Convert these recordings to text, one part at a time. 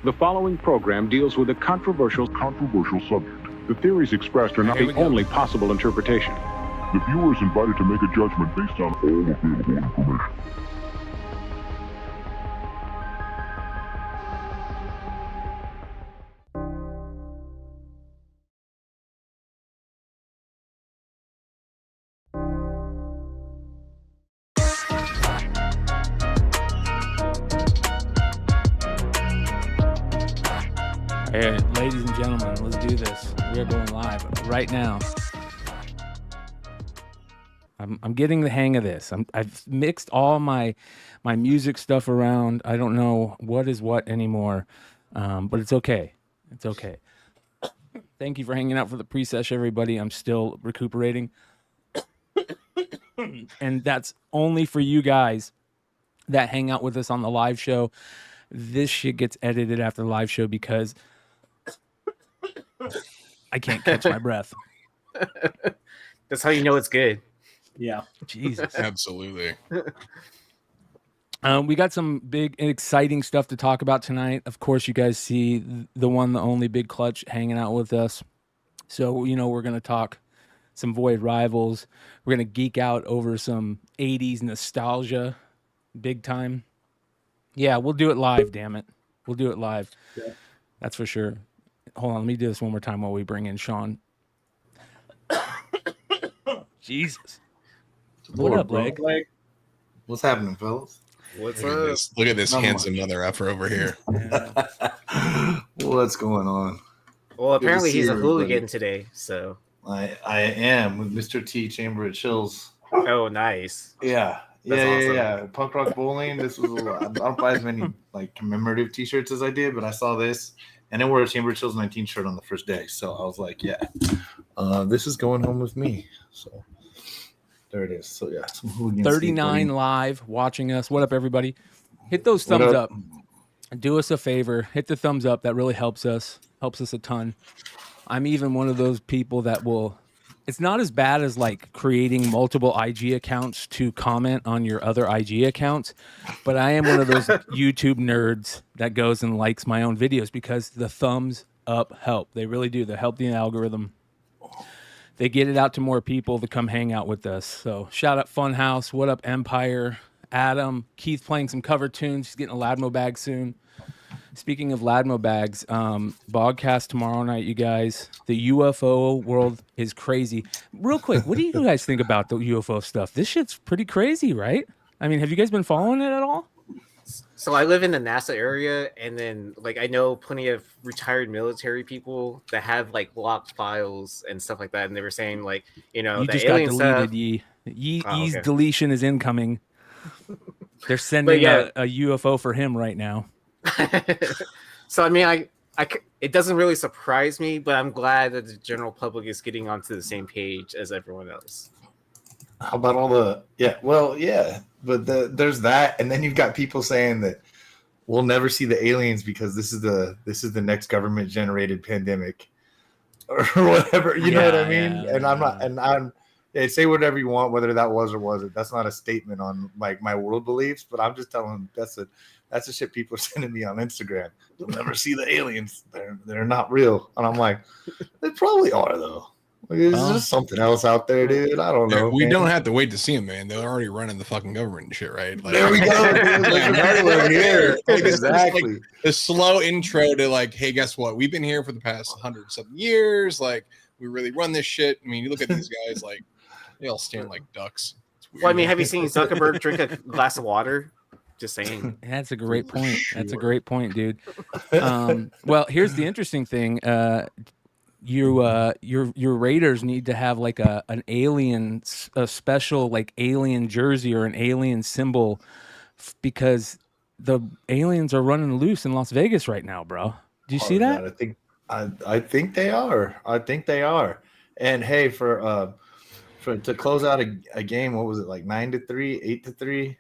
The following program deals with a controversial subject. The theories expressed are not the only possible interpretation. The viewer is invited to make a judgment based on all available information. All right, ladies and gentlemen, let's do this. We are going live right now. I'm getting the hang of this. I've mixed all my music stuff around. I don't know what is what anymore, but it's okay. It's okay. Thank you for hanging out for the pre-sesh, everybody. I'm still recuperating, and that's only for you guys that hang out with us on the live show. This shit gets edited after the live show because I can't catch my breath. That's how you know it's good. Yeah. Jesus. Absolutely. We got some big and exciting stuff to talk about tonight. Of course, you guys see the one, the only Big Clutch hanging out with us. So, you know, we're going to talk some Void Rivals. We're going to geek out over some 80s nostalgia big time. Yeah, we'll do it live, damn it. We'll do it live. Yeah. That's for sure. Hold on, let me do this one more time while we bring in Sean. Jesus. What up, Leg? What's happening, fellas? What's Look at this Not handsome mother effer over here. What's going on? Well, Good to apparently see he's a everybody. hooligan today, so. I am with Mr. T Chamber at Chills. Oh, nice. Yeah. That's awesome. Yeah. Punk rock bowling. This was a lot. I don't buy as many like commemorative T-shirts as I did, but I saw this and then wore a Chamber at Chills 19 shirt on the first day. So I was like, yeah, this is going home with me. So there it is. So yeah, some hooligan 39 skateboarding. live watching us. What up, everybody? Hit those thumbs up. Do us a favor. Hit the thumbs up. That really helps us a ton. I'm even one of those people that will, it's not as bad as like creating multiple IG accounts to comment on your other IG accounts, but I am one of those YouTube nerds that goes and likes my own videos because the thumbs up help. They really do. They help the algorithm. They get it out to more people to come hang out with us. So shout out Funhouse. What up, Empire? Adam. Keith playing some cover tunes. He's getting a Ladmo bag soon. Speaking of Ladmo bags, Bogcast tomorrow night, you guys. The UFO world is crazy. Real quick, what do you guys think about the UFO stuff? This shit's pretty crazy, right? I mean, have you guys been following it at all? So I live in the NASA area, and then like I know plenty of retired military people that have like locked files and stuff like that, and they were saying like, you know, You the just got alien stuff. deleted. Ye's okay. deletion is incoming. They're But sending yeah. a UFO for him right now. So I mean, it doesn't really surprise me, but I'm glad that the general public is getting onto the same page as everyone else. How about all the but there's that, and then you've got people saying that we'll never see the aliens because this is the next government generated pandemic or whatever. You know what I mean? Yeah, and I'm say whatever you want, whether that was or wasn't. That's not a statement on like my world beliefs, but I'm just telling them that's the shit people are sending me on Instagram. You'll never see the aliens. They're not real. And I'm like, they probably are though. Like, there's just something else out there, dude. I don't know. We man. don't have to wait to see them, man. They're already running the fucking government and shit, right? Like, There we go. Dude. Like, we're here. Exactly. Exactly. The slow intro to like, hey, guess what? We've been here for the past 107 years. Like, we really run this shit. I mean, you look at these guys, like, they all stand like ducks. It's weird. Well, I mean, have you seen Zuckerberg drink a glass of water? Just saying. That's a great point. That's a great point, dude. Well, here's the interesting thing. Your Raiders need to have like a special like alien jersey or an alien symbol because the aliens are running loose in Las Vegas right now, bro. Do you see that? I think they are. I think they are. And hey, for to close out a game, what was it, like 9-3, 8-3?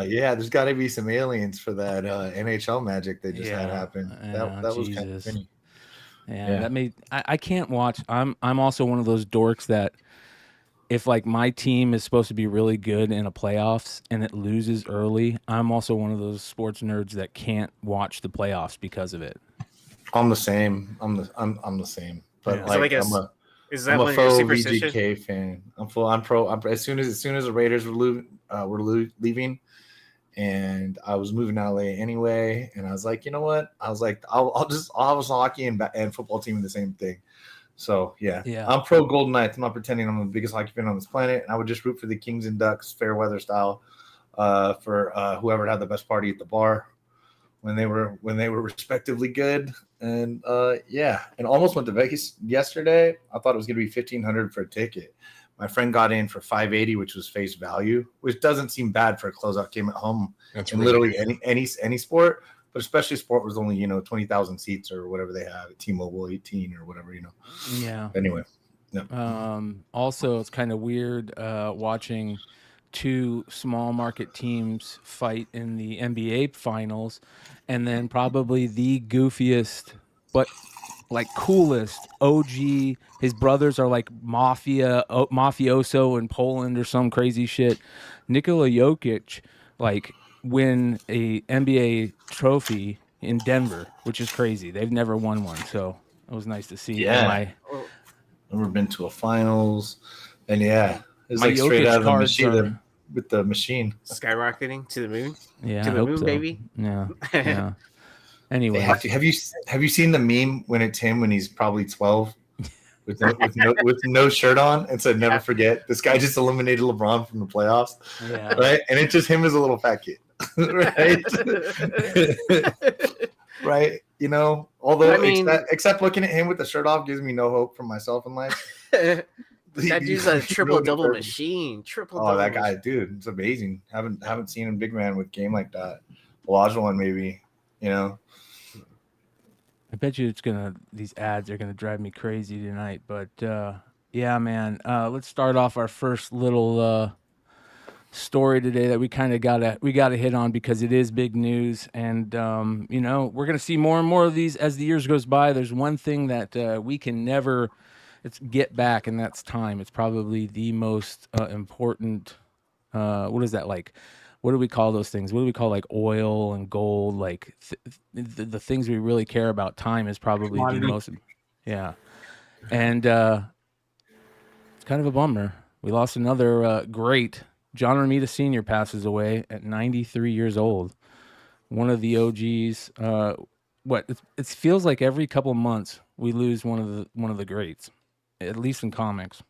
Yeah, there's got to be some aliens for that NHL magic they just had happen. That was kind of funny. Yeah, that made I can't watch. I'm also one of those dorks that if like my team is supposed to be really good in a playoffs and it loses early, I'm also one of those sports nerds that can't watch the playoffs because of it. I'm the same. I'm the same. But Yeah. So I like guess is that I'm a one of your faux superstition? VGK fan. I'm pro. As soon as the Raiders were leaving, and I was moving to LA anyway, and I was like, you know what? I was like, I'll have a hockey and football team in the same thing. So yeah, I'm pro Golden Knights. I'm not pretending I'm the biggest hockey fan on this planet, and I would just root for the Kings and Ducks, fair weather style, for whoever had the best party at the bar when they were respectively good. And yeah, and almost went to Vegas yesterday. I thought it was going to be $1,500 for a ticket. My friend got in for $580, which was face value, which doesn't seem bad for a closeout game at home. That's in really literally any sport, but especially sport was only 20,000 seats or whatever they have at T-Mobile 18 or whatever. Yeah. Anyway, yeah. Also, it's kind of weird watching two small market teams fight in the NBA finals, and then probably the goofiest but like coolest OG. His brothers are like mafioso in Poland or some crazy shit. Nikola Jokic like win a NBA trophy in Denver, which is crazy. They've never won one, so it was nice to see. Yeah. Never been to a finals, and yeah, it's My like straight Jokic out of the cards machine with the machine. Skyrocketing to the moon. Yeah, To I the hope moon, so. baby. Yeah, yeah. Anyway, Have you seen the meme when it's him when he's probably 12 with no shirt on and said never forget this guy just eliminated LeBron from the playoffs, yeah, right? And it's just him as a little fat kid, right? Right? Although I mean- except looking at him with the shirt off gives me no hope for myself in life. That dude's a triple double Really machine. Triple Oh, double. that guy, dude, it's amazing. Haven't seen him big man with game like that. Olajuwon maybe, I bet you these ads are gonna drive me crazy tonight. But yeah, man. Let's start off our first little story today that we kind of gotta hit on because it is big news, and we're gonna see more and more of these as the years goes by. There's one thing that we can never get back, and that's time. It's probably the most important. What is that like? What do we call those things? What do we call like oil and gold? Like the things we really care about. Time is probably the most. Yeah, and it's kind of a bummer. We lost another great. John Romita Sr. passes away at 93 years old. One of the OGs. It feels like every couple of months we lose one of the greats, at least in comics.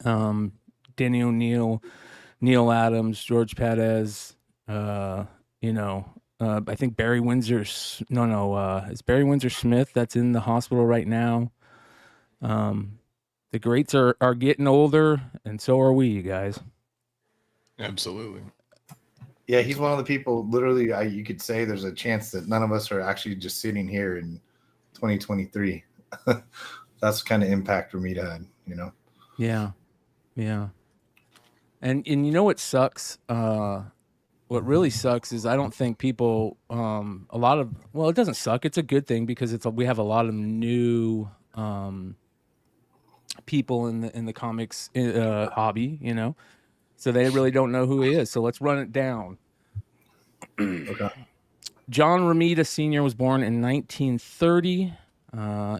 Danny O'Neill, Neil Adams, George Perez. I think Barry Windsor. It's Barry Windsor Smith that's in the hospital right now. The greats are getting older, and so are we, you guys. Absolutely. Yeah, he's one of the people. Literally, you could say there's a chance that none of us are actually just sitting here in 2023. That's the kind of impact Romita had, Yeah, yeah. And what sucks? What really sucks is I don't think people it doesn't suck. It's a good thing because we have a lot of new people in the comics hobby, so they really don't know who he is. So let's run it down. Okay. John Romita Sr. was born in 1930.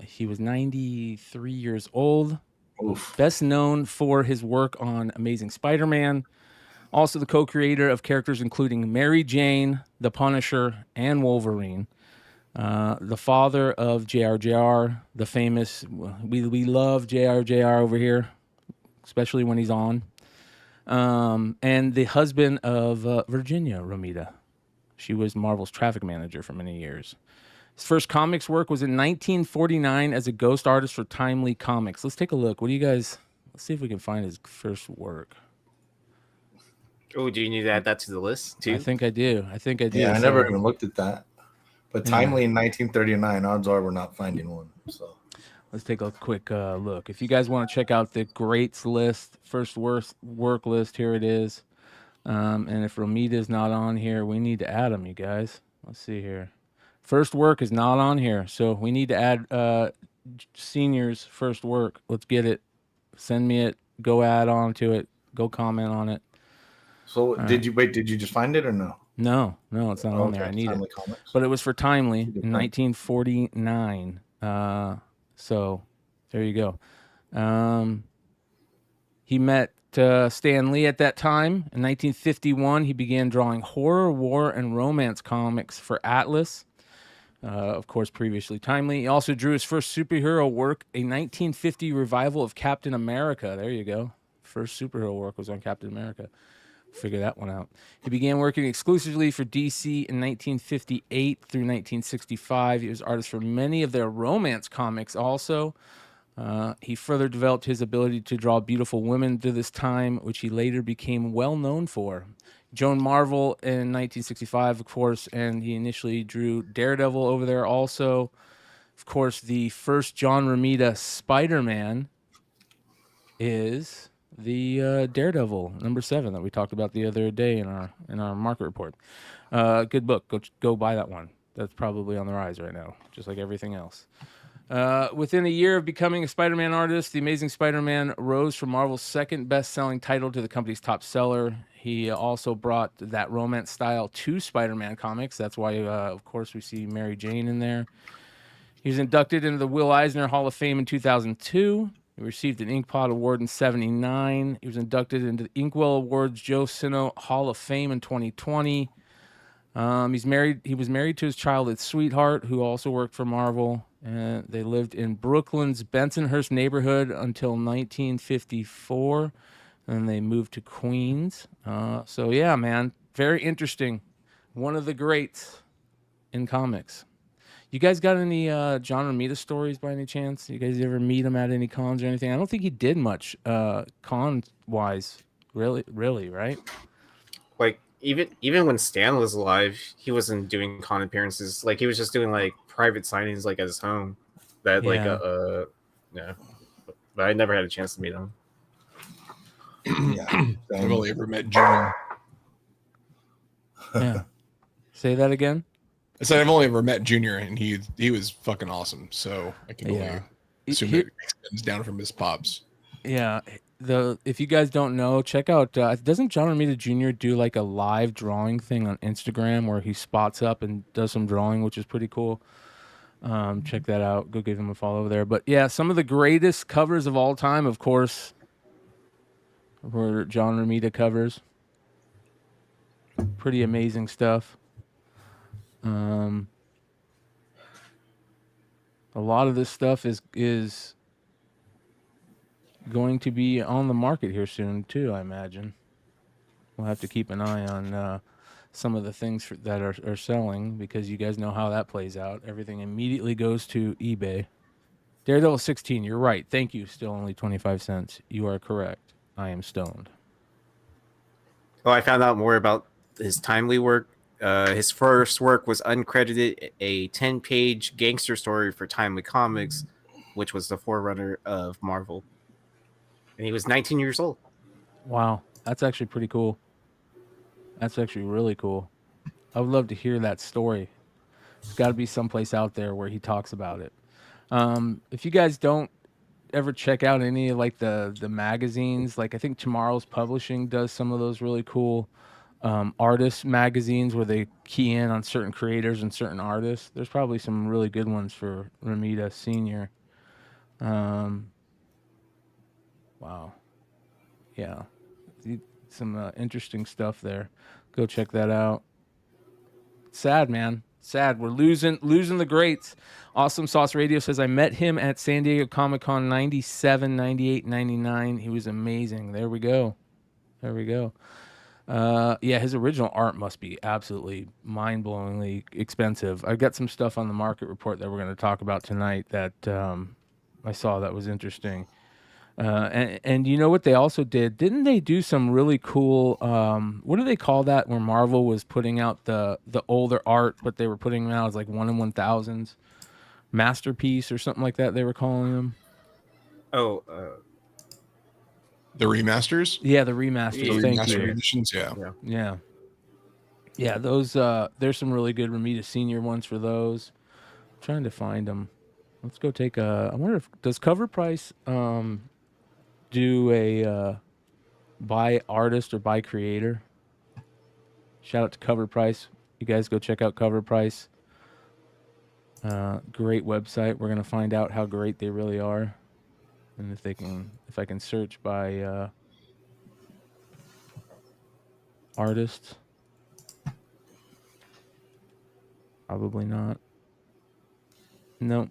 He was 93 years old. Oof. Best known for his work on Amazing Spider-Man. Also the co-creator of characters including Mary Jane, The Punisher, and Wolverine. The father of JRJR, the famous, we love JRJR over here, especially when he's on. And the husband of Virginia Romita. She was Marvel's traffic manager for many years. His first comics work was in 1949 as a ghost artist for Timely Comics. Let's take a look. Let's see if we can find his first work. Oh, do you need to add that to the list too? I think I do. Yeah, I never even looked at that. But Timely in 1939, odds are we're not finding one. So let's take a quick look. If you guys want to check out the greats list, first worst work list, here it is. And if Romita is not on here, we need to add him, you guys. Let's see here. First work is not on here, so we need to add Senior's first work. Let's get it. Send me it. go add on to it, go comment on it. So did you just find it or no? No, it's not on there. I need Timely it. Comics. But it was for Timely Good in point. 1949. So there you go. He met Stan Lee at that time. In 1951, he began drawing horror, war, and romance comics for Atlas. Of course, previously Timely. He also drew his first superhero work, a 1950 revival of Captain America. There you go. First superhero work was on Captain America. Figure that one out. He began working exclusively for DC in 1958 through 1965. He was artist for many of their romance comics also. He further developed his ability to draw beautiful women to this time, which he later became well known for. Joan Marvel in 1965, of course, and he initially drew Daredevil over there also. Of course, the first John Romita Spider-Man is the Daredevil #7 that we talked about the other day in our market report. Good book. Go buy that one. That's probably on the rise right now, just like everything else. Within a year of becoming a Spider-Man artist, The Amazing Spider-Man rose from Marvel's second best-selling title to the company's top seller. He also brought that romance style to Spider-Man comics. That's why, of course, we see Mary Jane in there. He was inducted into the Will Eisner Hall of Fame in 2002. He received an Inkpot Award in 1979. He was inducted into the Inkwell Awards Joe Sino Hall of Fame in 2020. He's married. He was married to his childhood sweetheart, who also worked for Marvel. And they lived in Brooklyn's Bensonhurst neighborhood until 1954, and they moved to Queens. So yeah, man, very interesting. One of the greats in comics. You guys got any John Romita stories by any chance? You guys ever meet him at any cons or anything? I don't think he did much con-wise, really, right? Like even when Stan was alive, he wasn't doing con appearances. Like he was just doing like private signings like at his home. That yeah. But I never had a chance to meet him. Yeah. I've only ever met Junior. Yeah. Say that again. I said I've only ever met Junior, and he was fucking awesome. So I can only assume that it extends down from his pops. Yeah. If you guys don't know, check out doesn't John Romita Jr. do like a live drawing thing on Instagram where he spots up and does some drawing, which is pretty cool. Check that out. Go give him a follow over there. But yeah, some of the greatest covers of all time, of course, were John Romita covers. Pretty amazing stuff. A lot of this stuff is going to be on the market here soon too, I imagine. We'll have to keep an eye on some of the things that are selling, because you guys know how that plays out. Everything immediately goes to eBay. Daredevil 16, you're right. Thank you. Still only 25 cents. You are correct. I am stoned. Oh, I found out more about his Timely work. His first work was uncredited, a 10-page gangster story for Timely Comics, which was the forerunner of Marvel. And he was 19 years old. Wow. That's actually pretty cool. That's actually really cool. I would love to hear that story. There's got to be someplace out there where he talks about it. If you guys don't ever check out any of like the magazines, like I think Tomorrow's Publishing does some of those really cool artist magazines where they key in on certain creators and certain artists. There's probably some really good ones for Romita Sr. Wow. Yeah. Some interesting stuff there. Go check that out. Sad, man. Sad. We're losing the greats. Awesome Sauce Radio says, I met him at San Diego Comic-Con 97, 98, 99. He was amazing. There we go. Yeah, his original art must be absolutely mind-blowingly expensive. I've got some stuff on the market report that we're going to talk about tonight that I saw that was interesting. And you know what they also did? Didn't they do some really cool, what do they call that, where Marvel was putting out the older art, but they were putting them out as like 1 in 1,000s? Masterpiece or something like that they were calling them. Oh, The remasters? Yeah, the remasters. The Thank remastered you. editions, Yeah, those, there's some really good Romita Senior ones for those. I'm trying to find them. Let's go take a, I wonder if, does Cover Price do a buy artist or buy creator. Shout out to Cover Price. You guys go check out Cover Price. Great website. We're gonna find out how great they really are, and if I can search by artist. Probably not. No.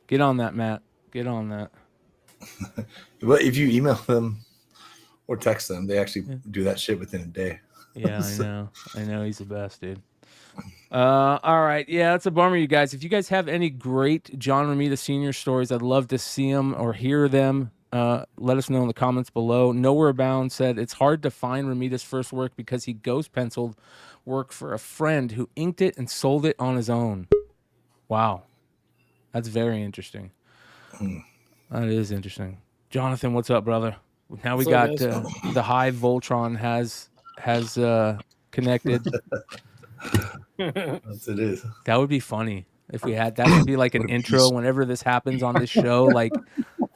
Get on that, Matt. Get on that. But if you email them or text them, they actually do that shit within a day. Yeah, I know. I know he's the best, dude. All right. Yeah, that's a bummer, you guys. If you guys have any great John Romita Sr. stories, I'd love to see them or hear them. Let us know in the comments below. Nowhere Bound said it's hard to find Romita's first work because he ghost penciled work for a friend who inked it and sold it on his own. Wow. That's very interesting. That is interesting. Jonathan, what's up, brother? Now we got the Hive Voltron has connected. Yes, it is. That would be funny if we had that. Would be like an intro whenever this happens on this show. Like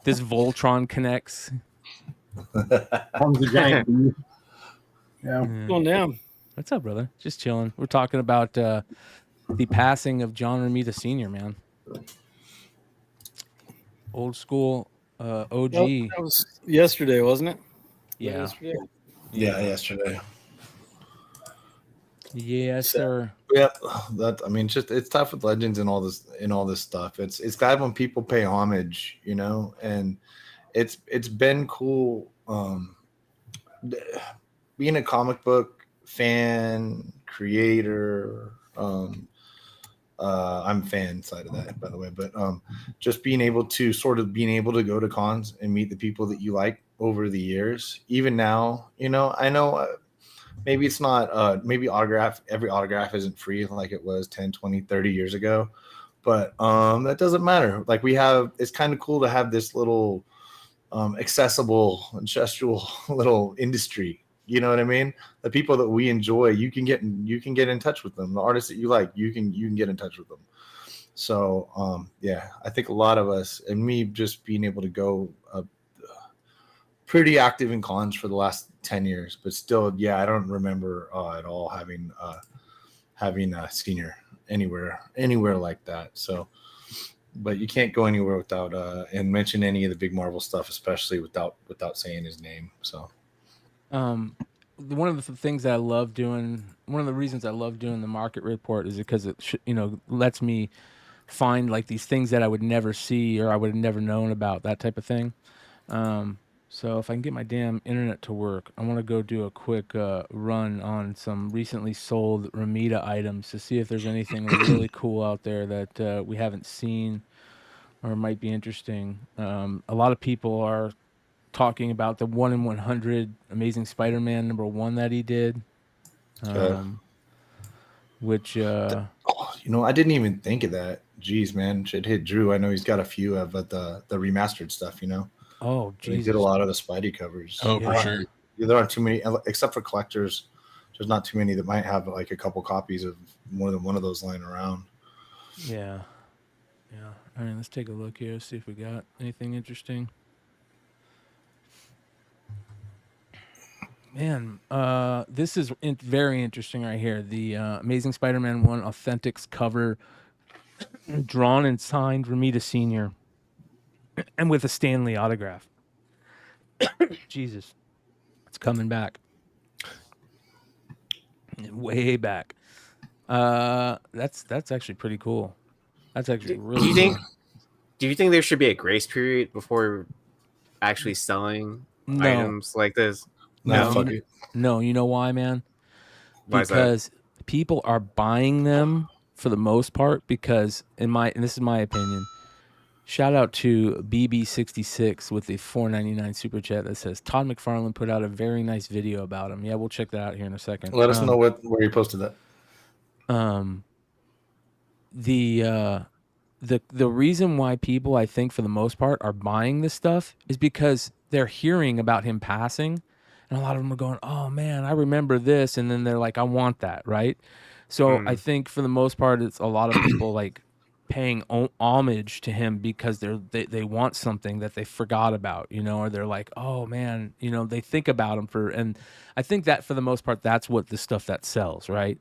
this Voltron connects. Comes the giant. Yeah, going down. What's up, brother? Just chilling. We're talking about the passing of John Romita Sr., man. Old school OG. That was yesterday, wasn't it? Yeah. Yesterday? Yeah, yesterday. Yes, sir. Yep. That I mean, just it's tough with legends and all this stuff. It's glad when people pay homage, you know, and it's been cool being a comic book fan, creator. I'm fan side of that, by the way, but just being able to go to cons and meet the people that you like over the years. Even now, you know, I know maybe it's not maybe every autograph isn't free like it was 10, 20, 30 years ago, but that doesn't matter. Like it's kind of cool to have this little accessible gestural little industry. You know what I mean? The people that we enjoy, you can get in touch with them. The artists that you like, you can get in touch with them. So yeah, I think a lot of us, and me just being able to go pretty active in cons for the last 10 years, but still, yeah, I don't remember at all having a senior anywhere like that. So, but you can't go anywhere without and mention any of the big Marvel stuff, especially without saying his name. So. One of the things that I love doing, one of the reasons I love doing the market report is because it lets me find like these things that I would never see or I would have never known about, that type of thing. So if I can get my damn internet to work, I want to go do a quick run on some recently sold Romita items to see if there's anything really cool out there that we haven't seen or might be interesting. A lot of people are talking about the 1 in 100 Amazing Spider-Man #1 that he did, which I didn't even think of that. Jeez, man, should hit Drew. I know he's got a few of the remastered stuff. You know. Oh, Jesus. He did a lot of the Spidey covers. Oh, for sure. There aren't too many, except for collectors. There's not too many that might have like a couple copies of more than one of those lying around. Yeah. All right, let's take a look here. See if we got anything interesting. Man, this is very interesting right here. The Amazing Spider-Man 1 Authentics cover, drawn and signed Romita Sr. and with a Stanley autograph. Jesus, it's coming back, way back. That's actually pretty cool. That's actually really. Do you think there should be a grace period before actually selling items like this? No, you know why, man? Why Because people are buying them for the most part because and this is my opinion. Shout out to BB66 with the $4.99 super chat that says Todd McFarlane put out a very nice video about him. Yeah, we'll check that out here in a second. Let us know where you posted that. The reason why people, I think, for the most part, are buying this stuff is because they're hearing about him passing. And a lot of them are going, oh, man, I remember this. And then they're like, I want that, right? So I think for the most part, it's a lot of people like paying homage to him because they want something that they forgot about, you know, or they're like, oh man, you know, they think about him and I think that for the most part, that's what the stuff that sells, right?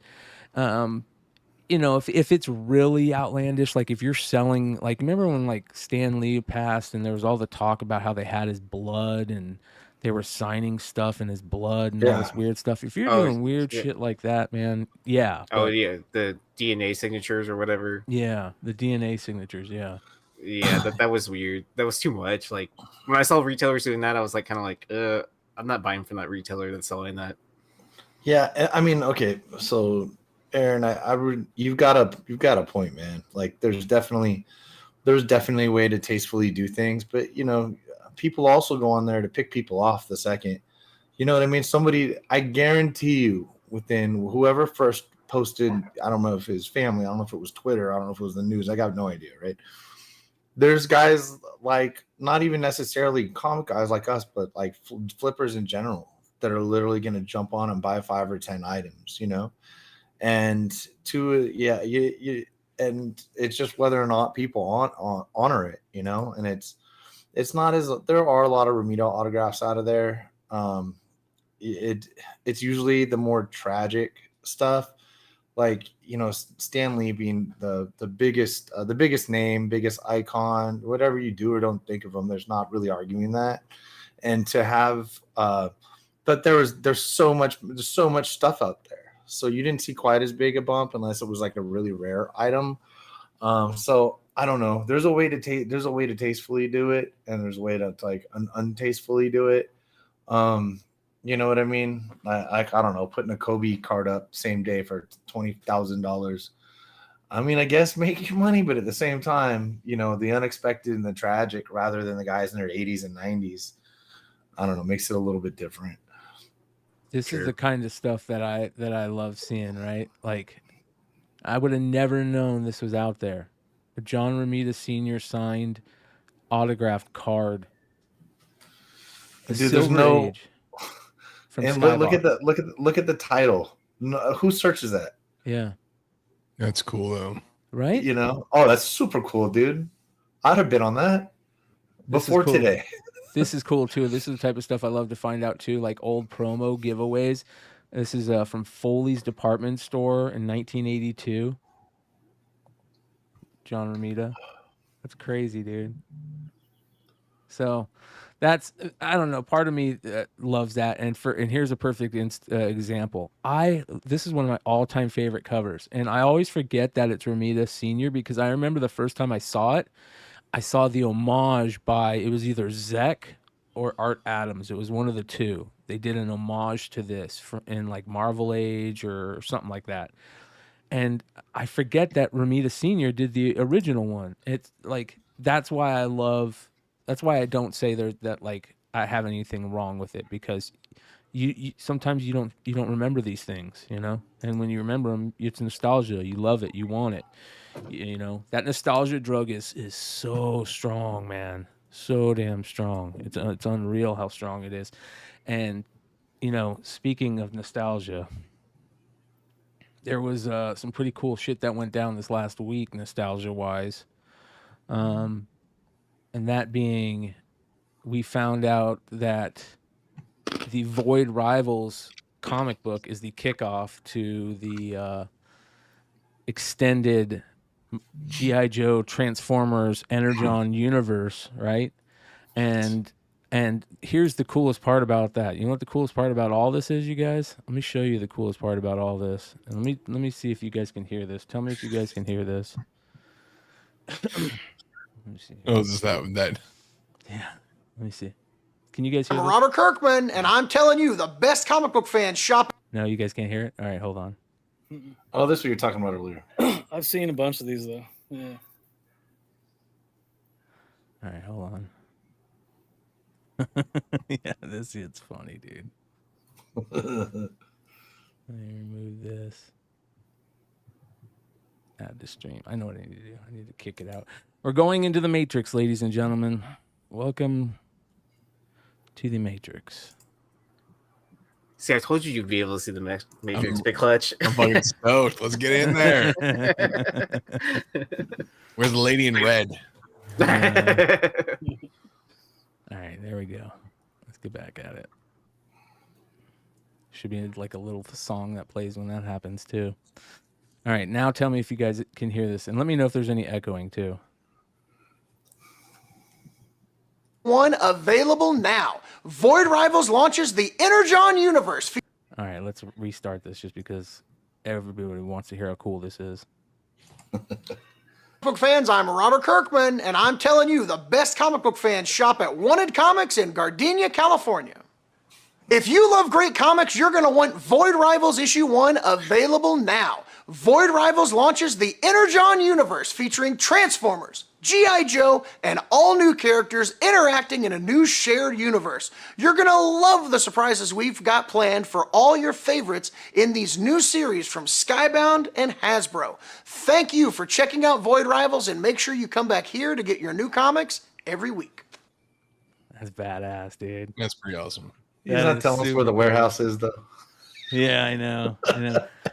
You know, if it's really outlandish, like if you're selling, like remember when like Stan Lee passed and there was all the talk about how they had his blood and they were signing stuff in his blood and all this weird stuff. If you're Oh, doing weird yeah. shit like that, man, yeah. Oh yeah, the DNA signatures or whatever. Yeah, the DNA signatures, yeah. Yeah, that was weird. That was too much. Like when I saw retailers doing that, I was like kind of like, I'm not buying from that retailer that's selling that. Yeah, I mean, okay, so Aaron, you've got a point, man. Like there's definitely a way to tastefully do things, but you know, people also go on there to pick people off the second. You know what I mean? Somebody, I guarantee you, within whoever first posted, I don't know if it was family, I don't know if it was Twitter, I don't know if it was the news, I got no idea, right? There's guys like, not even necessarily comic guys like us, but like flippers in general that are literally going to jump on and buy 5 or 10 items, you know? And and it's just whether or not people honor it, you know? And it's not as, there are a lot of Romita autographs out of there. It's usually the more tragic stuff, like, you know, Stan Lee being the biggest name, biggest icon, whatever you do or don't think of him, there's not really arguing that. And to have but there's so much stuff out there, so you didn't see quite as big a bump unless it was like a really rare item. So I don't know, there's a way to tastefully do it, and there's a way to like untastefully do it. You know what I mean? I don't know, putting a Kobe card up same day for $20,000. I mean, I guess make your money, but at the same time, you know, the unexpected and the tragic rather than the guys in their 80s and 90s, I don't know, makes it a little bit different. This is the kind of stuff that I love seeing, right? Like, I would have never known this was out there. A John Romita Sr. signed autographed card. The Dude, Silver there's no Age. From and Skybox. look at the title. No, who searches that? Yeah. That's cool though. Right? You know? Oh, that's super cool, dude. I'd have been on that before cool. today. This is cool too. This is the type of stuff I love to find out too, like old promo giveaways. This is from Foley's Department Store in 1982. John Romita. That's crazy, dude. So that's, I don't know, part of me loves that. And here's a perfect example. This is one of my all-time favorite covers, and I always forget that it's Romita Sr. because I remember the first time I saw it, I saw the homage by, it was either Zek or Art Adams. It was one of the two. They did an homage to this in like Marvel Age or something like that. And I forget that Romita Sr. did the original one. It's like, that's why I don't say that like I have anything wrong with it, because you sometimes you don't remember these things, you know? And when you remember them, it's nostalgia. You love it. You want it. You know, that nostalgia drug is so strong, man. So damn strong. It's unreal how strong it is. And, you know, speaking of nostalgia, there was some pretty cool shit that went down this last week, nostalgia-wise. And that being, we found out that the Void Rivals comic book is the kickoff to the extended G.I. Joe Transformers Energon universe, right? And here's the coolest part about that. You know what the coolest part about all this is, you guys? Let me show you the coolest part about all this. And let me see if you guys can hear this. Tell me if you guys can hear this. Let me see. Oh, is that? Yeah. Let me see. Can you guys hear I'm this? Robert Kirkman, and I'm telling you, the best comic book fans shop. No, you guys can't hear it? All right, hold on. Oh, this is what you're talking about earlier. I've seen a bunch of these though. Yeah. All right, hold on. Yeah, this is funny, dude. Let me remove this. Add the stream. I know what I need to do. I need to kick it out. We're going into the Matrix, ladies and gentlemen. Welcome to the Matrix. See, I told you you'd be able to see the Matrix Big Clutch. I'm fucking stoked. Let's get in there. Where's the lady in red? All right, there we go. Let's get back at it. Should be like a little song that plays when that happens too. All right, now tell me if you guys can hear this, and let me know if there's any echoing too. One available now. Void Rivals launches the Energon universe. All right, let's restart this just because everybody wants to hear how cool this is. Book fans, I'm Robert Kirkman, and I'm telling you, the best comic book fans shop at Wanted Comics in Gardenia, California. If you love great comics, you're going to want Void Rivals issue 1 available now. Void Rivals launches the Energon universe featuring Transformers, G.I. Joe, and all new characters interacting in a new shared universe. You're going to love the surprises we've got planned for all your favorites in these new series from Skybound and Hasbro. Thank you for checking out Void Rivals, and make sure you come back here to get your new comics every week. That's badass, dude. That's pretty awesome. He's not telling us where the warehouse is, though. Yeah, I know.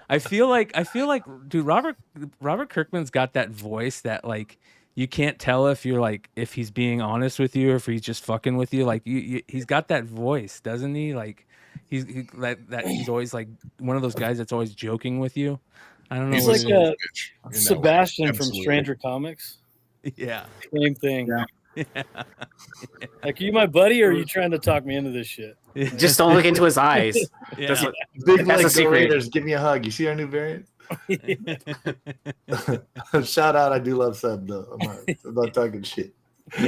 I feel like, dude, Robert Kirkman's got that voice that like you can't tell if he's being honest with you or if he's just fucking with you. Like he's got that voice, doesn't he? Like he's always like one of those guys that's always joking with you. I don't know. He's what like it Sebastian from Absolutely. Stranger Comics. is. Yeah. Same thing. Yeah. Like, are you my buddy, or are you trying to talk me into this shit? Just don't look into his eyes. Yeah. That's what, Big that's a like secret. Raiders, give me a hug. You see our new variant? Shout out, I do love Seb though. I'm not talking shit.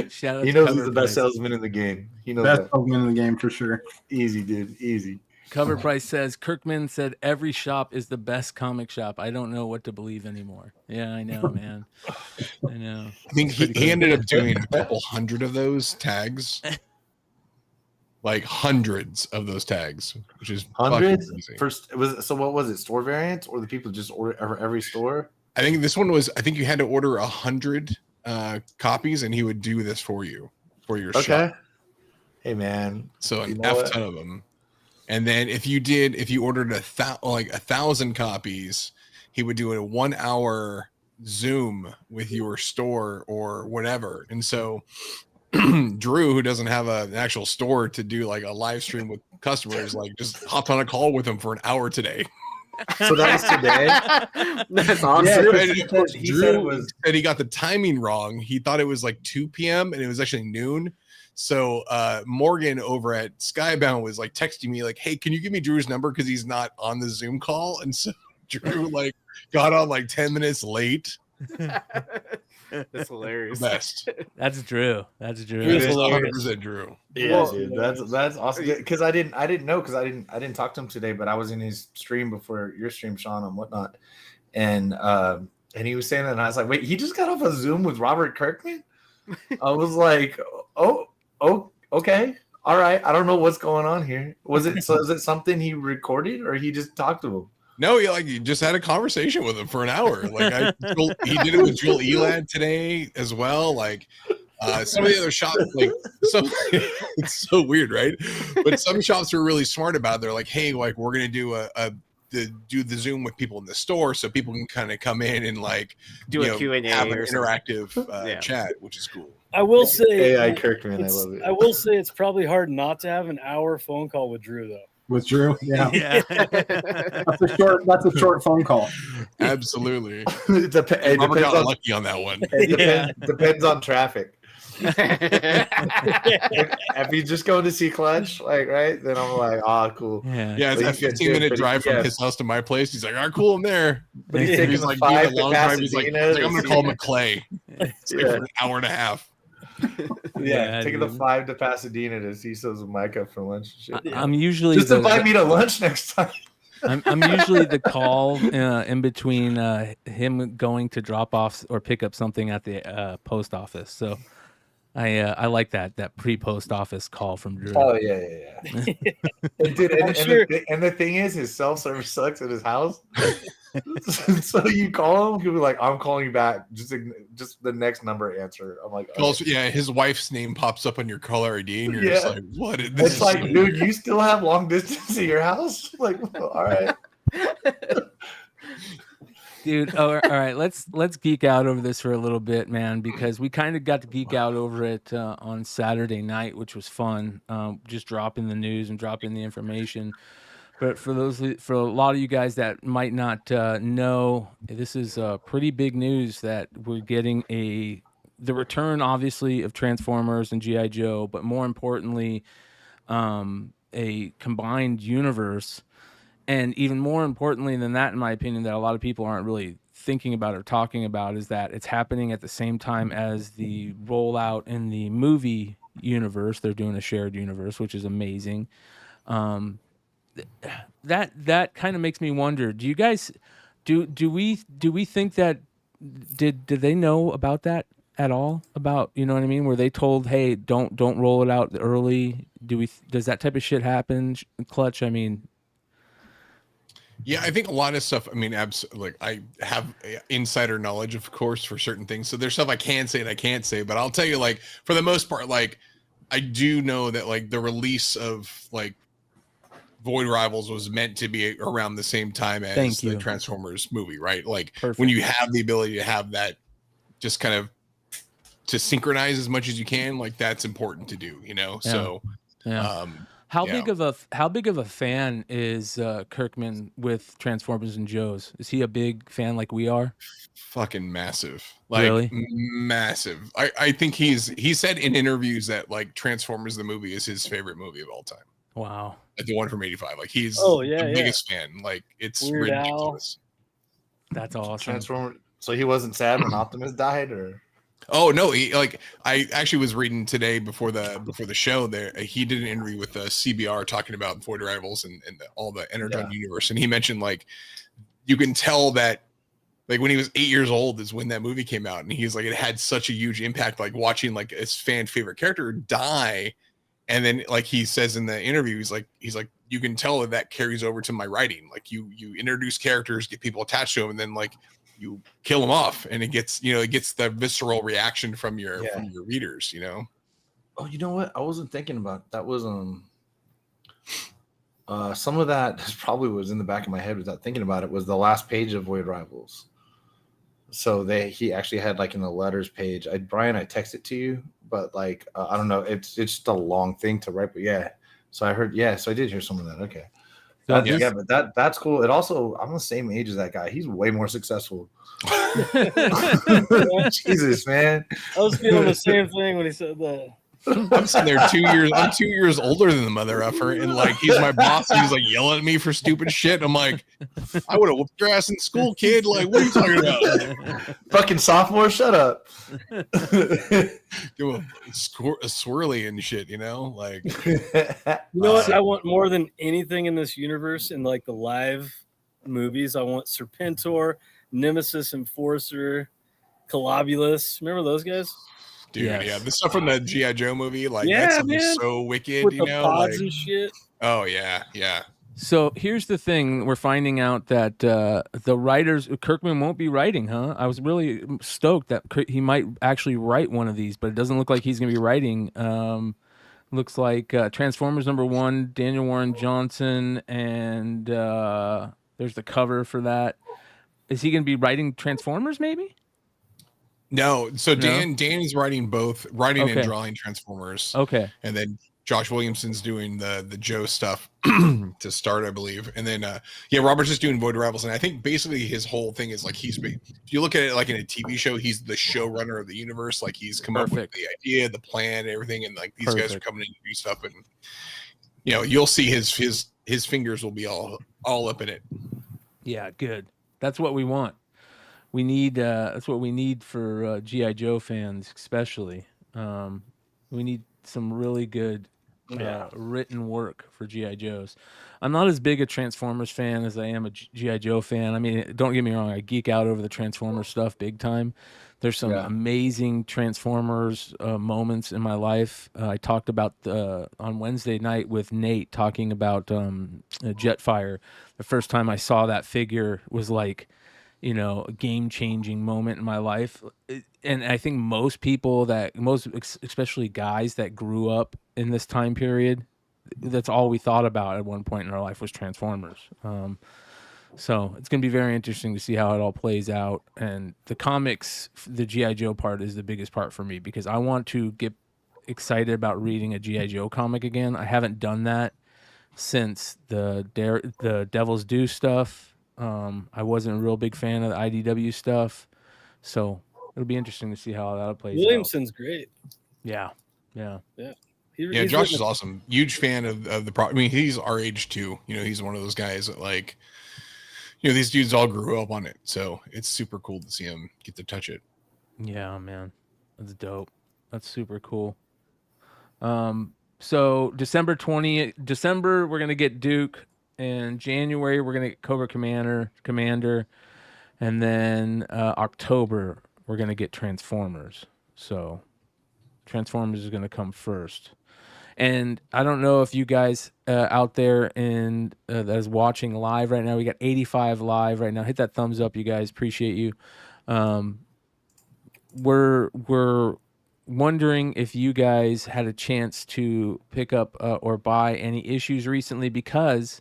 Shout out He to knows Cover he's the Price. best salesman in the game. He knows Best that. salesman in the game for sure. Easy, dude. Easy. Cover Price says Kirkman said every shop is the best comic shop. I don't know what to believe anymore. Yeah, I know, man. I know. I think he ended up doing a couple hundred of those tags. Like hundreds of those tags, which is Hundreds. fucking amazing. First, what was it? Store variants, or the people just order every store? I think this one was. I think you had to order 100 copies, and he would do this for you for your Okay. shop. Hey man. So You an know F what? ton of them. And then if you ordered 1,000 copies, he would do a 1 hour Zoom with your store or whatever. And so Drew, who doesn't have an actual store to do like a live stream with customers, like just hopped on a call with him for an hour today. So that was today. That's awesome. Yeah, Drew, and of course, he Drew said it was- said he got the timing wrong. He thought it was like 2 p.m. and it was actually noon. So Morgan over at Skybound was like texting me like, "Hey, can you give me Drew's number because he's not on the Zoom call?" And so Drew like got on like 10 minutes late. That's hilarious. Best. That's Drew. That's Drew. Drew's It is hilarious. 100% Drew. Yeah, Well, dude, that's awesome. Because I didn't know because I didn't talk to him today, but I was in his stream before your stream, Sean, and whatnot, and he was saying that, and I was like, wait, he just got off a Zoom with Robert Kirkman. I was like, oh, okay, all right. I don't know what's going on here. Is it something he recorded or he just talked to him? No, he just had a conversation with him for an hour. Like he did it with Joel Elad today as well. Like some of the other shops, like it's so weird, right? But some shops were really smart about it. They're like, hey, like we're gonna do do the Zoom with people in the store so people can kind of come in and like Do a Q&A have an or something. interactive chat, which is cool. I will say, AI Kirkman, I love it. I will say it's probably hard not to have an hour phone call with Drew, though. With Drew, yeah, Yeah. that's a short phone call. Absolutely. It depends Robert got on lucky on that one. depends on traffic. If he's just going to see Clutch, like right, then I'm like, cool. Yeah. Yeah, it's But a he's good, 15-minute but drive from yeah. his house to my place. He's like, all right, cool, I'm there. But he's He's taking He's the like doing five a to long drive. He's like, Pasadena. I'm gonna call McClay. It's like Yeah. for an hour and a half. Yeah, taking the dude. 5 to Pasadena to see Sos and Micah for lunch. And shit. I'm usually Just invite me to lunch next time. I'm usually the call in between him going to drop off or pick up something at the post office. So I like that pre-post office call from Drew. Oh yeah. And dude, I'm sure. and the thing is, his self service sucks at his house. So you call him, he'll be like, "I'm calling you back. Just the next number answer." I'm like, Also, yeah, his wife's name pops up on your caller ID, and you're just like, "What?" It's like, dude, you still have long distance at your house? Like, well, all right. Dude, all right, let's geek out over this for a little bit, man, because we kind of got to geek out over it on Saturday night, which was fun. Just dropping the news and dropping the information. But for a lot of you guys that might not know, this is pretty big news that we're getting the return, obviously, of Transformers and GI Joe, but more importantly, a combined universe. And even more importantly than that, in my opinion, that a lot of people aren't really thinking about or talking about, is that it's happening at the same time as the rollout in the movie universe. They're doing a shared universe, which is amazing. That kind of makes me wonder, do you guys do we think that did they know about that at all? About, you know what I mean? Were they told, hey, don't roll it out early? Does that type of shit happen, Clutch? I mean, yeah, I think a lot of stuff. I mean, like I have insider knowledge, of course, for certain things. So there's stuff I can say and I can't say, but I'll tell you, like, for the most part, like, I do know that like the release of like Void Rivals was meant to be around the same time as the Transformers movie, right? Like, when you have the ability to have that, just kind of to synchronize as much as you can, like that's important to do, you know. Yeah. So, How big of a fan is Kirkman with Transformers and Joe's? Is he a big fan like we are? Fucking massive. Like, really? Massive. I think he said in interviews that like Transformers the movie is his favorite movie of all time. Wow. Like the one from '85. Like he's the biggest fan. Like it's Weird ridiculous. That's awesome. Transformer. So he wasn't sad when Optimus died, or? Oh no, I actually was reading today before the show there. He did an interview with CBR talking about Void Rivals and all the Energon universe, and he mentioned like you can tell that like when he was 8 years old is when that movie came out, and he's like it had such a huge impact, like watching like his fan favorite character die, and then like he says in the interview, he's like you can tell that carries over to my writing. Like you introduce characters, get people attached to them, and then like you kill them off, and it gets the visceral reaction from your readers, you know. Oh, you know what? I wasn't thinking about that. Was some of that probably was in the back of my head without thinking about it. Was the last page of Void Rivals. So he actually had like in the letters page. Bryan, I texted to you, but like I don't know. It's just a long thing to write, but yeah. So I heard, so I did hear some of that. Okay. But that's cool. It also, I'm the same age as that guy. He's way more successful. Jesus, man. I was feeling the same thing when he said that. I'm sitting there 2 years. I'm 2 years older than the mother effer, and like he's my boss. And he's like yelling at me for stupid shit. I'm like, I would have whooped your ass in school, kid. Like, what are you talking about? Fucking sophomore, shut up. Do a swirly and shit, you know. Like, you know what? I want more than anything in this universe in like the live movies. I want Serpentor, Nemesis, Enforcer, Colobulus. Remember those guys? Dude, yeah, the stuff from the G.I. Joe movie, like that's so wicked, with you the know, pods like, and shit. Oh yeah. So here's the thing: we're finding out that the writers, Kirkman won't be writing, huh? I was really stoked that he might actually write one of these, but it doesn't look like he's going to be writing. Looks like Transformers #1, Daniel Warren Johnson, and there's the cover for that. Is he going to be writing Transformers? Maybe. No, so Dan is writing both, and drawing Transformers. Okay, and then Josh Williamson's doing the Joe stuff to start, I believe, and then Robert's just doing Void Rivals, and I think basically his whole thing is like if you look at it like in a TV show, he's the showrunner of the universe. Like he's come up with the idea, the plan, everything, and like these guys are coming in to do stuff, and you know you'll see his fingers will be all up in it. Yeah, good. That's what we want. We need that's what we need for G.I. Joe fans, especially. We need some really good written work for GI Joes. I'm not as big a Transformers fan as I am a GI Joe fan. I mean, don't get me wrong, I geek out over the Transformers stuff big time. There's some amazing Transformers moments in my life. I talked about on Wednesday night with Nate talking about Jetfire. The first time I saw that figure was like, you know, a game-changing moment in my life. And I think most people especially guys that grew up in this time period, that's all we thought about at one point in our life was Transformers. So it's going to be very interesting to see how it all plays out. And the comics, the G.I. Joe part is the biggest part for me because I want to get excited about reading a G.I. Joe comic again. I haven't done that since the Devil's Due stuff. I wasn't a real big fan of the IDW stuff. So it'll be interesting to see how that plays Williamson's great. Yeah. He's Josh is awesome. Huge fan of the I mean, he's our age too. You know, he's one of those guys that like, you know, these dudes all grew up on it. So it's super cool to see him get to touch it. Yeah, man. That's dope. That's super cool. So December 20th, we're going to get Duke. In January, we're going to get Cobra Commander. And then October, we're going to get Transformers. So Transformers is going to come first. And I don't know if you guys out there that is watching live right now, we got 85 live right now. Hit that thumbs up, you guys. Appreciate you. We're wondering if you guys had a chance to pick up or buy any issues recently because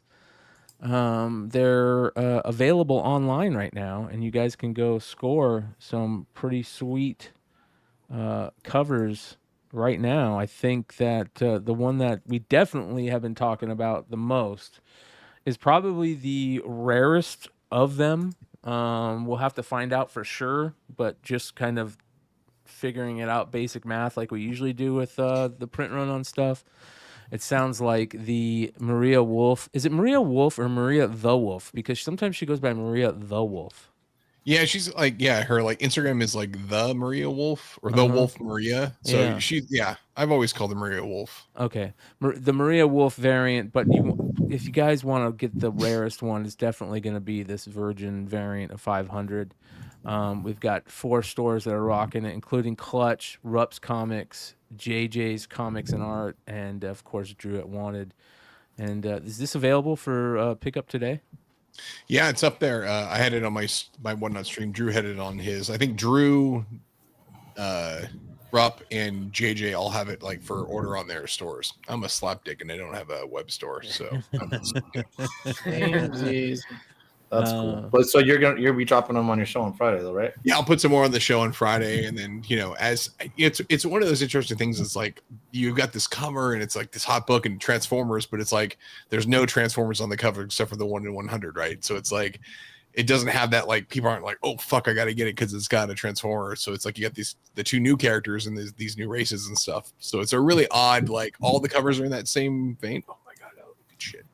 they're available online right now, and you guys can go score some pretty sweet covers right now. I think that the one that we definitely have been talking about the most is probably the rarest of them. We'll have to find out for sure, but just kind of figuring it out, basic math like we usually do with the print run on stuff. It sounds like the Maria Wolf. Is it Maria Wolf or Maria the Wolf? Because sometimes she goes by Maria the Wolf. Yeah, she's like, her like Instagram is like the Maria Wolf or the Wolf Maria. So I've always called her Maria Wolf. Okay, the Maria Wolf variant, but if you guys want to get the rarest one, it's definitely going to be this Virgin variant of 500. We've got 4 stores that are rocking it, including Clutch, Rupp's Comics, JJ's Comics and Art, and of course Drew at Wanted. And is this available for pickup today? Yeah, it's up there. I had it on my Whatnot stream. Drew had it on his. I think Drew, Rupp, and JJ all have it like for order on their stores. I'm a slapdick and I don't have a web store, so. That's cool. But so you'll be dropping them on your show on Friday, though, right? Yeah, I'll put some more on the show on Friday, and then as it's one of those interesting things. It's like you've got this cover, and it's like this hot book and Transformers, but it's like there's no Transformers on the cover except for the 1 in 100, right? So it's like it doesn't have that like people aren't like, oh fuck, I got to get it because it's got a Transformer. So it's like you got the 2 new characters and these new races and stuff. So it's a really odd like all the covers are in that same vein. Oh my god, oh, good shit.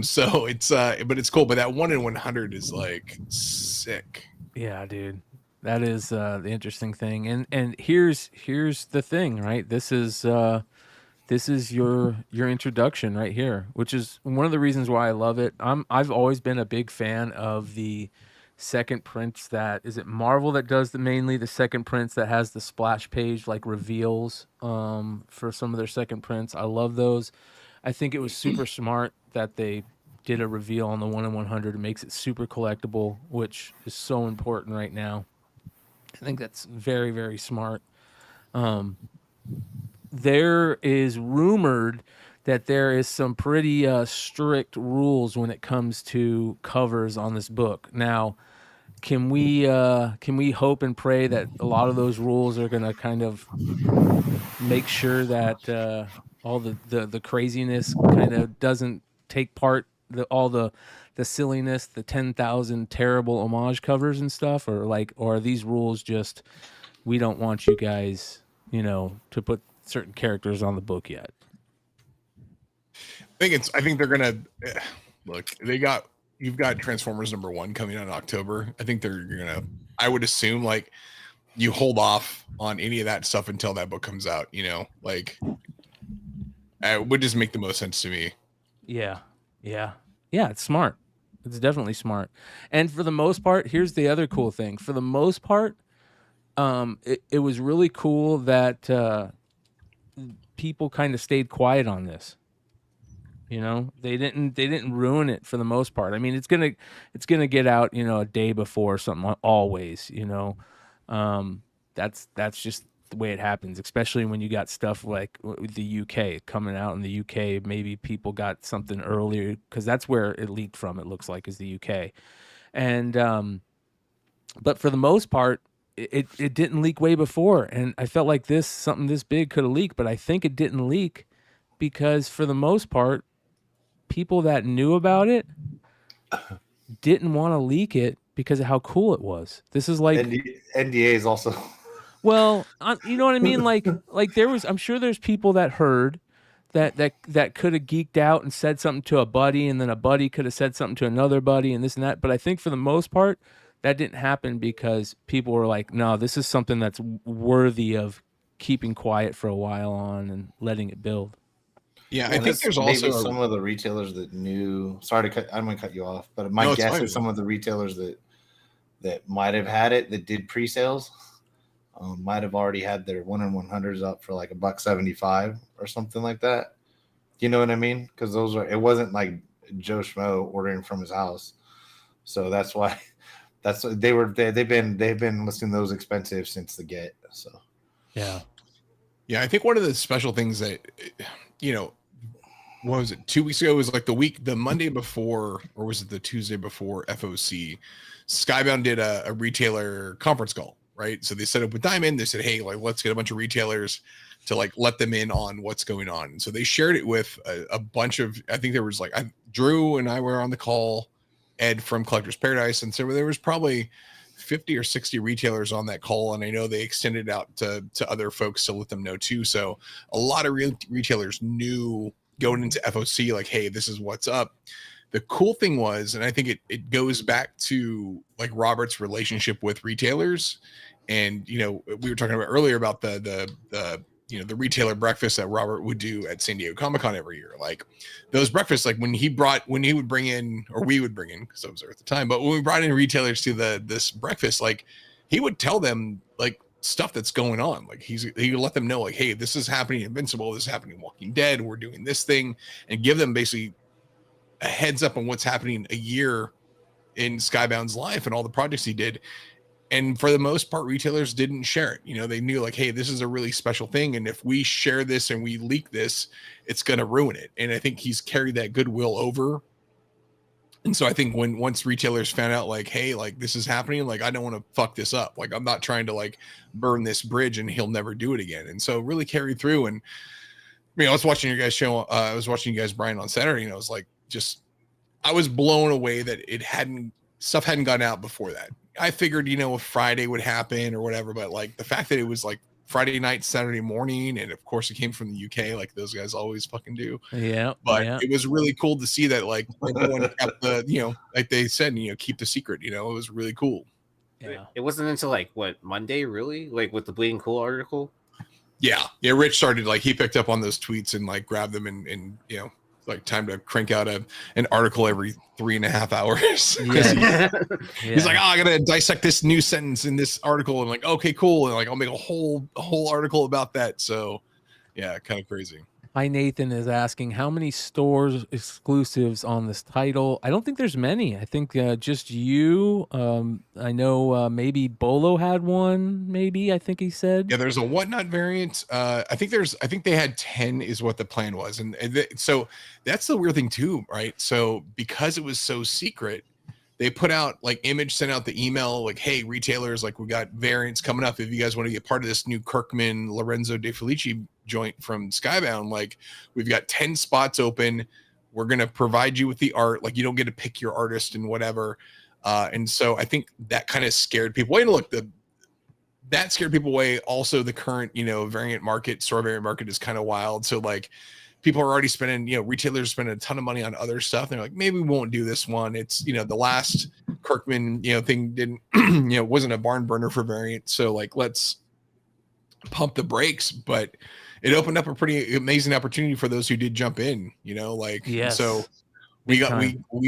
So it's but it's cool. But that 1 in 100 is like sick. Yeah, dude, that is the interesting thing. And here's the thing, right? This is your introduction right here, which is one of the reasons why I love it. I've always been a big fan of the second prints. That is it Marvel that does mainly the second prints that has the splash page like reveals for some of their second prints. I love those. I think it was super smart that they did a reveal on the 1 in 100. It makes it super collectible, which is so important right now. I think that's very, very smart. There is rumored that there is some pretty strict rules when it comes to covers on this book. Now, can we hope and pray that a lot of those rules are going to kind of make sure that all the craziness kind of doesn't take part, all the silliness, the 10,000 terrible homage covers and stuff, or are these rules just we don't want you guys, to put certain characters on the book yet? I think they're gonna look. You've got Transformers #1 coming out in October. I think they're gonna. I would assume like you hold off on any of that stuff until that book comes out. It would just make the most sense to me. Yeah. It's smart. It's definitely smart. And for the most part, here's the other cool thing. For the most part, it was really cool that people kind of stayed quiet on this. You know, they didn't ruin it for the most part. I mean, it's gonna get out, a day before or something always. That's just the way it happens, especially when you got stuff like the UK coming out in the UK. Maybe people got something earlier because that's where it leaked from. It looks like is the UK, and but for the most part, it didn't leak way before, and I felt like something this big could have leaked, but I think it didn't leak because for the most part, people that knew about it didn't want to leak it because of how cool it was. This is like NDAs also. Well, you know what I mean? Like I'm sure there's people that heard that could have geeked out and said something to a buddy, and then a buddy could have said something to another buddy and this and that. But I think for the most part, that didn't happen because people were like, no, this is something that's worthy of keeping quiet for a while on and letting it build. Yeah, I think there's also some of the retailers that knew. Sorry to cut. I'm going to cut you off, but my guess is some of the retailers that might have had it that did pre-sales might have already had their 1-in-100s up for like $1.75 or something like that. You know what I mean? Because it wasn't like Joe Schmo ordering from his house, so that's why. They've been listing those expensive since the get. So yeah. I think one of the special things that what was it? 2 weeks ago was like the Monday before, or was it the Tuesday before FOC? Skybound did a retailer conference call, right? So they set up with Diamond. They said, hey, like let's get a bunch of retailers to like let them in on what's going on. And so they shared it with a bunch of. I think there was like Drew and I were on the call. Ed from Collectors Paradise, and so there was probably 50 or 60 retailers on that call, and I know they extended out to other folks to let them know too. So a lot of retailers knew going into FOC like, hey, this is what's up. The cool thing was, and I think it goes back to like Robert's relationship with retailers, and we were talking about earlier about the retailer breakfast that Robert would do at San Diego Comic-Con every year. Like those breakfasts, like when he would bring in, or we would bring in, because I was there at the time, but when we brought in retailers to this breakfast, like he would tell them like stuff that's going on. Like he would let them know like, hey, this is happening in Invincible, this is happening in Walking Dead, we're doing this thing, and give them basically a heads up on what's happening a year in Skybound's life and all the projects he did. And for the most part, retailers didn't share it. They knew like, hey, this is a really special thing. And if we share this and we leak this, it's going to ruin it. And I think he's carried that goodwill over. And so I think once retailers found out like, hey, like this is happening, like, I don't want to fuck this up. Like, I'm not trying to like burn this bridge and he'll never do it again. And so really carried through. And I was watching your guys' show. I was watching you guys, Bryan, on Saturday, and I was like, I was blown away that stuff hadn't gone out before that. I figured, if Friday would happen or whatever, but like the fact that it was like Friday night, Saturday morning, and of course it came from the UK, like those guys always fucking do. Yeah. But it was really cool to see that like everyone kept the, like they said, keep the secret, it was really cool. Yeah. It wasn't until like Monday, really? Like with the Bleeding Cool article? Yeah. Rich started like he picked up on those tweets and like grabbed them and like time to crank out an article every 3.5 hours. Yeah. He's like, I gotta dissect this new sentence in this article. And like, okay, cool. And like, I'll make a whole article about that. So yeah, kind of crazy. Hi, Nathan is asking how many stores exclusives on this title. I don't think there's many. I think just you. I know maybe Bolo had one. Maybe I think he said. Yeah, there's a Whatnot variant. I think they had 10 is what the plan was, and so that's the weird thing too, right? So because it was so secret, they put out like Image sent out the email like, hey, retailers, like we got variants coming up. If you guys want to get part of this new Kirkman Lorenzo De Felici joint from Skybound, like we've got 10 spots open. We're going to provide you with the art. Like you don't get to pick your artist and whatever. And so I think that kind of scared people away. And look, that scared people away. Also the current, variant market, store variant market is kind of wild. So like, people are already spending, retailers spending a ton of money on other stuff. They're like, maybe we won't do this one. It's, the last Kirkman, thing didn't, wasn't a barn burner for variant. So like, let's pump the brakes. But it opened up a pretty amazing opportunity for those who did jump in, you know, like, Yes. so we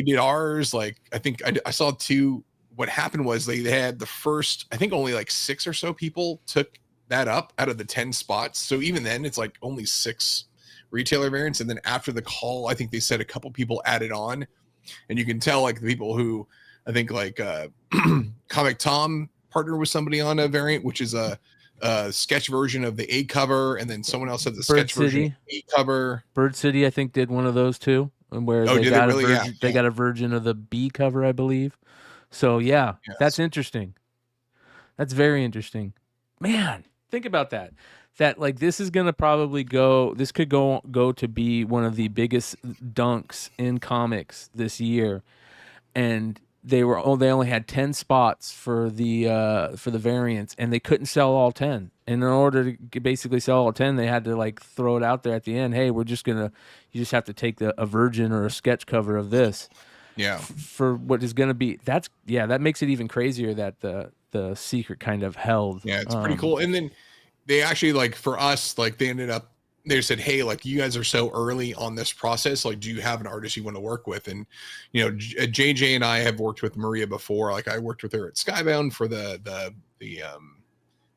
did ours. Like, I think I saw 2. What happened was they had the first, I think only like 6 or so people took that up out of the 10 spots. So even then it's like only 6 retailer variants. And then after the call, I think they said a couple people added on, and you can tell like the people who, I think like Comic Tom partnered with somebody on a variant, which is a sketch version of the A cover, and then someone else had the sketch version of the A cover. Bird City, I think, did one of those too, where they got a version of the B cover, I believe. So yeah, that's interesting. That's very interesting. Man, think about that. That like this is gonna probably go. This could go to be one of the biggest dunks in comics this year, and they only had 10 spots for the variants, and they couldn't sell all 10. And in order to basically sell all 10, they had to like throw it out there at the end. Hey, you just have to take a virgin or a sketch cover of this. Yeah. For what is gonna be that makes it even crazier that the secret kind of held. Yeah, it's pretty cool. And then they actually, like, for us, like, they said, hey, like, you guys are so early on this process, like, do you have an artist you want to work with? And, you know, JJ and I have worked with Maria before. Like, I worked with her at Skybound for the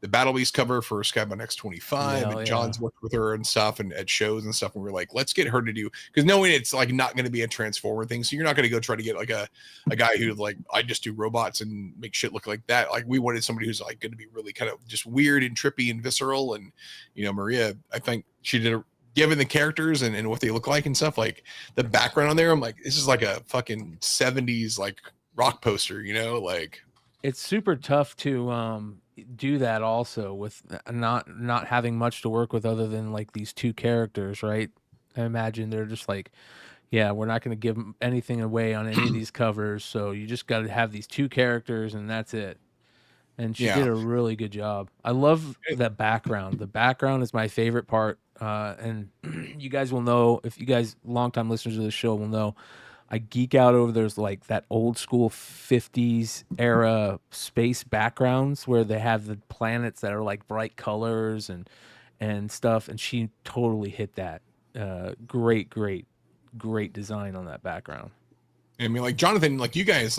Battle Beast cover for Skybound X25, and John's worked with her and stuff, and at shows and stuff. And we're like, let's get her to do, because knowing it's like not going to be a Transformer thing, so you're not going to go try to get like a guy who like, I just do robots and make shit look like that. Like, we wanted somebody who's like going to be really kind of just weird and trippy and visceral. And, you know, Maria, I think she did given the characters and what they look like and stuff, like the background on there, I'm like, this is like a fucking 70s like rock poster, you know? Like, it's super tough to do that also with not having much to work with other than like these 2 characters, right? I imagine they're just like, yeah, we're not going to give anything away on any of these covers, so you just got to have these 2 characters and that's it. And she did a really good job. I love the background. The background is my favorite part, and you guys will know, if you guys longtime listeners of the show will know, I geek out over there's like that old school 50s era space backgrounds where they have the planets that are like bright colors and stuff. And she totally hit that. Great design on that background. I mean, like Jonathan, like you guys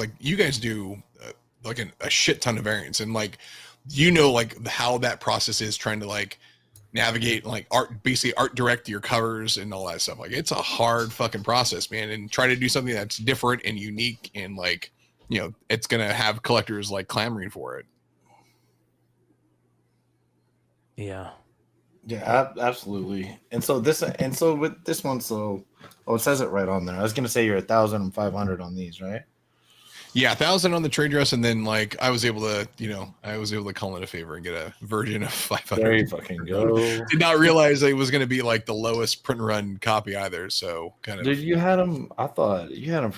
do like a shit ton of variants, and like, you know, like how that process is trying to like navigate like art direct your covers and all that stuff. Like, it's a hard fucking process, man, and try to do something that's different and unique, and like, you know, it's gonna have collectors like clamoring for it. Yeah absolutely. And so with this one, it says it right on there. I was gonna say you're 1,500 on these, right? Yeah, 1,000 on the trade dress, and then like I was able to call in a favor and get a version of 500. There you fucking go. Did not realize it was going to be like the lowest print run copy either. So kind of. Dude, you had them. I thought you had them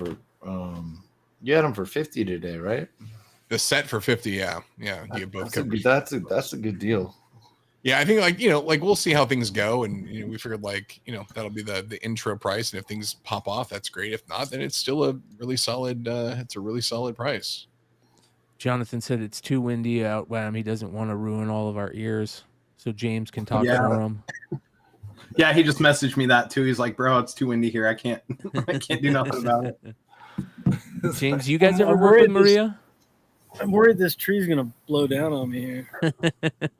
for 50 today, right? The set for 50, yeah. You both that's a good deal. Yeah, I think like, you know, like we'll see how things go, and you know, we figured like, you know, that'll be the intro price, and if things pop off, that's great. If not, then it's still a really solid price. Jonathan said it's too windy out, Wham. He doesn't want to ruin all of our ears, so James can talk for him. Yeah, he just messaged me that too. He's like, bro, it's too windy here. I can't do nothing about it. James, you guys ever work with Maria? I'm worried this tree's gonna blow down on me here.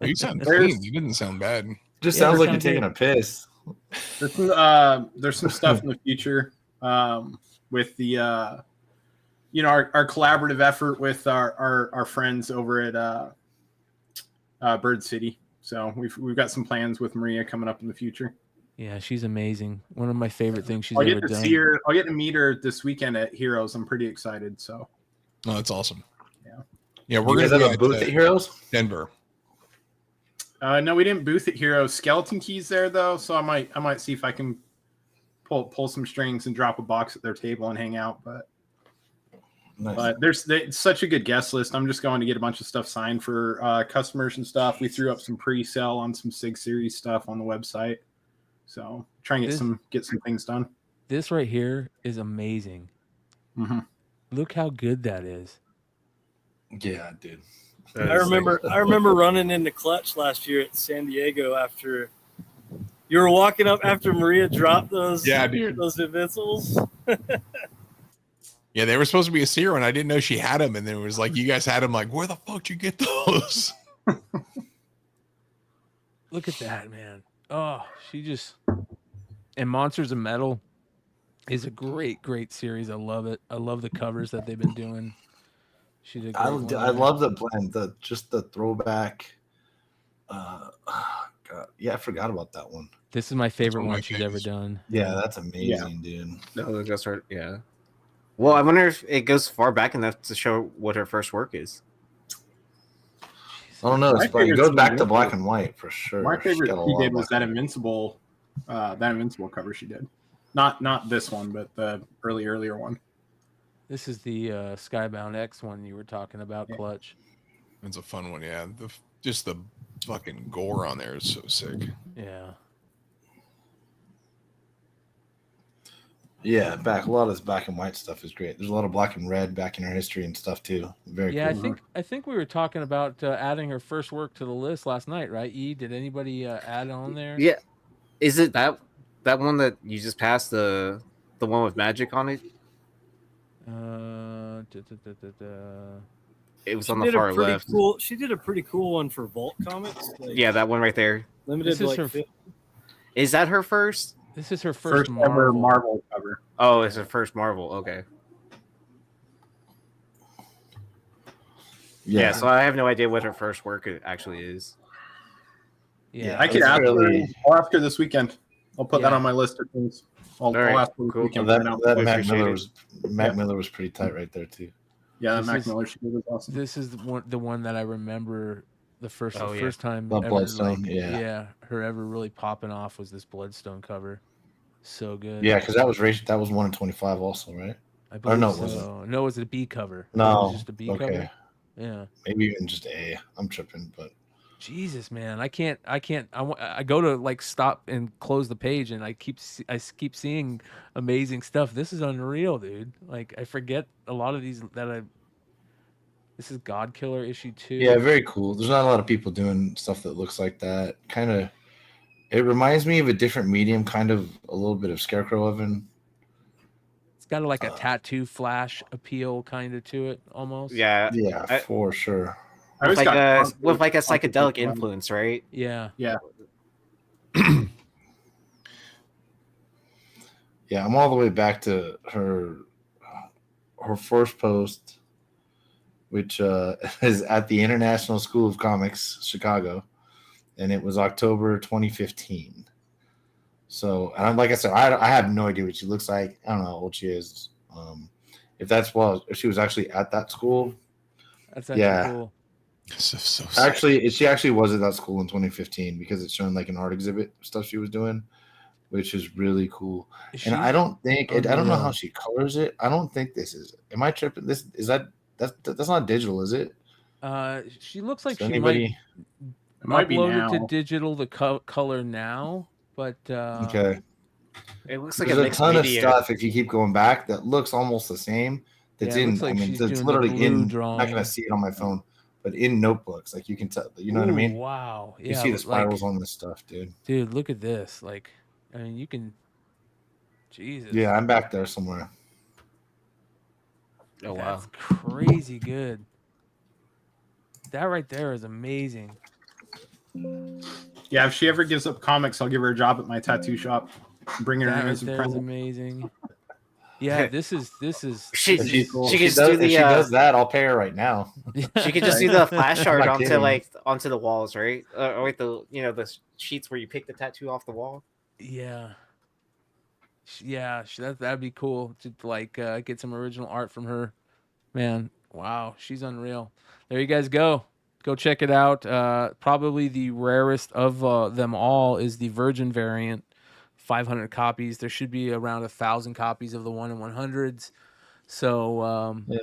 You sound clean. You didn't sound bad. Just sounds like you're taking a piss. There's some stuff in the future with the you know, our collaborative effort with our friends over at Bird City. So we've got some plans with Maria coming up in the future. Yeah, she's amazing. One of my favorite things she's ever done. I'll get to meet her this weekend at Heroes. I'm pretty excited. So. Oh, that's awesome. Yeah, we're gonna have a booth at Heroes, Denver. No, we didn't booth at Heroes. Skeleton Key's there though, so I might see if I can pull some strings and drop a box at their table and hang out. But nice. But there's such a good guest list. I'm just going to get a bunch of stuff signed for customers and stuff. We threw up some pre-sale on some SIG series stuff on the website, so try and get some things done. This right here is amazing. Mm-hmm. Look how good that is. Yeah, dude. I remember running into Clutch last year at San Diego after You were walking up after Maria dropped those. Yeah, dude. Those invincibles. Yeah, they were supposed to be a zero, and I didn't know she had them. And then it was like, you guys had them. Like, where the fuck did you get those? Look at that, man. Oh, she just and Monsters of Metal is a great series. I love it. I love the covers that they've been doing. She did. I love the blend, just the throwback. God, yeah, I forgot about that one. This is my favorite one she's ever done. Yeah, that's amazing, dude. No, that's her. Yeah. Well, I wonder if it goes far back enough to show what her first work is. I don't know. It goes back to black and white for sure. My favorite she did was that Invincible cover she did. Not this one, but the earlier one. This is the Skybound X one you were talking about, Clutch. It's a fun one, yeah. Just the fucking gore on there is so sick. Yeah. Yeah, a lot of this black and white stuff is great. There's a lot of black and red back in her history and stuff too. Very cool. I think we were talking about adding her first work to the list last night, right? E, did anybody add on there? Yeah. Is it that one that you just passed, the one with magic on it? It was on the far left. She did a pretty cool one for Vault Comics. Yeah, that one right there. Limited Is that her first? This is her first ever Marvel cover. Oh, it's her first Marvel. Okay. Yeah, so I have no idea what her first work actually is. Yeah, I can ask her. I'll ask her this weekend. I'll put that on my list of things. I'll ask her this weekend. Mac Miller was pretty tight right there too. Yeah, Mac Miller she was awesome. This is the one that I remember the first time ever, Bloodstone. Her ever really popping off was this Bloodstone cover. So good. Yeah, because that was 1 in 25 also, right? I believe so. No, it was a B cover. No, it was just a B cover. Yeah, maybe even just A. I'm tripping, but Jesus, man, I can't. I go to like stop and close the page, and I keep seeing amazing stuff. This is unreal, dude. Like I forget a lot of these This is God Killer issue 2. Yeah, very cool. There's not a lot of people doing stuff that looks like that. Kind of, it reminds me of a different medium, kind of a little bit of Scarecrow Oven. It's got like a tattoo flash appeal kind of to it, almost. Yeah, for sure. With like a psychedelic influence, right? Yeah. Yeah, I'm all the way back to her first post, which is at the International School of Comics, Chicago, and it was October 2015. So, and like I said, I have no idea what she looks like. I don't know how old she is. If she was actually at that school, that's actually cool. So actually, she actually was at that school in 2015 because it's showing like an art exhibit stuff she was doing, which is really cool. And I don't know how she colors it. I don't think this is. Am I tripping? That's not digital, is it? She looks like So she might be uploaded to digital the color now, but okay. It looks like there's a ton of stuff if you keep going back that looks almost the same. That's it looks like it's literally in. I'm not gonna see it on my phone, but in notebooks, like you can tell. You know what I mean? Wow. You see the spirals on this stuff, dude. Dude, look at this. Like, I mean, you can. Jesus. Yeah, I'm back there somewhere. Oh wow, that's crazy good. That right there is amazing. Yeah, if she ever gives up comics, I'll give her a job at my tattoo shop. Bring her in as a present. Amazing. Yeah, this is. She does that, I'll pay her right now. She could just do the flash art onto the walls, right? Or like the sheets where you pick the tattoo off the wall. Yeah. Yeah, that'd be cool to like get some original art from her. Man, wow, she's unreal. There you guys go. Go check it out. Probably the rarest of them all is the Virgin variant. 500 copies. There should be around 1,000 copies of the 1 in 100s. So yeah,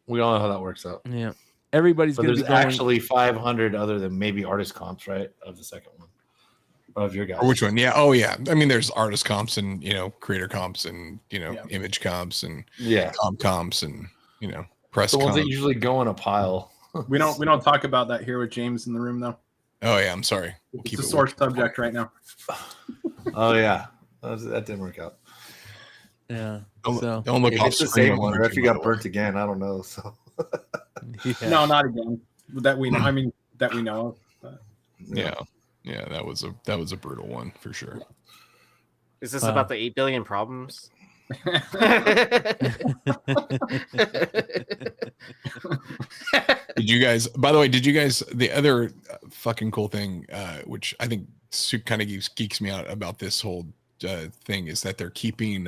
we all know how that works out. Yeah, everybody's going to be going. There's actually 500 other than maybe artist comps, right? Of the second one, of your guys. Or which one? Yeah. Oh yeah. I mean, there's artist comps and creator comps and image comps and comps and press. The ones that usually go in a pile. We don't talk about that here with James in the room though. Oh yeah, I'm sorry. We'll It's keep a it sore subject right now. Oh yeah, that didn't work out. Yeah. Don't look If off it's the screen same on one, or if YouTube, you by the got way. burnt again, I don't know. So Yeah. No, not again. That we know. I mean, that we know of. But. Yeah, that was a brutal one for sure. Is this about the 8 billion problems? Did you guys, by the way, the other fucking cool thing, which I think kind of geeks me out about this whole thing, is that they're keeping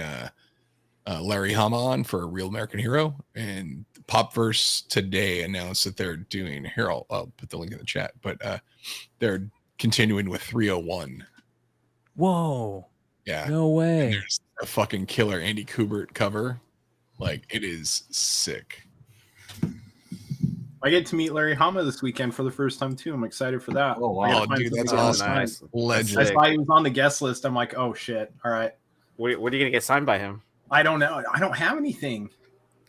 Larry Hama on for a Real American Hero, and Popverse today announced that they're doing, here, I'll put the link in the chat, but they're continuing with 301. Whoa. Yeah. No way. And there's a fucking killer Andy Kubert cover. Like, it is sick. I get to meet Larry Hama this weekend for the first time too. I'm excited for that. Oh, wow. Dude, that's Oh, awesome. nice. Legend. I saw he was on the guest list. I'm like, oh shit. All right. What are you gonna get signed by him? I don't know. I don't have anything.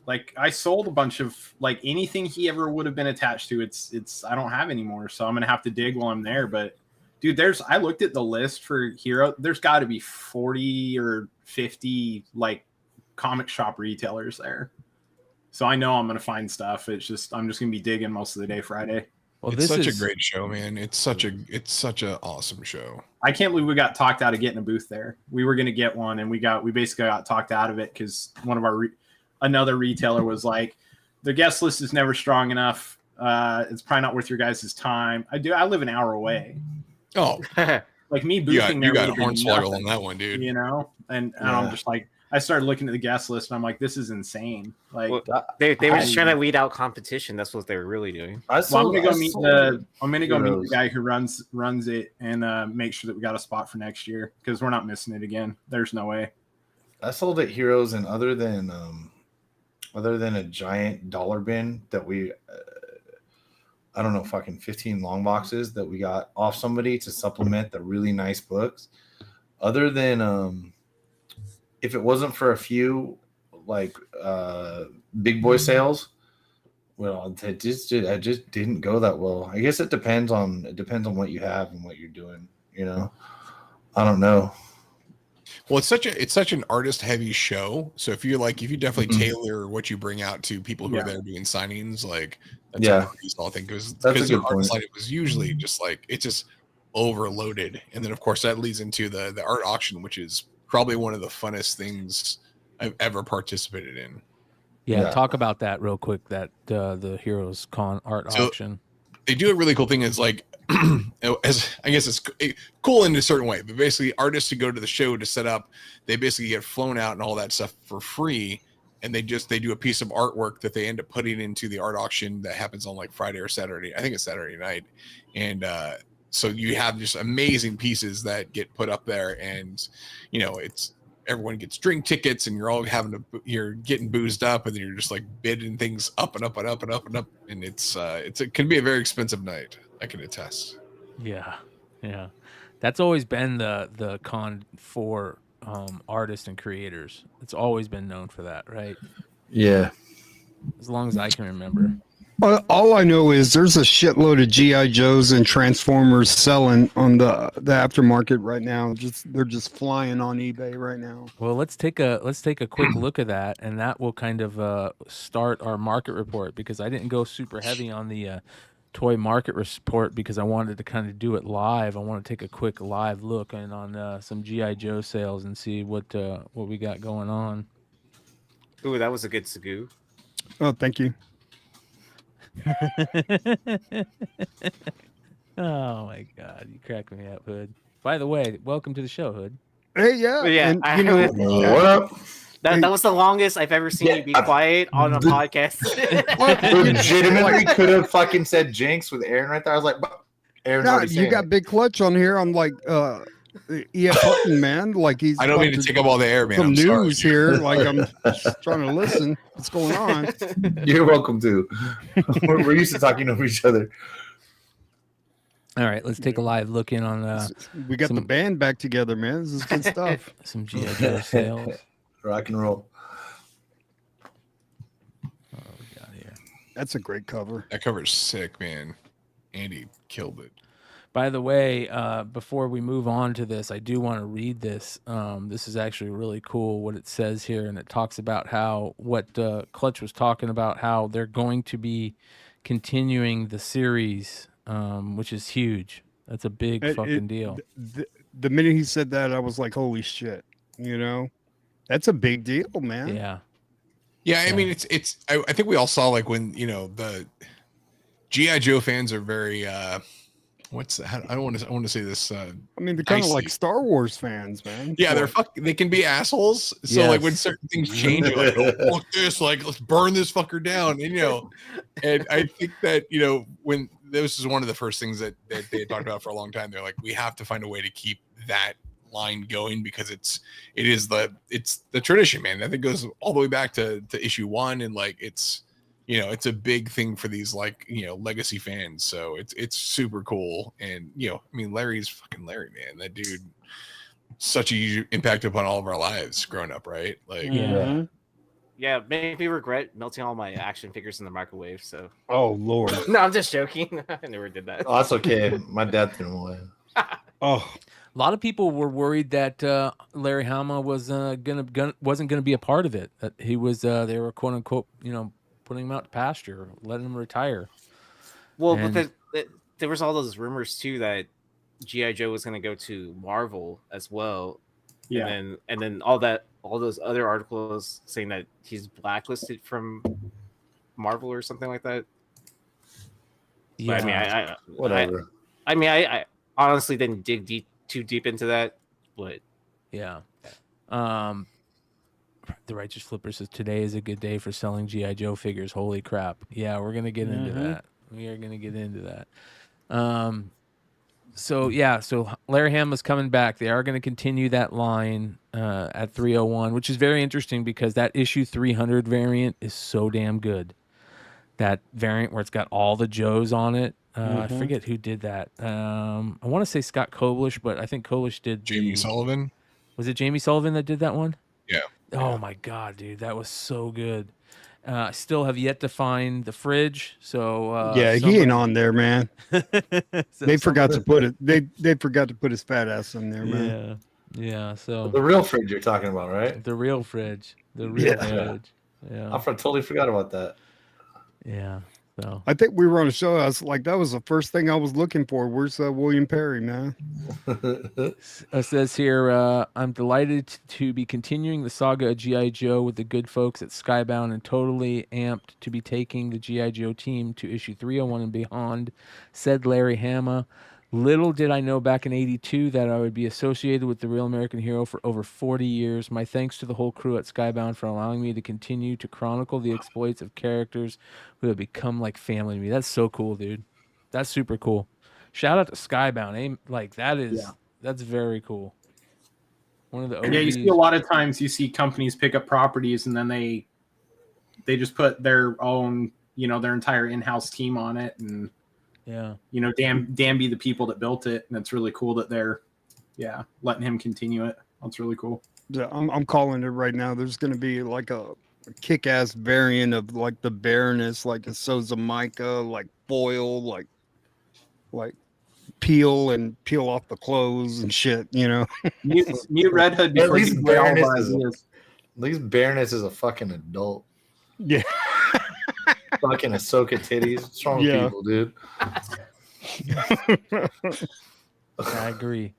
Like, I sold a bunch of, like, anything he ever would have been attached to. It's I don't have anymore, so I'm gonna have to dig while I'm there. But dude, I looked at the list for Hero. There's got to be 40 or 50 like comic shop retailers there. So I know I'm gonna find stuff. I'm just gonna be digging most of the day Friday. Well, It's such a great show, man. It's such an awesome show. I can't believe we got talked out of getting a booth there. We were gonna get one, and we basically got talked out of it because one of our another retailer was like, the guest list is never strong enough. It's probably not worth your guys' time. I live an hour away. Oh, like me boothing you there. got hornswoggle on that one, dude. You know, and I'm just like, I started looking at the guest list, and I'm like, this is insane. Like, well, they were just trying to weed out competition. That's what they were really doing. I'm gonna go meet the guy who runs it and make sure that we got a spot for next year, because we're not missing it again. There's no way. I sold at Heroes, and other than a giant dollar bin that we, I don't know, fucking 15 long boxes that we got off somebody to supplement the really nice books. Other than if it wasn't for a few like big boy sales, well, it just didn't go that well. I guess it depends on what you have and what you're doing. You know, I don't know. Well, it's such an artist heavy show. So if you definitely tailor what you bring out to people who are there doing signings, like that's a pretty small thing, because the art side, it was usually just like it's just overloaded, and then of course that leads into the art auction, which is probably one of the funnest things I've ever participated in. Yeah, talk about that real quick. That the Heroes Con art auction. They do a really cool thing. Is like, as I guess it's cool in a certain way, but basically artists who go to the show to set up, they basically get flown out and all that stuff for free, and they do a piece of artwork that they end up putting into the art auction that happens on like Friday or Saturday. I think it's Saturday night, and so you have just amazing pieces that get put up there, and you know, it's everyone gets drink tickets, and you're all you're getting boozed up, and then you're just like bidding things up and up and up and up and up, and it can be a very expensive night. I can attest. Yeah, that's always been the con for artists and creators. It's always been known for that, right? Yeah, as long as I can remember. All I know is there's a shitload of GI Joes and Transformers selling on the aftermarket right now. They're just flying on eBay right now. Well, let's take a quick look at that, and that will kind of start our market report, because I didn't go super heavy on the toy market report because I wanted to kind of do it live. I want to take a quick live look and on some GI Joe sales and see what we got going on. Ooh, that was a good Sagoo. Oh, thank you. Oh my God, you crack me up, Hood. By the way, welcome to the show, Hood. Hey, yeah. Yeah, And, what up? That was the longest I've ever seen you be quiet on a podcast. Legitimately could have fucking said Jinx with Aaron right there. I was like, Aaron's no, already you got it. Big Clutch on here. I'm like, yeah, fucking man. Like he's. I don't mean to take up all the air, man. Some I'm news sorry. here. Like I'm just trying to listen. What's going on? You're welcome to. We're used to talking over each other. All right, let's take a live look in on. We got the band back together, man. This is good stuff. Some GI Joe sales. Rock and roll. What we got here? That's a great cover. That cover's sick, man. Andy killed it. By the way, before we move on to this, I do want to read this. This is actually really cool what it says here, and it talks about how what Clutch was talking about, how they're going to be continuing the series, which is huge. That's a big fucking deal. The minute he said that, I was like, holy shit, that's a big deal, man. Yeah. Yeah, I mean, I think we all saw, like, when, the G.I. Joe fans are very, what's that? I want to say this. I mean, they're kind of like Star Wars fans, man. Yeah, they can be assholes. So like when certain things change, you're like, oh, fuck this, like, let's burn this fucker down. And, and I think that, when this is one of the first things that they had talked about for a long time, they're like, we have to find a way to keep that line going, because it's the tradition, man. I think it goes all the way back to issue 1, and like it's a big thing for these, like, legacy fans. So it's super cool. And I mean, Larry's fucking Larry, man. That dude, such a huge impact upon all of our lives growing up, right? Like, yeah, made me regret melting all my action figures in the microwave. So, oh lord, no, I'm just joking. I never did that. Oh, that's okay. My dad threw them away. Oh, a lot of people were worried that Larry Hama was wasn't gonna be a part of it. That he was. They were quote unquote, putting him out to pasture, letting him retire. Well, but there was all those rumors too that G.I. Joe was going to go to Marvel as well. Yeah, and then all those other articles saying that he's blacklisted from Marvel or something like that. Yeah, but, I mean, whatever. I honestly didn't dig too deep into that, but yeah. The Righteous Flipper says today is a good day for selling G.I. Joe figures. Holy crap. Yeah, we're going to get into that. We are going to get into that. So Larry Hama's coming back. They are going to continue that line at 301, which is very interesting because that issue 300 variant is so damn good. That variant where it's got all the Joes on it. I forget who did that. I want to say Scott Koblish, but I think Koblish did Jamie Sullivan. Was it Jamie Sullivan that did that one? Yeah. Oh my god, dude, that was so good. I still have yet to find the fridge, so he ain't on there, man. They forgot to put it. They forgot to put his fat ass in there, man. Yeah. So the real fridge you're talking about, right? The real fridge. The real fridge. Yeah. I totally forgot about that. Yeah. So I think we were on a show. I was like, that was the first thing I was looking for. Where's William Perry, man? It says here, I'm delighted to be continuing the saga of G.I. Joe with the good folks at Skybound and totally amped to be taking the G.I. Joe team to issue 301 and beyond, said Larry Hama. Little did I know back in 82 that I would be associated with the Real American Hero for over 40 years. My thanks to the whole crew at Skybound for allowing me to continue to chronicle the exploits of characters who have become like family to me. That's so cool, dude. That's super cool. Shout out to Skybound. Like, that's very cool. One of the OGs. Yeah, you see a lot of times you see companies pick up properties and then they just put their own, their entire in-house team on it, and damn be the people that built it. And it's really cool that they're letting him continue it. That's really cool. Yeah, I'm calling it right now. There's going to be like a kick-ass variant of like the Baroness, like a Sozamica, like foil, like peel off the clothes and shit, Mute Red Hood before at least Baroness is a fucking adult. Yeah. Fucking Ahsoka titties. What's wrong with people, dude? I agree.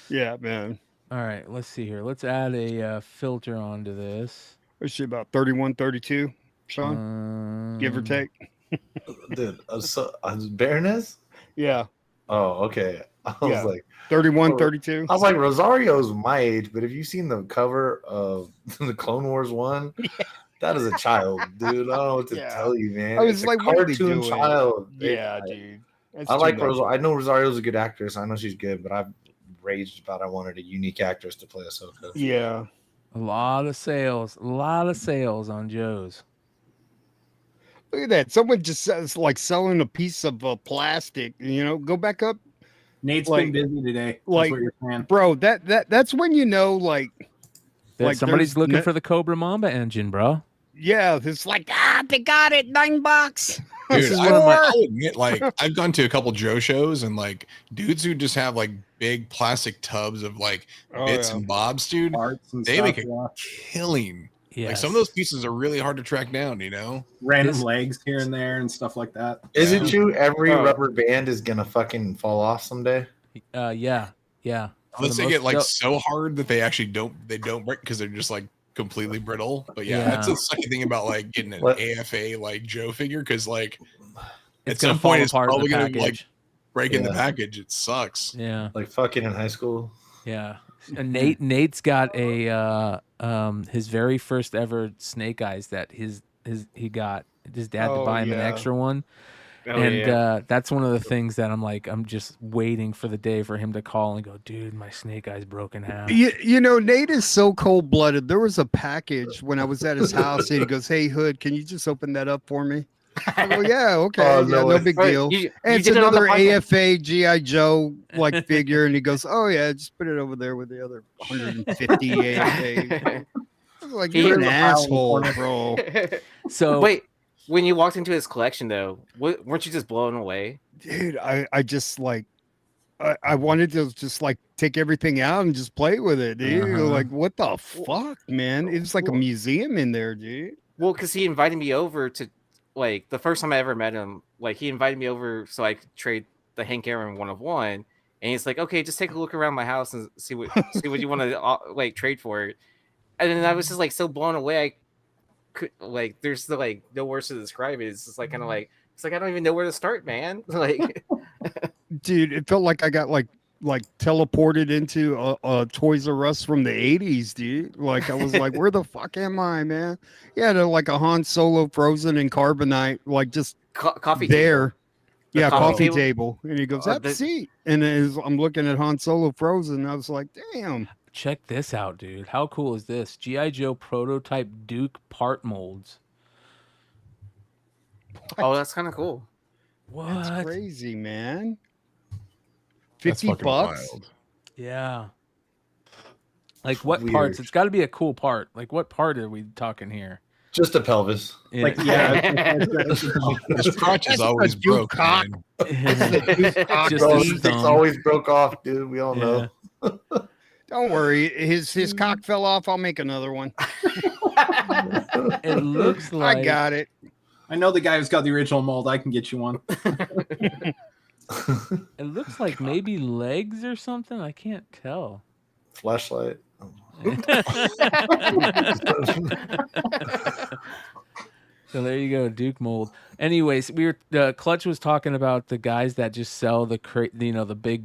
Yeah, man. All right, let's see here. Let's add a filter onto this. What's she about 31, 32, Sean? Give or take. Dude, Baroness? Yeah. Oh, okay. I was like 31, 32. I was like, Rosario's my age, but have you seen the cover of the Clone Wars one? That is a child, dude. I don't know what to tell you, man. I was like, cartoon child. Yeah, dude. I like Rosario. I know Rosario's a good actress. I know she's good, but I've raged about I wanted a unique actress to play Ahsoka. Yeah. A lot of sales on Joe's. Look at that. Someone just says like selling a piece of plastic, go back up. Nate's been busy today. That's what you're saying. Bro, that's when that somebody's looking for the Cobra Mamba engine, bro. Yeah, it's like, they got it, $9. This Dude, is one of my. I'll admit, like, I've gone to a couple Joe shows and like dudes who just have like big plastic tubs of like bits and bobs, dude. Parts and They stuff, make a killing. Like Yes. some of those pieces are really hard to track down, you know? random This- legs here and there and stuff like that. Isn't you every Oh. rubber band is gonna fucking fall off someday? Yeah. For Unless the they get most- like they'll- so hard that they actually don't break because they're just like completely brittle. But yeah, that's Yeah. the second thing about like getting an What? AFA like Joe figure because like it's at gonna some fall point it's apart in probably the gonna package. like break in the Yeah. package. It sucks. Yeah. Like fucking in high school. Yeah. And Nate's got a his very first ever Snake Eyes that he got his dad to Oh, buy him an yeah. extra one. Oh, And yeah. that's one of the things that I'm just waiting for the day for him to call and go, dude, my Snake Eyes broke in half. You know, Nate is so cold blooded. There was a package when I was at his house, and he goes, "Hey, Hood, can you just open that up for me?" I go, "Yeah, okay, Oh, yeah, no no way. big Wait, deal." you And it's did it on the another podcast? AFA GI Joe like figure, and he goes, "Oh yeah, just put it over there with the other 150 AFA." I was like, He- "You're an There's a pile in the asshole, corner. bro." So Wait, when you walked into his collection, though, weren't you just blown away? Dude, I just like I wanted to just like take everything out and just play with it, dude. Uh-huh. Like, what the fuck, man? It was like a museum in there, dude. Well, because he invited me over to, like, the first time I ever met him, like, he invited me over so I could trade the Hank Aaron 1 of 1. And he's like, okay, just take a look around my house and see what you want to, like, trade for it. And then I was just, like, so blown away. I could, like, there's the, like, no words to describe it. It's just, like, kind of like, it's like, I don't even know where to start, man. Like, Dude, it felt like I got like teleported into a Toys R Us from the 80s, dude. Like I was like, where the fuck am I, man? Yeah, they're like a Han Solo frozen in carbonite, like just coffee there. table. The Yeah, coffee coffee table? table. And he goes, Oh, have a the- seat. And I'm looking at Han Solo frozen. I was like, damn. check this out, dude. How cool is this? GI Joe prototype Duke part molds. Oh, that's kind of cool. What? That's crazy, man. That's 50 fucking bucks. wild. Yeah. Like what Weird. parts? It's got to be a cool part. Like what part are we talking here? Just a pelvis. Like, yeah, His crotch is always Duke broke, cock. man. Just Bro, his his dick's thumb. always broke off, dude. We all Yeah. know. Don't worry. His cock fell off. I'll make another one. It looks like I got it. I know the guy who's got the original mold. I can get you one. it looks like maybe legs or something. I can't tell. Flashlight. So there you go, Duke mold. Anyways, Clutch was talking about the guys that just sell the the big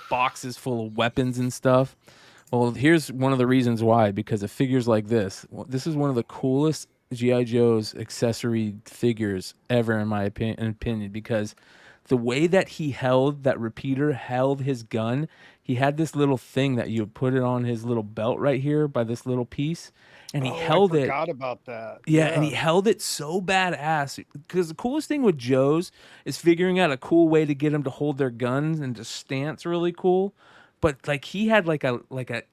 boxes full of weapons and stuff. Well, here's one of the reasons why, because of figures like this. This is one of the coolest G.I. Joe's accessory figures ever, in my opinion, because the way that that repeater held his gun, he had this little thing that you would put it on his little belt right here by this little piece, and he held it. Forgot about that. Yeah, and he held it so badass. Because the coolest thing with Joe's is figuring out a cool way to get them to hold their guns and to stance really cool. But like he had like a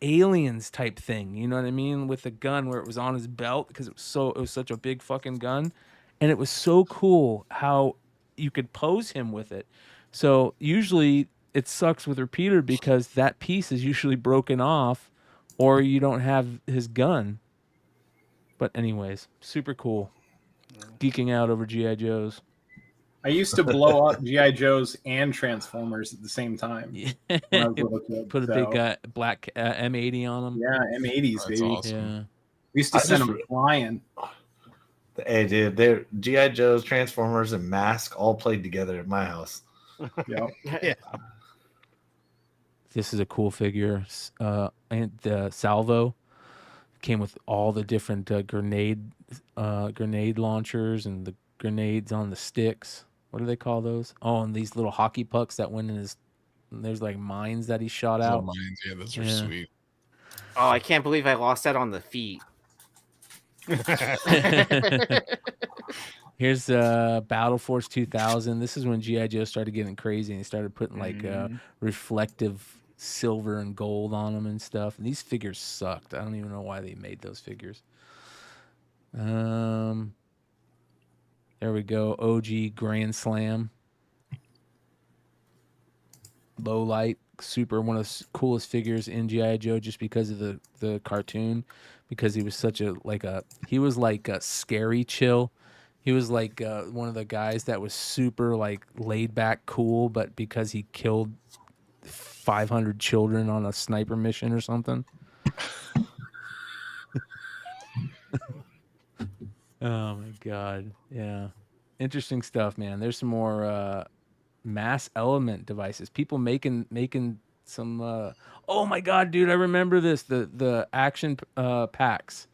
aliens type thing, you know what I mean, with the gun where it was on his belt because it was such a big fucking gun, and it was so cool how you could pose him with it. So usually it sucks with repeater because that piece is usually broken off, or you don't have his gun. But anyways, super cool. Geeking out over G.I. Joes. I used to blow up GI Joes and Transformers at the same time. When I was a little kid, Put a so- big black M80 on them. Yeah, M80s, That's baby. awesome. Yeah. We used to I send just- them flying. Hey, dude, they're GI Joes, Transformers, and Mask all played together at my house. Yep. This is a cool figure. And the salvo came with all the different grenade launchers and the grenades on the sticks. What do they call those? Oh, and these little hockey pucks that went in his. There's like mines that he shot Little out. mines, yeah, those are Yeah. sweet. Oh, I can't believe I lost that on the feet. Here's Battle Force 2000. This is when G.I. Joe started getting crazy and he started putting like reflective silver and gold on them and stuff. And these figures sucked. I don't even know why they made those figures. There we go. OG Grand Slam. Low light, super one of the coolest figures in G.I. Joe just because of the cartoon, because he was such a scary chill. He was like one of the guys that was super like laid back cool, but because he killed 500 children on a sniper mission or something. Oh my god. Yeah. Interesting stuff, man. There's some more mass element devices. People making some oh my god, dude, I remember this. The action packs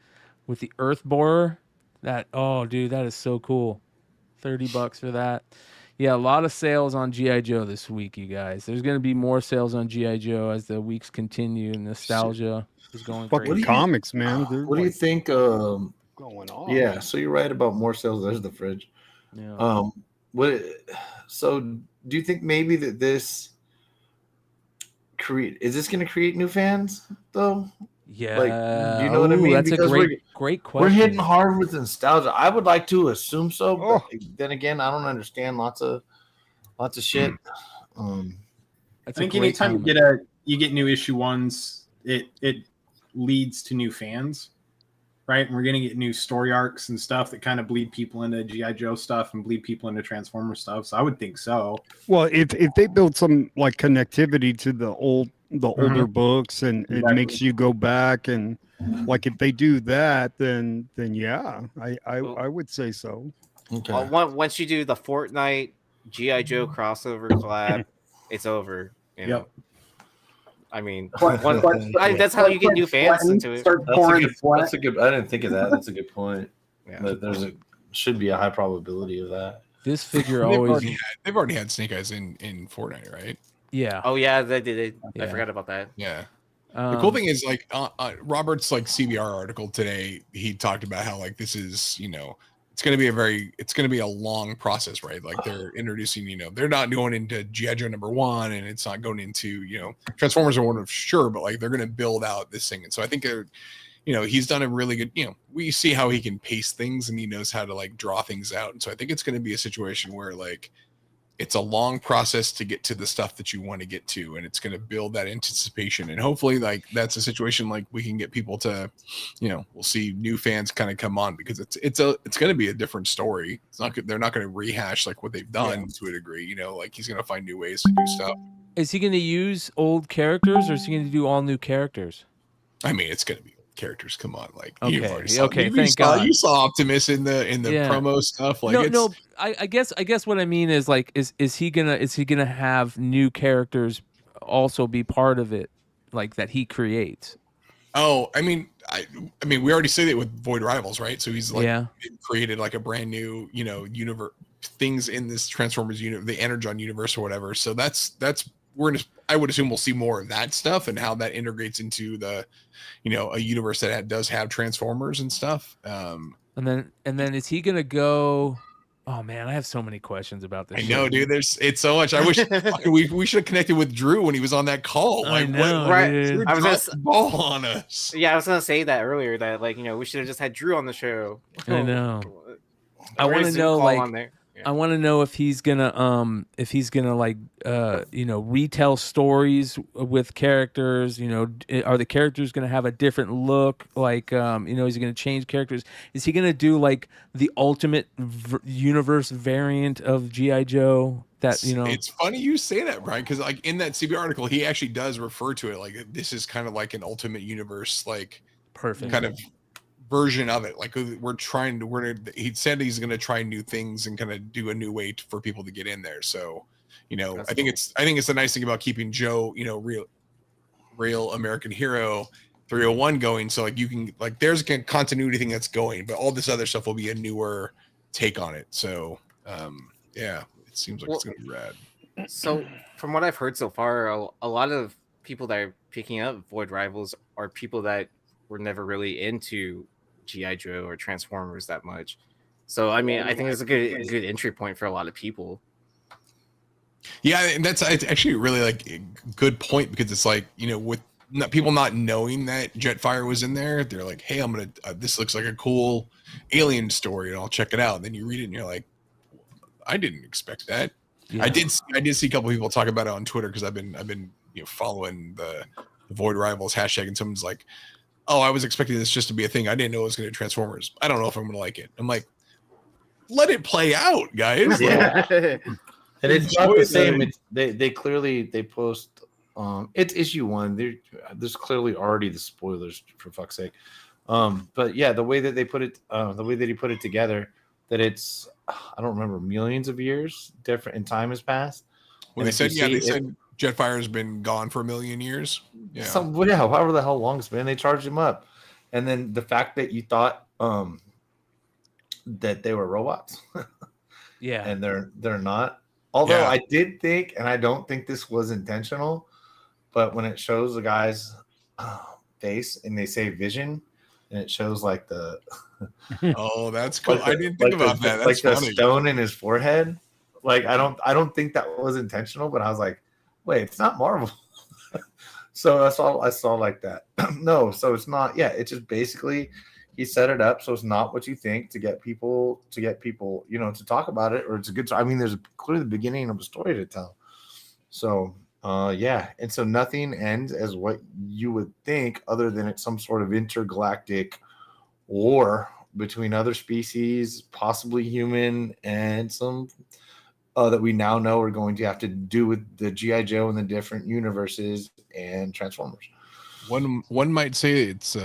with the earth borer. That oh dude, that is so cool. $30 for that. Yeah, a lot of sales on G.I. Joe this week, you guys. There's going to be more sales on G.I. Joe as the weeks continue. Nostalgia is going Fucking crazy. comics, man. What do you think? Going on? Yeah, so you're right about more sales. There's the fridge. Yeah. So do you think maybe that this is this going to create new fans though? Yeah. Like, do you know what I mean? That's Because a great question. we're hitting hard with nostalgia. I would like to assume so, but Oh. then again, I don't understand lots of shit. I think anytime you get new issue ones, it leads to new fans, right? And we're gonna get new story arcs and stuff that kind of bleed people into G.I. Joe stuff and bleed people into Transformer stuff. So I would think so. Well, if they build some like connectivity to the older books and it Exactly. makes you go back and like if they do that, then yeah, I would say so. Okay. Once you do the Fortnite G.I. Joe crossover collab, it's over. You know? I mean, that's how you get new fans into it. That's a good. I didn't think of that. That's a good point. Yeah. But should be a high probability of that. This figure they've already had Snake Eyes in Fortnite, right? Yeah. Oh yeah, they did it. Yeah. I forgot about that. Yeah. The cool thing is like Robert's like CBR article today, he talked about how like this is, it's going to be a long process, right? Like they're introducing, they're not going into G.I. Joe #1 and it's not going into, Transformers are one of sure, but like they're going to build out this thing. And so I think he's done a really good, we see how he can pace things and he knows how to like draw things out. And so I think it's going to be a situation where like it's a long process to get to the stuff that you want to get to, and it's going to build that anticipation. And hopefully like that's a situation like we can get people to, we'll see new fans kind of come on because it's going to be a different story. They're not going to rehash like what they've done to a degree, like he's going to find new ways to do stuff. Is he going to use old characters or is he going to do all new characters? I mean, it's going to be characters. Come on, like thank God. You saw Optimus in the promo stuff. Like I guess what I mean is like is he gonna have new characters also be part of it, like that he creates? Oh, I mean, we already said it with Void Rivals, right? So he's like created like a brand new, universe, things in this Transformers the Energon universe or whatever. So I would assume we'll see more of that stuff and how that integrates into the, a universe that does have Transformers and stuff. And then is he gonna go? Oh man, I have so many questions about this. I know, dude. It's so much. I wish we should have connected with Drew when he was on that call. Like, I know, right? Dude. I was dropped the ball on us. Yeah, I was gonna say that earlier. That like we should have just had Drew on the show. I know. I want to know like. I want to know if he's gonna like retell stories with characters. Are the characters gonna have a different look? Like is he gonna change characters? Is he gonna do like the ultimate universe variant of G.I. Joe? It's funny you say that, Brian, because like in that CB article, he actually does refer to it like this is kind of like an ultimate universe, like perfect kind of version of it. Like he said he's going to try new things and kind of do a new way for people to get in there. So, I think it's the nice thing about keeping Joe, real American hero 301 going. So like you can like, there's a continuity thing that's going, but all this other stuff will be a newer take on it. So, it seems like it's going to be rad. So from what I've heard so far, a lot of people that are picking up Void Rivals are people that were never really into G.I. Joe or Transformers that much. So I mean, I think it's a good entry point for a lot of people. Yeah, and that's actually really like a good point because it's like, with people not knowing that Jetfire was in there, they're like, hey, I'm gonna this looks like a cool alien story and I'll check it out. And then you read it and you're like, I didn't expect that. Yeah. I did see a couple people talk about it on Twitter because I've been following the Void Rivals hashtag, and someone's like, "Oh, I was expecting this just to be a thing. I didn't know it was going to Transformers. I don't know if I'm going to like it." I'm like, "Let it play out, guys." Yeah. And it's not Enjoy the same. the- They clearly post it's issue 1. There's clearly already the spoilers, for fuck's sake. But yeah, the way that they put it, the way that he put it together, that it's, I don't remember, millions of years different in time has passed. Well, And they if you said see Jetfire's been gone for a million years. Yeah. however the hell long it's been, they charged him up. And then the fact that you thought that they were robots. Yeah. And they're not. Although Yeah. I did think, and I don't think this was intentional, but when it shows the guy's face and they say vision, and it shows like the Oh, that's cool. like I didn't think about that. That's like the funny. stone in his forehead. Like I don't think that was intentional, but I was like, wait, it's not Marvel. So I saw like that. No, so it's not. Yeah, it's just basically he set it up so it's not what you think, to get people, to talk about it, or it's a good. I mean, there's clearly the beginning of a story to tell. So yeah, and so nothing ends as what you would think, other than it's some sort of intergalactic war between other species, possibly human, and some that we now know are going to have to do with the G.I. Joe and the different universes and Transformers. One might say it's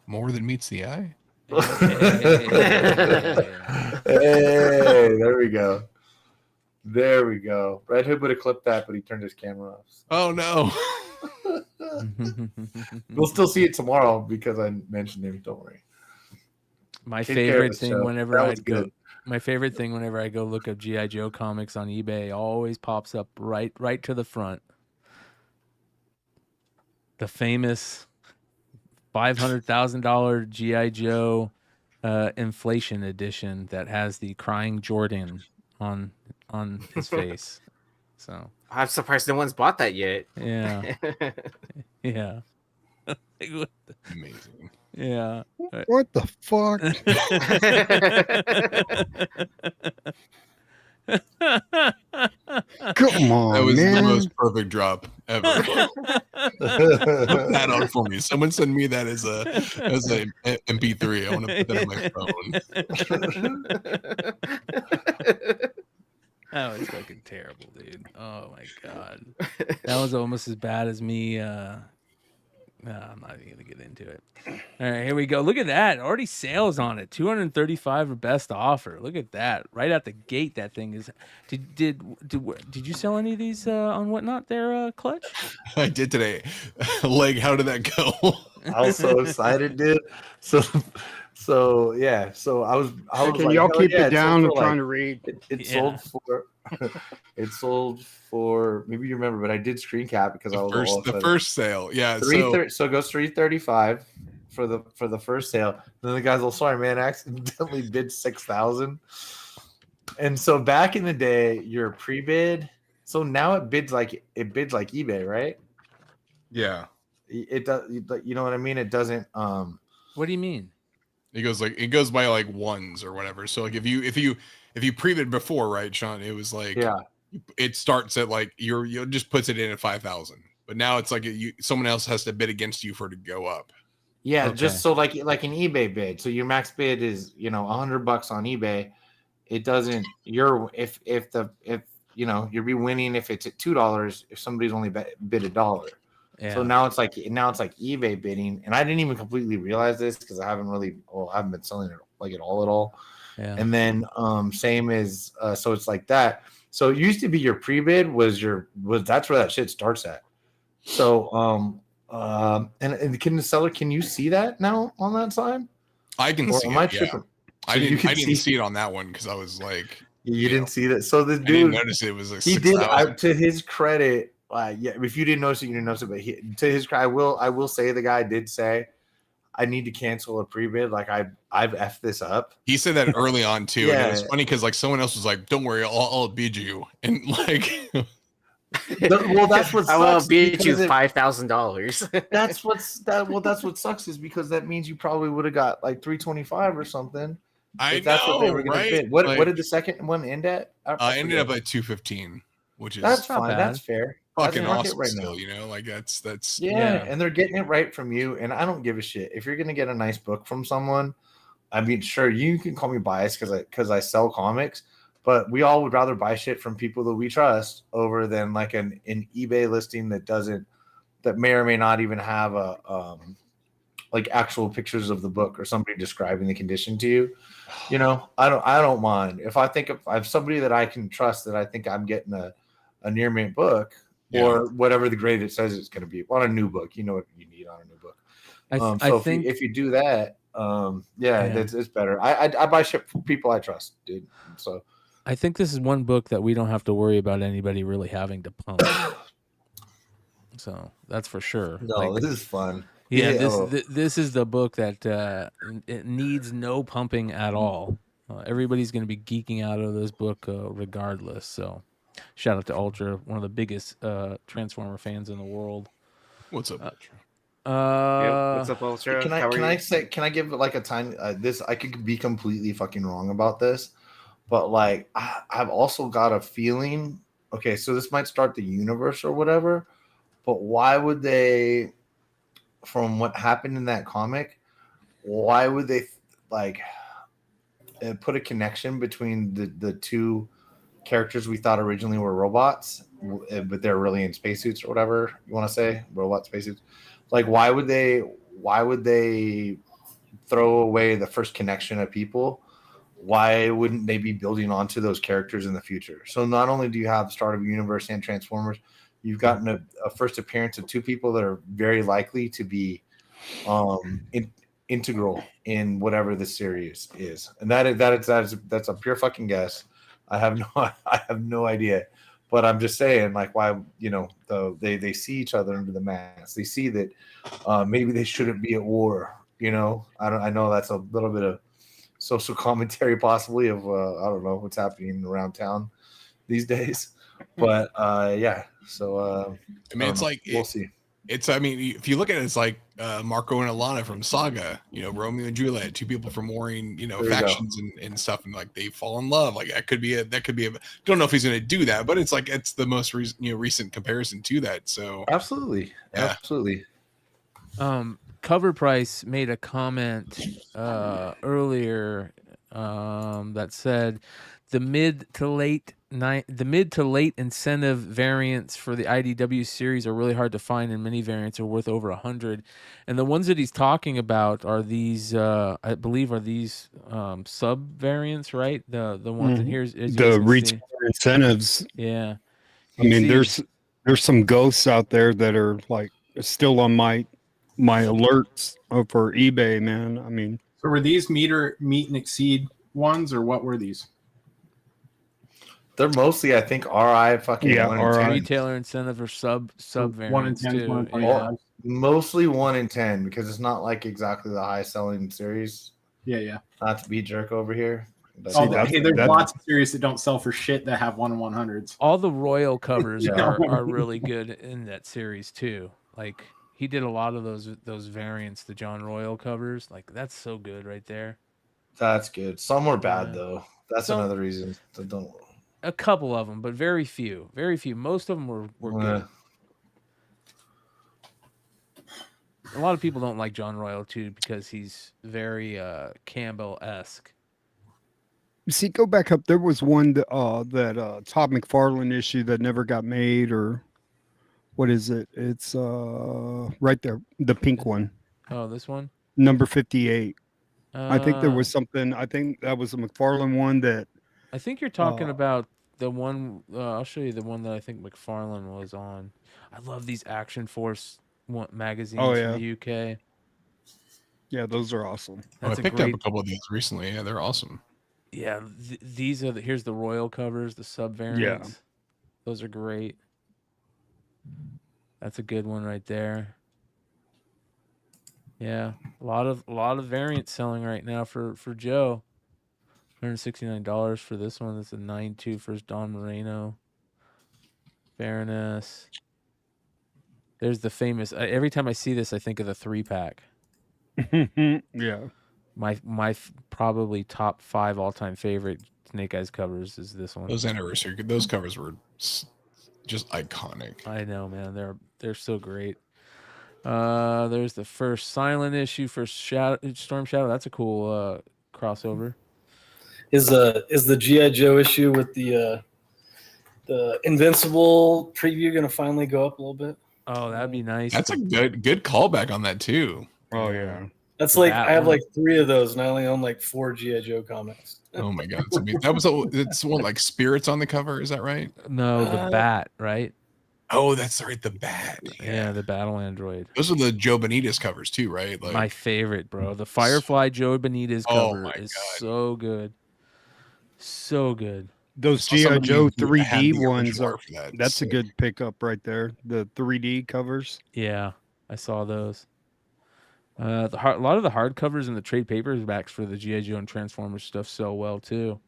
more than meets the eye. Hey, there we go. There we go. Red Hood would have clipped that, but he turned his camera off. Oh no. We'll still see it tomorrow because I mentioned him. Don't worry. My Take care of favorite the thing show. whenever That I was go, good. my favorite thing whenever I go look up G.I. Joe comics on eBay always pops up right to the front. The famous $500,000 G.I. Joe inflation edition that has the crying Jordan on his face. So I'm surprised no one's bought that yet. yeah, yeah. Amazing. Yeah. What the fuck? Come on, That was man. the most perfect drop ever. Put that on for me. Someone send me that as a MP3. I want to put that on my phone. That was fucking terrible, dude. Oh my god, that was almost as bad as me. No, I'm not even gonna get into it. All right, here we go. Look at that. Already sales on it. 235 for best offer. Look at that. Right out the gate, that thing is. Did you sell any of these on Whatnot there, Clutch? I did today. Leg, how did that go? I was so excited, dude. So yeah. So I was Can like, y'all hell keep yeah, it down? sold I'm for, trying to read. It Yeah. sold for. It sold for, maybe you remember, but I did screen cap because I was all the excited. first sale. Yeah. So So it goes 335 for the first sale. And then the guy's all, sorry, man, I accidentally bid 6,000. And so back in the day, your pre-bid. So now it bids like eBay, right? yeah. It does. You know what I mean? It doesn't. What do you mean? It goes by like ones or whatever. So like if you pre-bid before, right, Sean, it was like Yeah. it starts at like you just puts it in at 5,000. But now it's like someone else has to bid against you for it to go up. Yeah, Okay. just so like an eBay bid. So your max bid is $100 on eBay. It doesn't. If you'll be winning if it's at $2 if somebody's only bid $1. Yeah. So now it's like eBay bidding, and I didn't even completely realize this because I haven't been selling it like at all. Yeah. And then same as so it's like that. So it used to be your pre-bid was that's where that shit starts at. So and can you see that now on that side? I can Or see am I it. Yeah. tripping? I So you didn't can see it on that one because I was like, You didn't see that. So the I didn't dude, notice it was like he 6,000. did. To his credit, yeah. If you didn't notice it, you didn't notice it. But to his credit, I will say the guy did say, "I need to cancel a pre-bid. Like I've effed this up." He said that early on too, and it was Yeah. funny because like someone else was like, "Don't worry, I'll bid you," and like, Well, that's what I will sucks. beat because you it- $5,000. That's what sucks is because that means you probably would have got like 325 or something, I If that's what they know, were going right? to bid. What Like, did the second one end at? I ended up forget. at 215, which is That's not fine. bad. That's fair. That's fucking market awesome right still, now. you know? Like that's Yeah, and they're getting it right from you, and I don't give a shit if you're gonna get a nice book from someone. I mean, sure, you can call me biased because I sell comics, but we all would rather buy shit from people that we trust over than like an eBay listing that may or may not even have a like actual pictures of the book or somebody describing the condition to you. You know, I don't mind if I think if I have somebody that I can trust that I think I'm getting a near mint book. Yeah. Or whatever the grade it says it's going to be on a new book. You know what you need on a new book. I think if you do that, it's better. I buy shit from people I trust, dude. So I think this is one book that we don't have to worry about anybody really having to pump. So that's for sure. no, this is fun. Yeah, Yeah, this is the book that it needs no pumping at all. Everybody's going to be geeking out of this book regardless. So, shout out to Ultra, one of the biggest Transformer fans in the world. what's up, Ultra? What's up, Ultra? Can I give like a tiny this? I could be completely fucking wrong about this, but like I've also got a feeling. Okay, so this might start the universe or whatever, but why would they? From what happened in that comic, why would they like put a connection between the two characters we thought originally were robots, but they're really in spacesuits or whatever you want to say, robot spacesuits? Like, why would they throw away the first connection of people? Why wouldn't they be building onto those characters in the future? So not only do you have the start of Universe and Transformers, you've gotten a first appearance of two people that are very likely to be integral in whatever the series is, and that's a pure fucking guess. I have no idea, but I'm just saying, like, why they see each other under the mask. They see that maybe they shouldn't be at war. I know that's a little bit of social commentary possibly of I don't know what's happening around town these days, but yeah. So I mean, it's like we'll see. I mean, if you look at it, it's like Marco and Alana from Saga, Romeo and Juliet, two people from warring, factions and stuff, and like they fall in love. Like that could be a don't know if he's going to do that, but it's like it's the most recent comparison to that. So absolutely. Cover Price made a comment earlier that said the mid to late incentive variants for the IDW series are really hard to find, and many variants are worth over 100. And the ones that he's talking about are these, I believe, are these sub variants, right? The ones in here, the retail incentives. Yeah, I mean, there's some ghosts out there that are like still on my alerts for eBay, man. I mean, so were these meet and exceed ones, or what were these? They're mostly, I think, RI fucking RI. Retailer incentive or sub variants 1 in 10, 1 in 25. Mostly 1 in 10 because it's not like exactly the high selling series. Yeah. Not to be jerk over here. There's lots of series that don't sell for shit that have 1 in 100s. All the Royal covers are really good in that series too. Like he did a lot of those variants, the John Royal covers. Like that's so good right there. That's good. Some were bad though. That's another reason. Don't. A couple of them, but very few. Most of them were good. A lot of people don't like John Royal too because he's very Campbell-esque. See, go back up. There was one that Todd McFarlane issue that never got made, or what is it? It's right there, the pink one. Oh, this one? Number 58. I think there was something. I think that was a McFarlane one that. I think you're talking about the one. I'll show you the one that I think McFarlane was on. I love these Action Force magazines from the UK. Yeah, those are awesome. I picked up a couple of these recently. Yeah, they're awesome. Yeah, these are here's the Royal covers, the sub variants. Yeah. Those are great. That's a good one right there. Yeah, a lot of variants selling right now for Joe. $169 for this one. That's a 9.2 for Don Moreno. Baroness. There's the famous. Every time I see this, I think of the 3-pack. Yeah. Probably top 5 all-time favorite Snake Eyes covers is this one. Those covers were just iconic. I know, man. They're so great. There's the first silent issue for Storm Shadow. That's a cool crossover. Is the G.I. Joe issue with the Invincible preview going to finally go up a little bit? Oh, that'd be nice. That's a good callback on that too. Oh yeah. That's like I have like 3 of those, and I only own like 4 G.I. Joe comics. Oh my god, it's one like Spirits on the cover. Is that right? No, the Bat, right? Oh, that's right, the Bat. Yeah, the Battle Android. Those are the Joe Benitez covers too, right? Like my favorite, bro. The Firefly Joe Benitez cover is so good, so good. Those G.I. Joe 3D ones that's a good pickup right there. The 3D covers. Yeah, I saw those. A lot of the hardcovers and the trade paperbacks for the G.I. Joe and Transformers stuff sell well too.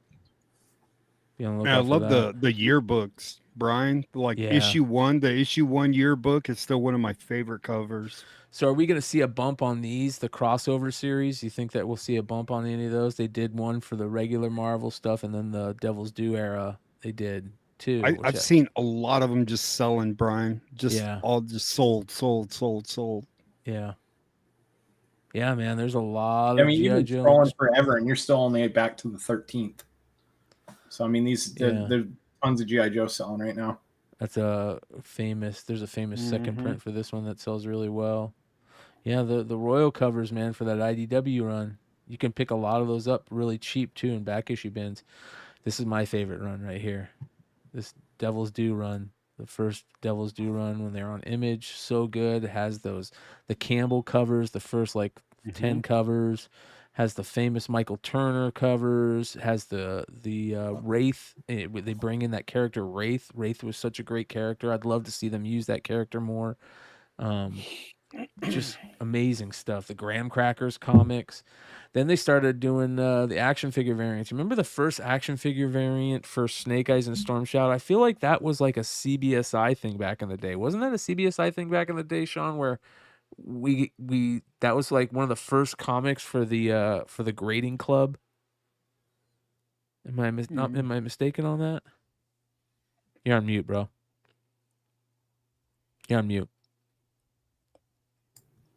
I love the yearbooks, Brian. Like issue 1, the issue 1 yearbook is still one of my favorite covers. So are we going to see a bump on these, the crossover series? You think that we'll see a bump on any of those? They did one for the regular Marvel stuff, and then the Devil's Due era, they did too. I've seen a lot of them just selling, Brian. All just sold. Yeah. Yeah, man, there's a lot of you've been G.I. Joe scrolling forever, and you're still only back to the 13th. So, I mean, there's tons of G.I. Joe selling right now. There's a famous second print for this one that sells really well. Yeah, the Royal covers, man, for that IDW run. You can pick a lot of those up really cheap, too, in back issue bins. This is my favorite run right here. This Devil's Due run. The first Devil's Due run when they're on Image. So good. It has the Campbell covers, the first, 10 covers. Has the famous Michael Turner covers. Has the Wraith. They bring in that character Wraith. Wraith was such a great character. I'd love to see them use that character more. Just amazing stuff. The Graham Crackers comics. Then they started doing the action figure variants. Remember the first action figure variant for Snake Eyes and Storm Shadow? I feel like that was like a CBSI thing back in the day. Wasn't that a CBSI thing back in the day, Sean, where we that was like one of the first comics for the grading club? Am I mistaken on that? You're on mute, bro. You're on mute.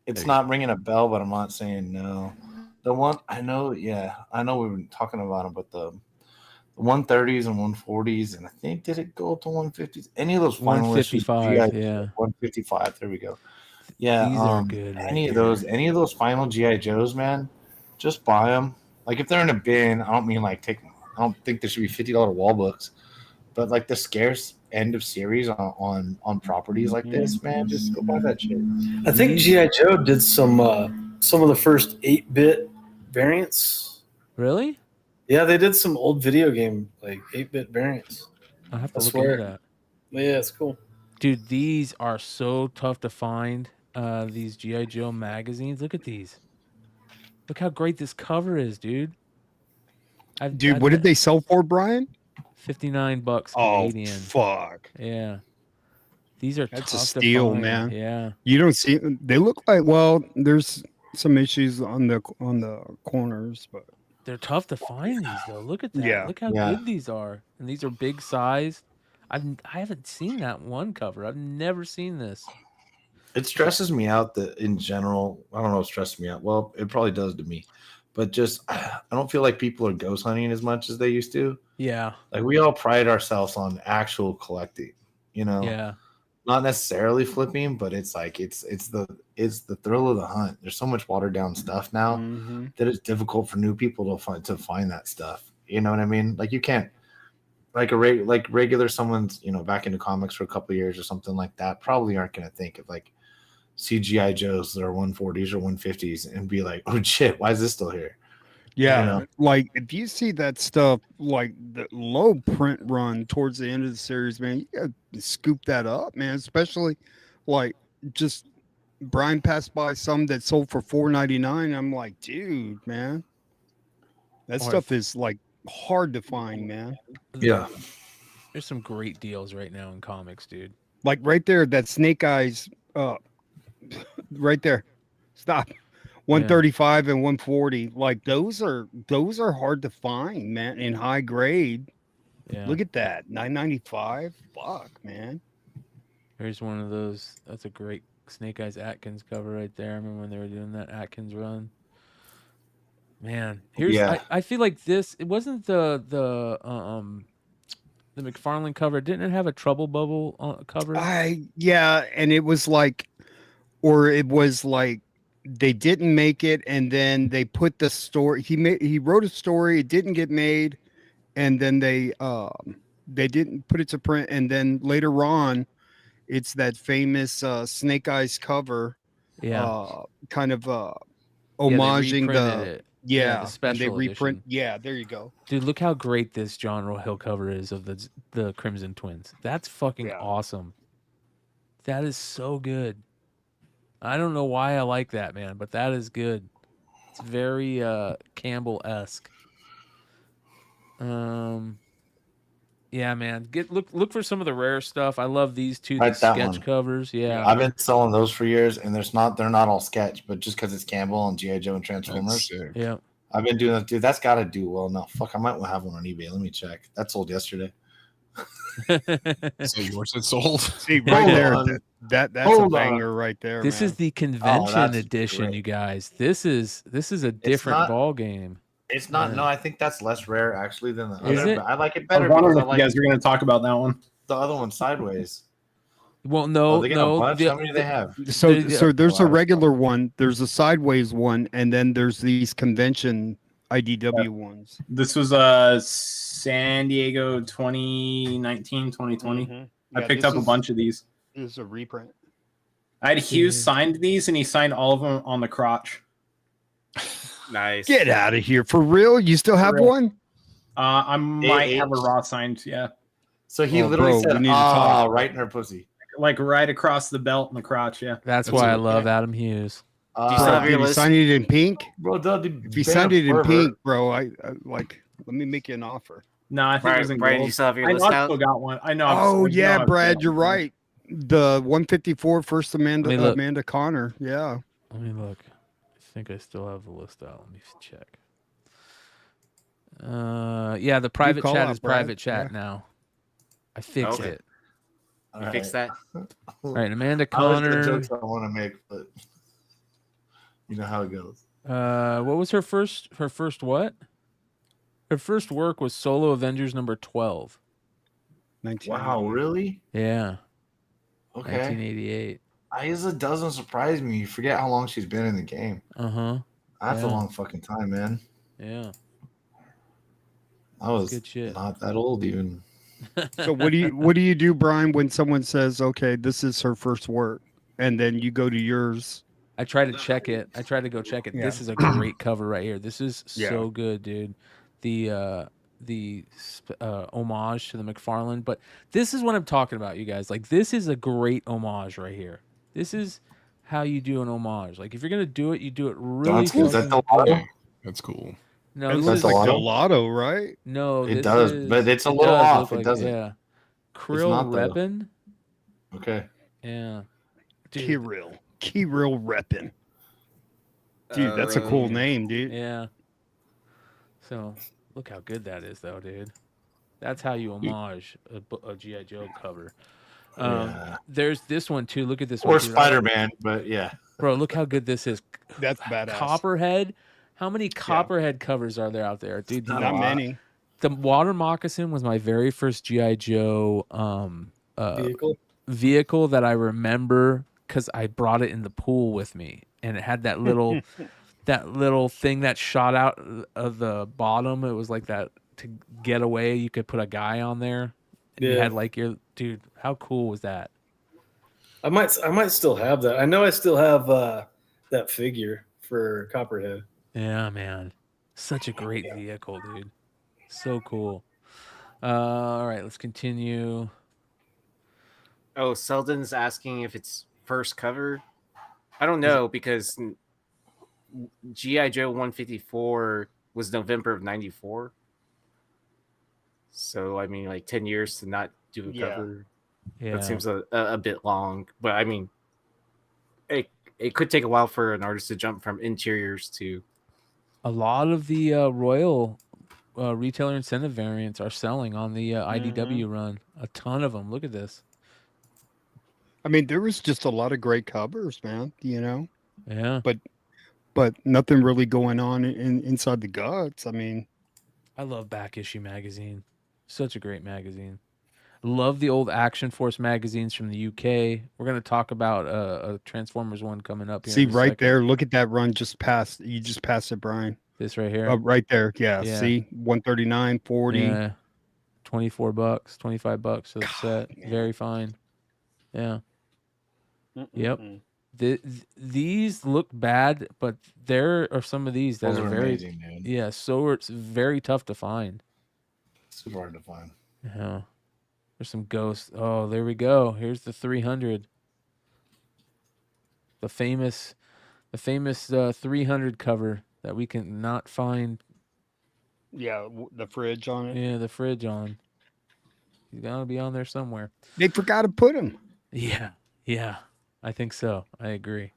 It's not ringing a bell, but I'm not saying no. The one I know we've been talking about them, but the 130s and 140s, and I think did it go up to 150s? Any of those final issues? 155, yeah. 155. There we go. Yeah, these are good. Any of those final GI Joes, man, just buy them. Like if they're in a bin, I don't mean like take. I don't think there should be $50 wall books, but like the scarce end of series on properties like this, man, just go buy that shit. I think GI Joe did some of the first 8-bit variants. Really? Yeah, they did some old video game 8-bit variants. I have to look into that. Yeah, it's cool. Dude, these are so tough to find. These GI Joe magazines. Look at these. Look how great this cover is, dude. What did they sell for, Brian? $59 Canadian. Fuck. Yeah. These are That's tough a steal, to find. man. Yeah. You don't see they look like there's some issues on the corners, but they're tough to find these though. Look at that. Yeah. Look how good these are. And these are big size. I haven't seen that one cover. I've never seen this. It stresses me out that in general, I don't know what stresses me out. Well, it probably does to me. But just I don't feel like people are ghost hunting as much as they used to. Yeah. Like we all pride ourselves on actual collecting, Yeah. Not necessarily flipping, but it's like it's the thrill of the hunt. There's so much watered down stuff now that it's difficult for new people to find that stuff. You know what I mean? Like you can't regular someone's back into comics for a couple of years or something like that probably aren't going to think of CGI Joes that are 140s or 150s and be like, oh shit, why is this still here? Yeah, like if you see that stuff, like the low print run towards the end of the series, man, you gotta scoop that up, man. Especially just Brian passed by some that sold for $4.99. I'm like, dude, man, that stuff is hard to find, man. Yeah, there's some great deals right now in comics, dude. Like right there, that Snake Eyes, right there. Stop. 135 and 140. Like those are hard to find, man, in high grade. Yeah. Look at that. 995. Fuck, man. Here's one of those. That's a great Snake Eyes Atkins cover right there. I remember when they were doing that Atkins run. Man, here's I feel like this. It wasn't the McFarlane cover. Didn't it have a Trouble Bubble cover? Yeah, and it was like, or it was like they didn't make it, and then they put the story. He wrote a story. It didn't get made, and then they didn't put it to print, and then later on, it's that famous Snake Eyes cover. Yeah. Kind of homaging the. The Yeah, special and they reprint. edition. Yeah, there you go. Dude, look how great this John Rohill cover is of the Crimson Twins. That's fucking awesome. That is so good. I don't know why I like that, man, but that is good. It's very Campbell-esque. Yeah, man. Look for some of the rare stuff. I love these two sketch covers. Yeah. I've been selling those for years, and they're not all sketch, but just because it's Campbell and G.I. Joe and Transformers. Yeah. I've been doing that, dude. That's got to do well. No, fuck, I might have one on eBay. Let me check. That sold yesterday. So yours had sold. See right there. That's a banger right there. This is the convention edition, you guys. This is a different ball game. It's not. No, I think that's less rare actually than the Is other. it? But I like it I better was wondering because I if you like guys were going to talk about that one. the other one sideways. Well, no, They get a bunch? How many do they have? So there's a regular one, there's a sideways one, and then there's these convention IDW ones. This was San Diego 2019, 2020. Mm-hmm. I picked up a bunch of these. This is a reprint. I had Hughes signed these, and he signed all of them on the crotch. Nice. Get out of here. For real? You still have one? I might have a raw signed, yeah. So he literally said, right in her pussy. Like right across the belt and the crotch, yeah. That's why I love Adam Hughes. Do you still have your Did you list? sign it in pink? Bro, if you signed it in pink, bro, I like, let me make you an offer. No, I think it was in Bryan, gold. you still have your I list know I out? still got one. I know. Oh, yeah, I've Brad, got you're one. right. The 154 first Amanda Connor. Yeah. Let me look. I think I still have the list out. Let me check. Yeah, the private call chat out, is Brad. private chat now. I fixed it. You fix that? All right, Amanda I was Connor. the jokes I want to make, but you know how it goes. What was her first what? Her first work was Solo Avengers number 12. Wow, really? Yeah. Okay. 1988. It doesn't surprise me. You forget how long she's been in the game. Uh-huh. That's a Yeah. long fucking time, man. Yeah. I was Good shit. not that old even. So what do you do, Brian, when someone says, okay, this is her first work, and then you go to yours? I try to check it. I try to go check it. Yeah. This is a great cover right here. This is so good, dude. The homage to the McFarlane, but this is what I'm talking about, you guys. Like, this is a great homage right here. This is how you do an homage. Like, if you're gonna do it, you do it really. That's cool. Is that the Okay, that's cool. No, This this is is like Gelato, right? no. It this does, is- but it's a it little does off. look It doesn't. Yeah. Krill not, though. reppin'. Okay. Yeah. Dude. Kirill reppin'. Dude, that's a cool name, dude. Yeah. So look how good that is, though, dude. That's how you homage a G.I. Joe cover. Yeah. There's this one too. Look at this Or one. too. Spider-Man, but yeah. Bro, look how good this is. That's badass. Copperhead. How many Copperhead covers are there out there, dude? Not many. The Water Moccasin was my very first G.I. Joe vehicle that I remember because I brought it in the pool with me, and it had that little thing that shot out of the bottom. It was like that to get away. You could put a guy on there. And you had like your dude. How cool was that? I might still have that. I know I still have that figure for Copperhead. Yeah, man. Such a great vehicle, dude. So cool. All right, let's continue. Oh, Selden's asking if it's first cover. I don't know because G.I. Joe 154 was November of 94. So, I mean, like 10 years to not do a cover. Yeah. That seems a bit long. But, I mean, it could take a while for an artist to jump from interiors to. A lot of the Royal retailer incentive variants are selling on the IDW run. A ton of them. Look at this. I mean, there was just a lot of great covers, man. You know. Yeah. But nothing really going on inside the guts. I mean, I love Back Issue magazine. Such a great magazine. Love the old Action Force magazines from the UK. We're going to talk about a Transformers one coming up here. See right there. Look at that run just past. You just passed it, Brian. This right here. Right there. Yeah. See, 139, 40. Yeah. $24, $25 for the set. Very fine. Yeah. Yep. These look bad, but there are some of these that are very amazing, dude. Yeah, so it's very tough to find. Super hard to find. Yeah. There's some ghosts. Oh, there we go. Here's the 300. The famous 300 cover that we can not find. Yeah, the fridge on it. Yeah, the fridge on. He's got to be on there somewhere. They forgot to put him. Yeah. Yeah. I think so. I agree.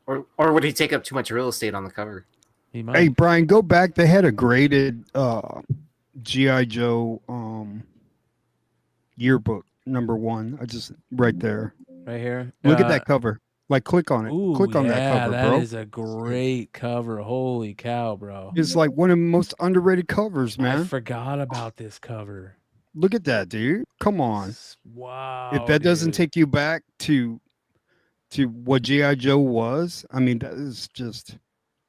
Or would he take up too much real estate on the cover? He might. Hey, Brian, go back. They had a graded G.I. Joe yearbook #1. I just right there. Right here. Look at that cover. Like, click on it. Ooh, Click on that cover, bro. That is a great cover. Holy cow, bro. It's like one of the most underrated covers, man. I forgot about this cover. Look at that, dude. Come on. Wow. If that doesn't take you back to what G.I. Joe was, I mean, that is just,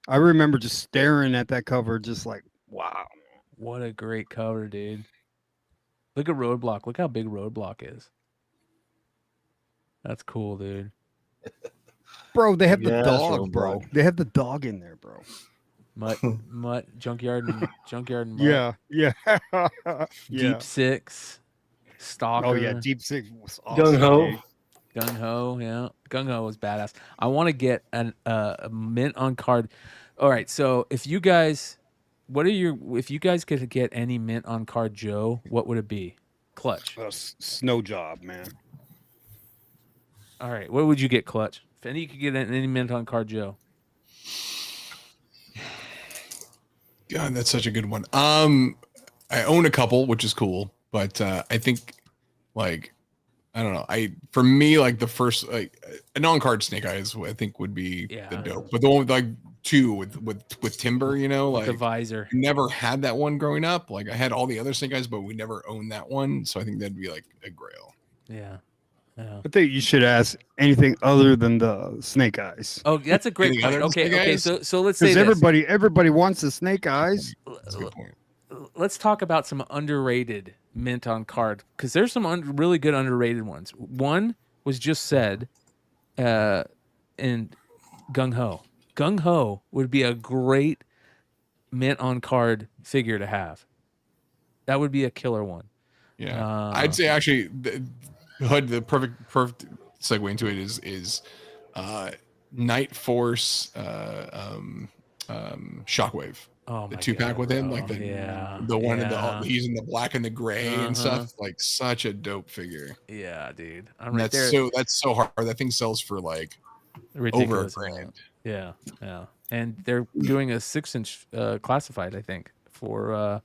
I remember just staring at that cover, just like, wow. What a great cover, dude. Look at Roadblock. Look how big Roadblock is. That's cool, dude. Bro, they have the dog, bro. They have the dog in there, bro. Mutt, Junkyard and Mutt. Yeah. Deep Six, Stalker. Oh yeah, Deep Six was awesome. Gung Ho, yeah. Gung Ho was badass. I want to get a mint on card. All right, so if you guys could get any mint on card Joe, what would it be? Clutch. Snow Job, man. All right, what would you get, Clutch? If any could get any mint on card Joe. God, that's such a good one. I own a couple, which is cool, but I think, like, I don't know. For me, like the first, like a non-card Snake Eyes, I think would be the dope. But the one with like two with Timber, you know, like the visor. Never had that one growing up. Like I had all the other Snake Eyes, but we never owned that one. So I think that'd be like a grail. Yeah. I think you should ask anything other than the Snake Eyes. Oh, that's a great point. Okay. So let's say everybody wants the Snake Eyes. That's a good point. Let's talk about some underrated mint on card, because there's some really good underrated ones. One was just said, in Gung Ho. Gung Ho would be a great mint on card figure to have. That would be a killer one. Yeah, I'd say actually, the perfect segue into it is Night Force Shockwave. Oh, the 2-pack with him, like the one in the he's in the black and the gray and stuff, like such a dope figure. Yeah, dude. That's so hard. That thing sells for like ridiculous over $1,000. Yeah. And they're doing a 6-inch classified, I think, for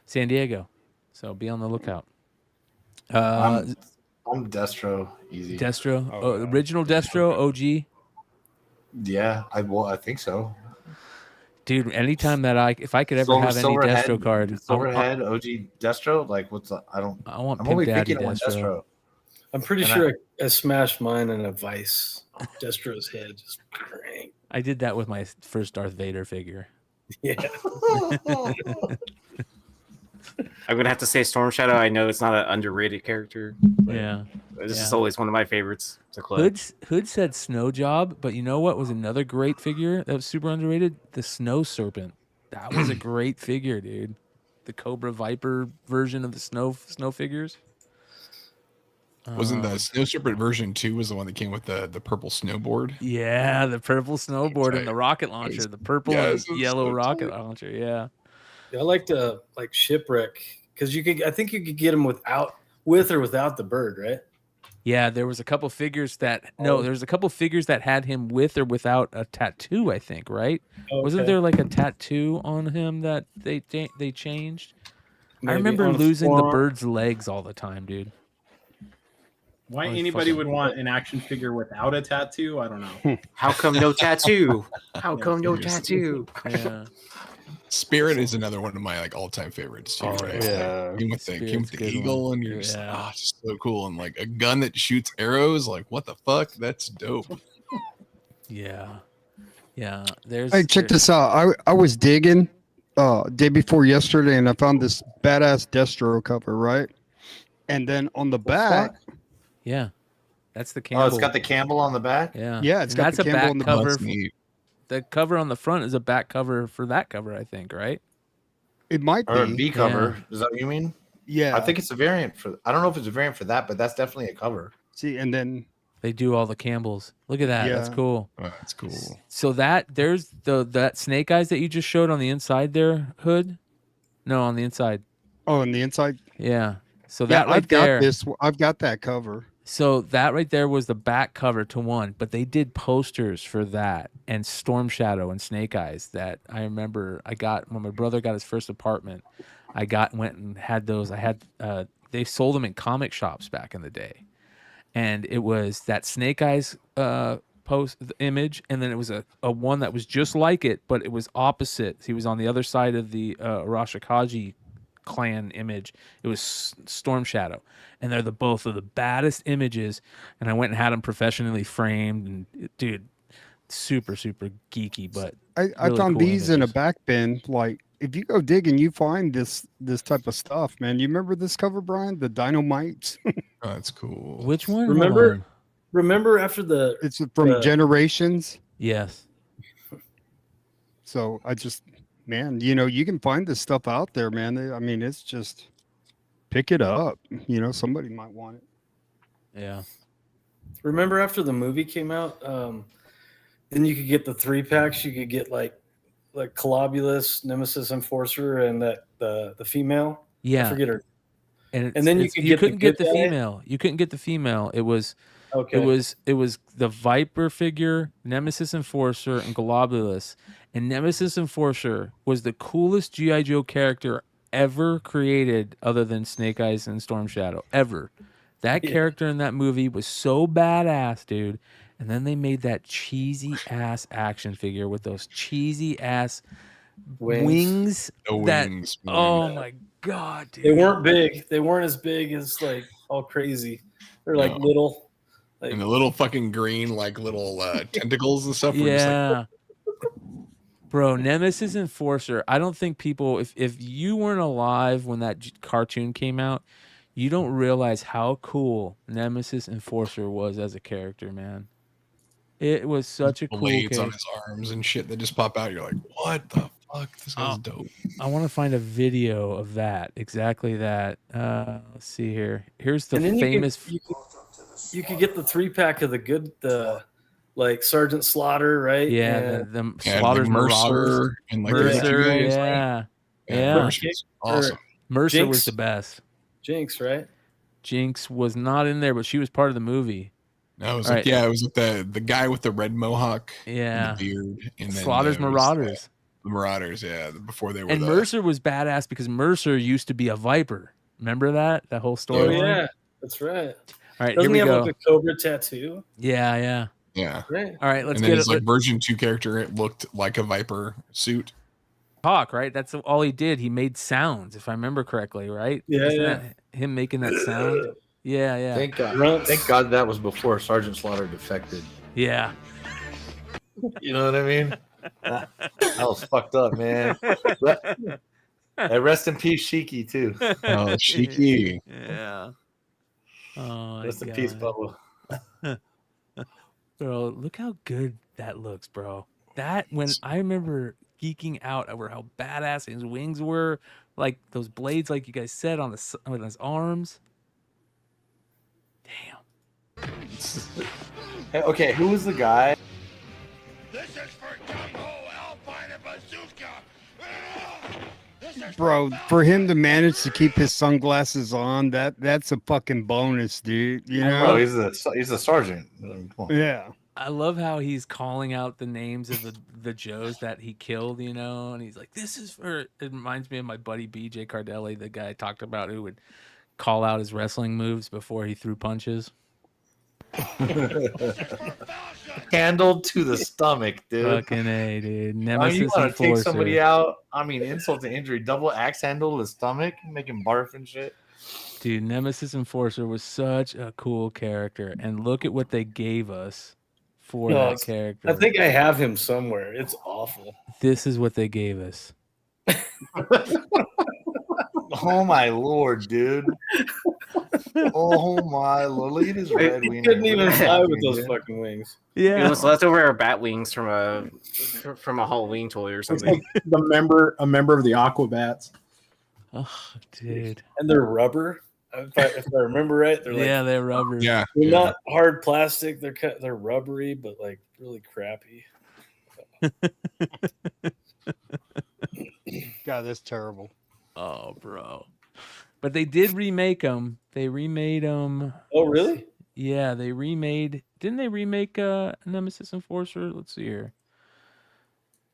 San Diego. So be on the lookout. I'm Destro, easy. Destro, original Destro, OG. Yeah, I think so. Dude, anytime that if I could ever have any Destro card, Silverhead, OG Destro, like what's the, I want I'm only Daddy thinking Destro. I'm pretty sure I smashed mine in a vice. Destro's head just crank. I did that with my first Darth Vader figure. Yeah. I'm gonna have to say Storm Shadow. I know it's not an underrated character. This is always one of my favorites to collect. Hood said Snow Job, but you know what was another great figure that was super underrated? The Snow Serpent. That was a great figure, dude. The Cobra Viper version of the snow figures. Wasn't the Snow Serpent version 2 was the one that came with the purple snowboard? Yeah, the purple snowboard and the rocket launcher, the purple and yellow rocket launcher. Yeah. I like to Shipwreck, because I think you could get them with or without the bird, right? Yeah, there was a couple figures that there's a couple figures that had him with or without a tattoo, I think, right? Wasn't there like a tattoo on him that they changed? I Maybe remember on his losing the forearm. bird's legs all the time, dude. Why Always anybody fucking- would want an action figure without a tattoo? I don't know. How come no tattoo? How come no seriously. tattoo? Yeah. Spirit is another one of my like all-time favorites too. Oh, right? yeah. Came with Spirit's the a good eagle, one. and you're just, Yeah. just so cool, and like a gun that shoots arrows. Like, what the fuck? That's dope. Yeah. Yeah. There's Hey, check this out. I was digging day before yesterday, and I found this badass Destro cover, right? And then on the back, Yeah. That's the Campbell. Oh, it's got the Campbell on the back. Yeah. yeah, it's And got that's the a Campbell back on the cover. That's neat. The cover on the front is a back cover for that cover, I think, right? It might Or a be. B cover. Is that what you mean? Yeah. I think it's a variant for. I don't know if it's a variant for that, but that's definitely a cover. See, and then They do all the Campbells. Look at that. That's Yeah. cool. Oh, that's cool. So there's that Snake Eyes that you just showed on the inside there, Hood? No, on the inside. on the inside, Yeah. So yeah, that right I've got there. this. I've got that cover. So that right there was the back cover to one, but they did posters for that and Storm Shadow and Snake Eyes that I remember I got when my brother got his first apartment. Went and had those. They sold them in comic shops back in the day, and it was that Snake Eyes image, and then it was a one that was just like it, but it was opposite. He was on the other side of the Arashikaji clan image. It was Storm Shadow, and they're both of the baddest images. And I went and had them professionally framed, and dude, super geeky. But I really found cool these in a images. back bin. Like, if you go digging, you find this type of stuff, man. You remember this cover, Brian? The Dynamites. Oh, that's cool. Which one? Hold Remember- on. Remember after the It's from Generations. Yes. So I just, man, you can find this stuff out there, man. I mean, it's just pick it up. Somebody might want it. Yeah. remember after the movie came out, then you could get the 3-packs. You could get like Colobulus, Nemesis Enforcer, and that the female. I Yeah. forget her. And then you could get the couldn't get the good guy? female. You couldn't get the female. It was Okay. it was the Viper figure, Nemesis Enforcer, and Globulus. And Nemesis Enforcer was the coolest G.I. Joe character ever created other than Snake Eyes and Storm Shadow. Ever. That character in that movie was so badass, dude. And then they made that cheesy ass action figure with those cheesy ass wings. No that, wings. oh my god, dude. They weren't big. They weren't as big as like all crazy. They're like No. little. Like, And the little fucking green, like little tentacles and stuff. were just like, Yeah. Bro, Nemesis Enforcer. I don't think people, if you weren't alive when that cartoon came out, you don't realize how cool Nemesis Enforcer was as a character, man. It was such a cool blades on character. his arms and shit that just pop out. You're like, what the fuck? This guy's dope. I want to find a video of that. Exactly that. Let's see here. Here's the and then famous. you could get the 3-pack of the like Sergeant Slaughter, right? Yeah, And the Yeah, Slaughter's like Mercer Marauders. and like the other two Mercer, guys, right? yeah. Yeah, Yeah. Mercer's awesome. Mercer was Jinx. the best. Jinx, right? Jinx was not in there, but she was part of the movie. No, it was All like, right. yeah, it was like the guy with the red mohawk, Yeah. and the beard, and then Slaughter's there was, Marauders. the Marauders, yeah, before they were. And the, Mercer was badass because Mercer used to be a Viper. Remember that whole Oh story? yeah, that's right. All right, Doesn't here he we have go. like a cobra tattoo? Yeah. yeah, Right. All right, let's and then get his it. like version 2 character, it looked like a Viper suit. Talk, right? That's all he did. He made sounds, if I remember correctly, right? Yeah, Isn't yeah. that him making that sound? Yeah. Thank God. Grunts. Thank God that was before Sergeant Slaughter defected. Yeah. You know what I mean? That was fucked up, man. Hey, rest in peace, Shiki, too. Oh, cheeky. Yeah. Oh, my Rest in God. peace, Bubba. Bro, look how good that looks, bro. That when I remember geeking out over how badass his wings were, like those blades, like you guys said, on his arms. Damn. Hey, okay, who was the guy? This is for Gung Ho Alpine Bazooka! This Bro, for him to manage to keep his sunglasses on, that's a fucking bonus, dude. You know? Bro, he's a sergeant. I mean, come on. Yeah. I love how he's calling out the names of the Joes that he killed, you know, and he's like, "This is for." It reminds me of my buddy BJ Cardelli, the guy I talked about who would call out his wrestling moves before he threw punches. Handled to the stomach, dude. Fucking A, dude. I mean, Nemesis you want to take Enforcer. somebody out? I mean, insult to injury, double axe handle to the stomach, make him barf and shit. Dude, Nemesis Enforcer was such a cool character, and look at what they gave us for that character. I think I have him somewhere. It's awful. This is what they gave us. Oh my lord, dude! Oh my lord! Look at his red He wing. couldn't even fly with those fucking wings. Yeah, It was leftover bat wings from a Halloween toy or It's something. like a member of the Aquabats. Oh, dude. And they're rubber. If I remember right, they're like They're rubber. Yeah. they're not hard plastic. They're rubbery, but like really crappy. God, that's terrible. Oh, bro. But they did remake them. They remade them. Oh, really? Yeah, they remade. Didn't they remake Nemesis Enforcer? Let's see here.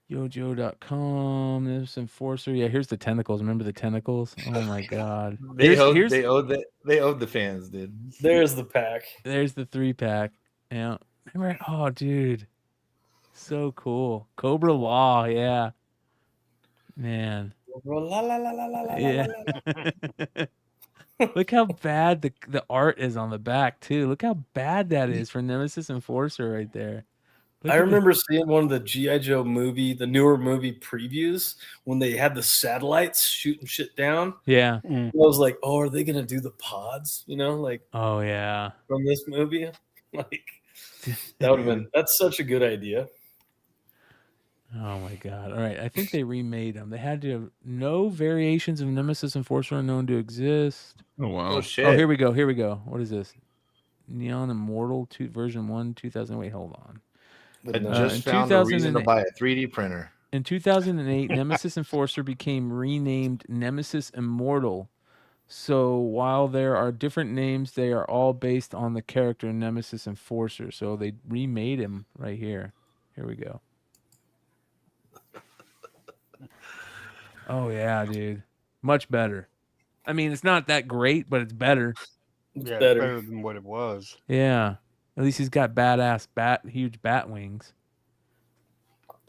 Yojo.com, Nemesis Enforcer. Yeah, here's the tentacles. Remember the tentacles? Oh my god. They owed the fans, dude. There's the pack. There's the 3-pack. Yeah. Remember? Oh, dude. So cool. Cobra Law, yeah. Man. La, la, la, la, la, la, Yeah. Look how bad the art is on the back too. Look how bad that is for Nemesis Enforcer right there. Look I at remember seeing one of the G.I. Joe movie, the newer movie previews, when they had the satellites shooting shit down. Yeah. I was like, oh, are they going to do the pods, you know, like Oh yeah. from this movie? Like, that would have been, that's such a good idea. Oh my god. All right. I think they remade them. They had to have no variations of Nemesis Enforcer are known to exist. Oh wow. Oh shit! Oh, here we go. Here we go. What is this? Neon Immortal version 1, 2000. Wait, hold on. I But no. just in found a reason to 2008 buy a 3D printer. In 2008, Nemesis Enforcer became renamed Nemesis Immortal. So while there are different names, they are all based on the character Nemesis Enforcer. So they remade him right here. Here we go. Oh, yeah, dude. Much better. I mean, it's not that great, but it's better. It's Yeah, better. better than what it was. Yeah. At least he's got badass huge bat wings.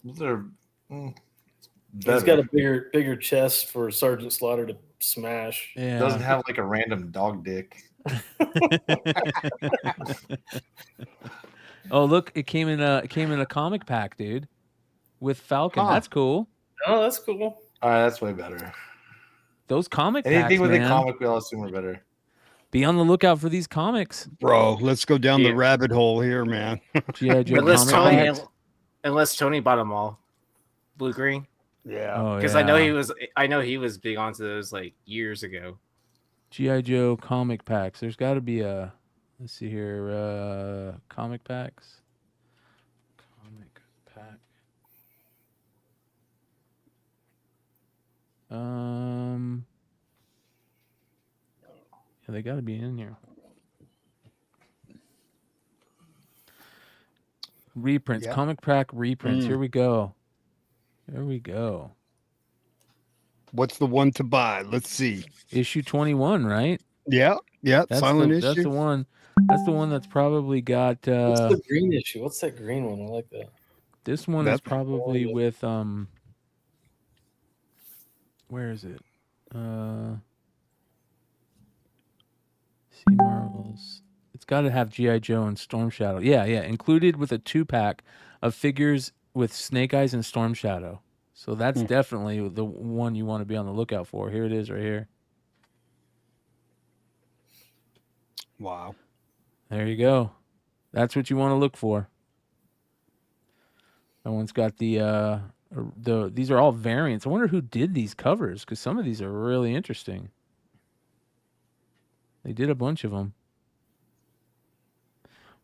Those are He's better. got a bigger chest for Sergeant Slaughter to smash. Yeah. Doesn't have like a random dog dick. Oh, look, it came in a comic pack, dude, with Falcon. Huh. That's cool. Oh, that's cool. All right, that's way better. Those comic Anything packs, with man. a comic, we all assume are better. Be on the lookout for these comics. Bro, let's go down Yeah. the rabbit hole here, man. G.I. Joe Unless comic Tony, packs. unless Tony bought them all, blue green, Yeah. Oh, because yeah. I know he was big onto those like years ago. G.I. Joe comic packs. There's got to be a. Let's see here. Comic packs. Comic pack. Yeah, they got to be in here. Reprints. Yeah. Comic pack reprints. Here we go. There we go. What's the one to buy? Let's see. Issue 21, right? Yeah. Yeah. Silent issue. That's the one. That's the one that's probably got What's the green issue? What's that green one? I like that. this one is That's- probably with where is it? Sea Marvels. It's got to have G.I. Joe and Storm Shadow. Yeah, included with a 2-pack of figures with Snake Eyes and Storm Shadow. So that's definitely the one you want to be on the lookout for. Here it is right here. Wow. There you go. That's what you want to look for. That one's got the these are all variants. I wonder who did these covers because some of these are really interesting. They did a bunch of them.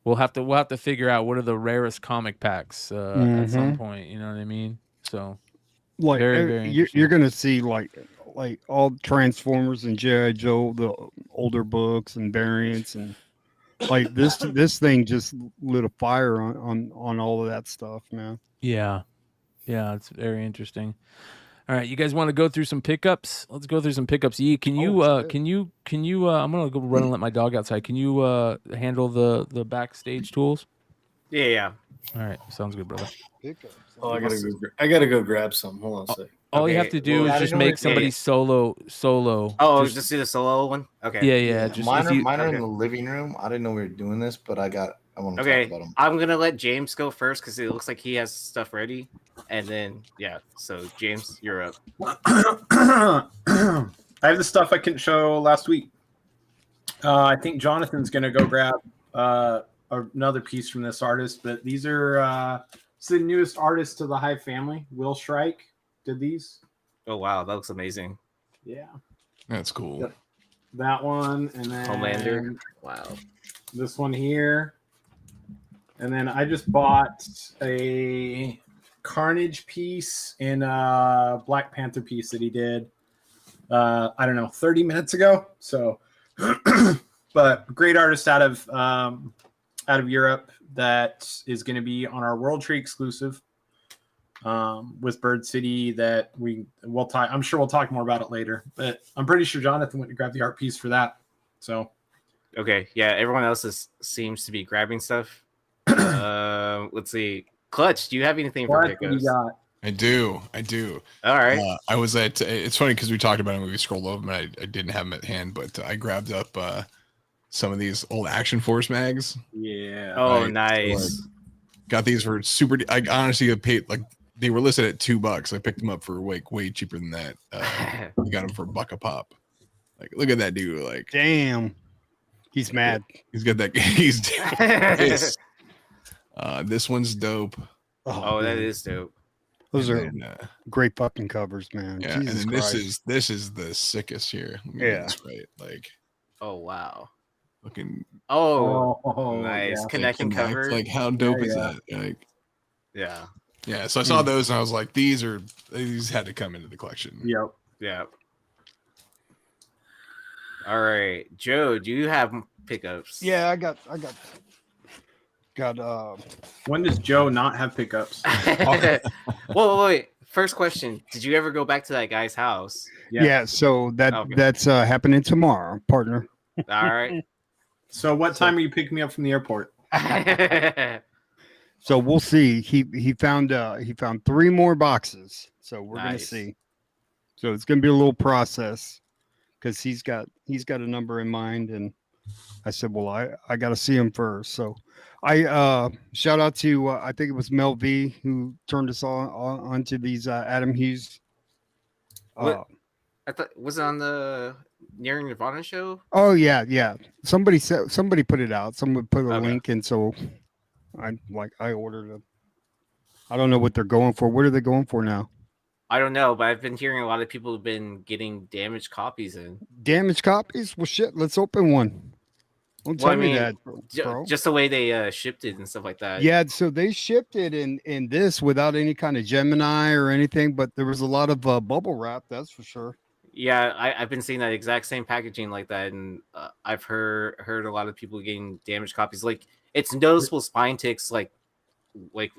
We'll have to figure out what are the rarest comic packs at some point. You know what I mean? So Like Very, very you're interesting. gonna see like like all Transformers and G.I. Joe, the older books and variants, and like this thing just lit a fire on all of that stuff, man. Yeah. Yeah, it's very interesting. All right, you guys want to go through some pickups? Let's go through some pickups. Yee, can you I'm gonna go run and let my dog outside. Can you handle the backstage tools? Yeah. All right, sounds good, brother. Oh, I gotta go grab some. Hold on a second. All you Okay, have to do well, is I just didn't know make if- somebody solo. Oh, just do the solo one. Okay. Yeah. Just mine if you, are in okay. the living room. I didn't know we were doing this, but I want to Okay, talk about them. I'm gonna let James go first because it looks like he has stuff ready, and then so James, you're up. I have the stuff I couldn't show last week. I think Jonathan's gonna go grab another piece from this artist, but these are it's the newest artist to the Hive family. Will Shrike did these. Oh wow, that looks amazing. Yeah, That's cool. Yep. That one, and then Homelander. Wow. this one here, and then I just bought a Carnage piece and a Black Panther piece that he did. I don't know, 30 minutes ago. So, but great artist out of Europe that is going to be on our World Tree exclusive with Bird City. That we'll talk. I'm sure we'll talk more about it later. But I'm pretty sure Jonathan went to grab the art piece for that. So, Okay, yeah. Everyone else seems to be grabbing stuff. Let's see. Clutch, do you have anything for what do you pickups? got? I do. All right. I was at. It's funny because we talked about it when we scrolled over, and I didn't have them at hand, but I grabbed up some of these old Action Force mags. Yeah. Oh, Right. nice. Got these for super. I honestly have paid like they were listed at $2. I picked them up for way cheaper than that. I got them for $1 a pop. Like, look at that dude. Like, Damn, he's mad. he's got that. He's pissed. This one's dope. Oh, that man. is dope. Those are And then, great fucking covers, man. yeah, Jesus and then Christ. this is the sickest here. Let me get Yeah. this right. Like, Oh wow. looking Oh, nice. yeah. Connecting connect, cover. like how dope is Yeah. that? Like, Yeah. yeah. So I saw those and I was like, these had to come into the collection. Yep. Yeah. All right, Joe, do you have pickups? Yeah, I got When does Joe not have pickups? Whoa, wait. First question: did you ever go back to that guy's house? yeah, so Okay. that's happening tomorrow, partner. All right. So what time are you picking me up from the airport? So we'll see. He found 3 more boxes. So we're gonna Nice. see. So it's gonna be a little process because he's got a number in mind, and I said, well, I got to see him first. So I shout out to I think it was Mel V who turned us onto these Adam Hughes. What? I thought was it on the Near Nirvana show? Oh yeah. Somebody put it out. Someone put a Okay. link, and so I ordered them. I don't know what they're going for. What are they going for now? I don't know, but I've been hearing a lot of people have been getting damaged copies in. Damaged copies? Well, shit. Let's open one. Don't tell Well, I me mean, that, bro. Just the way they shipped it and stuff like that. Yeah, so they shipped it in this without any kind of Gemini or anything, but there was a lot of bubble wrap. That's for sure. Yeah, I've been seeing that exact same packaging like that, and I've heard a lot of people getting damaged copies. Like it's noticeable spine ticks, like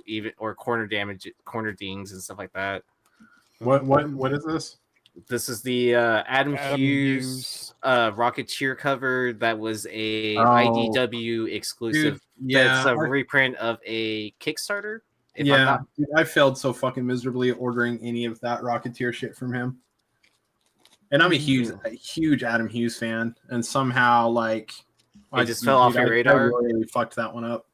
even or corner damage, corner dings and stuff like that. What is this? This is the Adam Hughes Rocketeer cover that was a IDW exclusive. Dude, yeah, That's a reprint of a Kickstarter. if I'm Yeah, not- dude, I failed so fucking miserably ordering any of that Rocketeer shit from him. And I'm a huge Adam Hughes fan, and somehow It just fell off your radar? I really fucked that one up.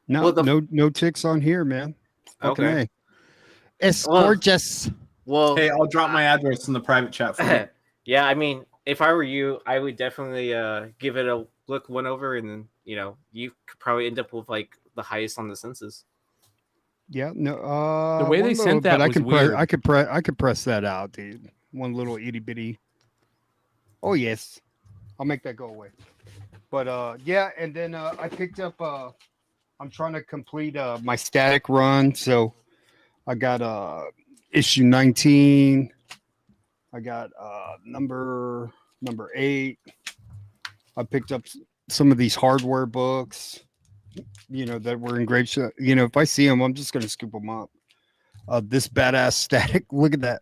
No, no ticks on here, man. Fucking Okay. A. It's Well- gorgeous. Well, Hey, I'll drop my address in the private chat for you. yeah, I mean, if I were you, I would definitely give it a one over, and then you could probably end up with the highest on the census. Yeah, no. The way they one sent that but was weird. I could press that out, dude. One little itty bitty. Oh yes, I'll make that go away. But yeah, and then I picked up. I'm trying to complete my static run, so I got issue 19. I got number 8. I picked up some of these hardware books, that were in great shape. If I see them, I'm just gonna scoop them up. This badass static. Look at that.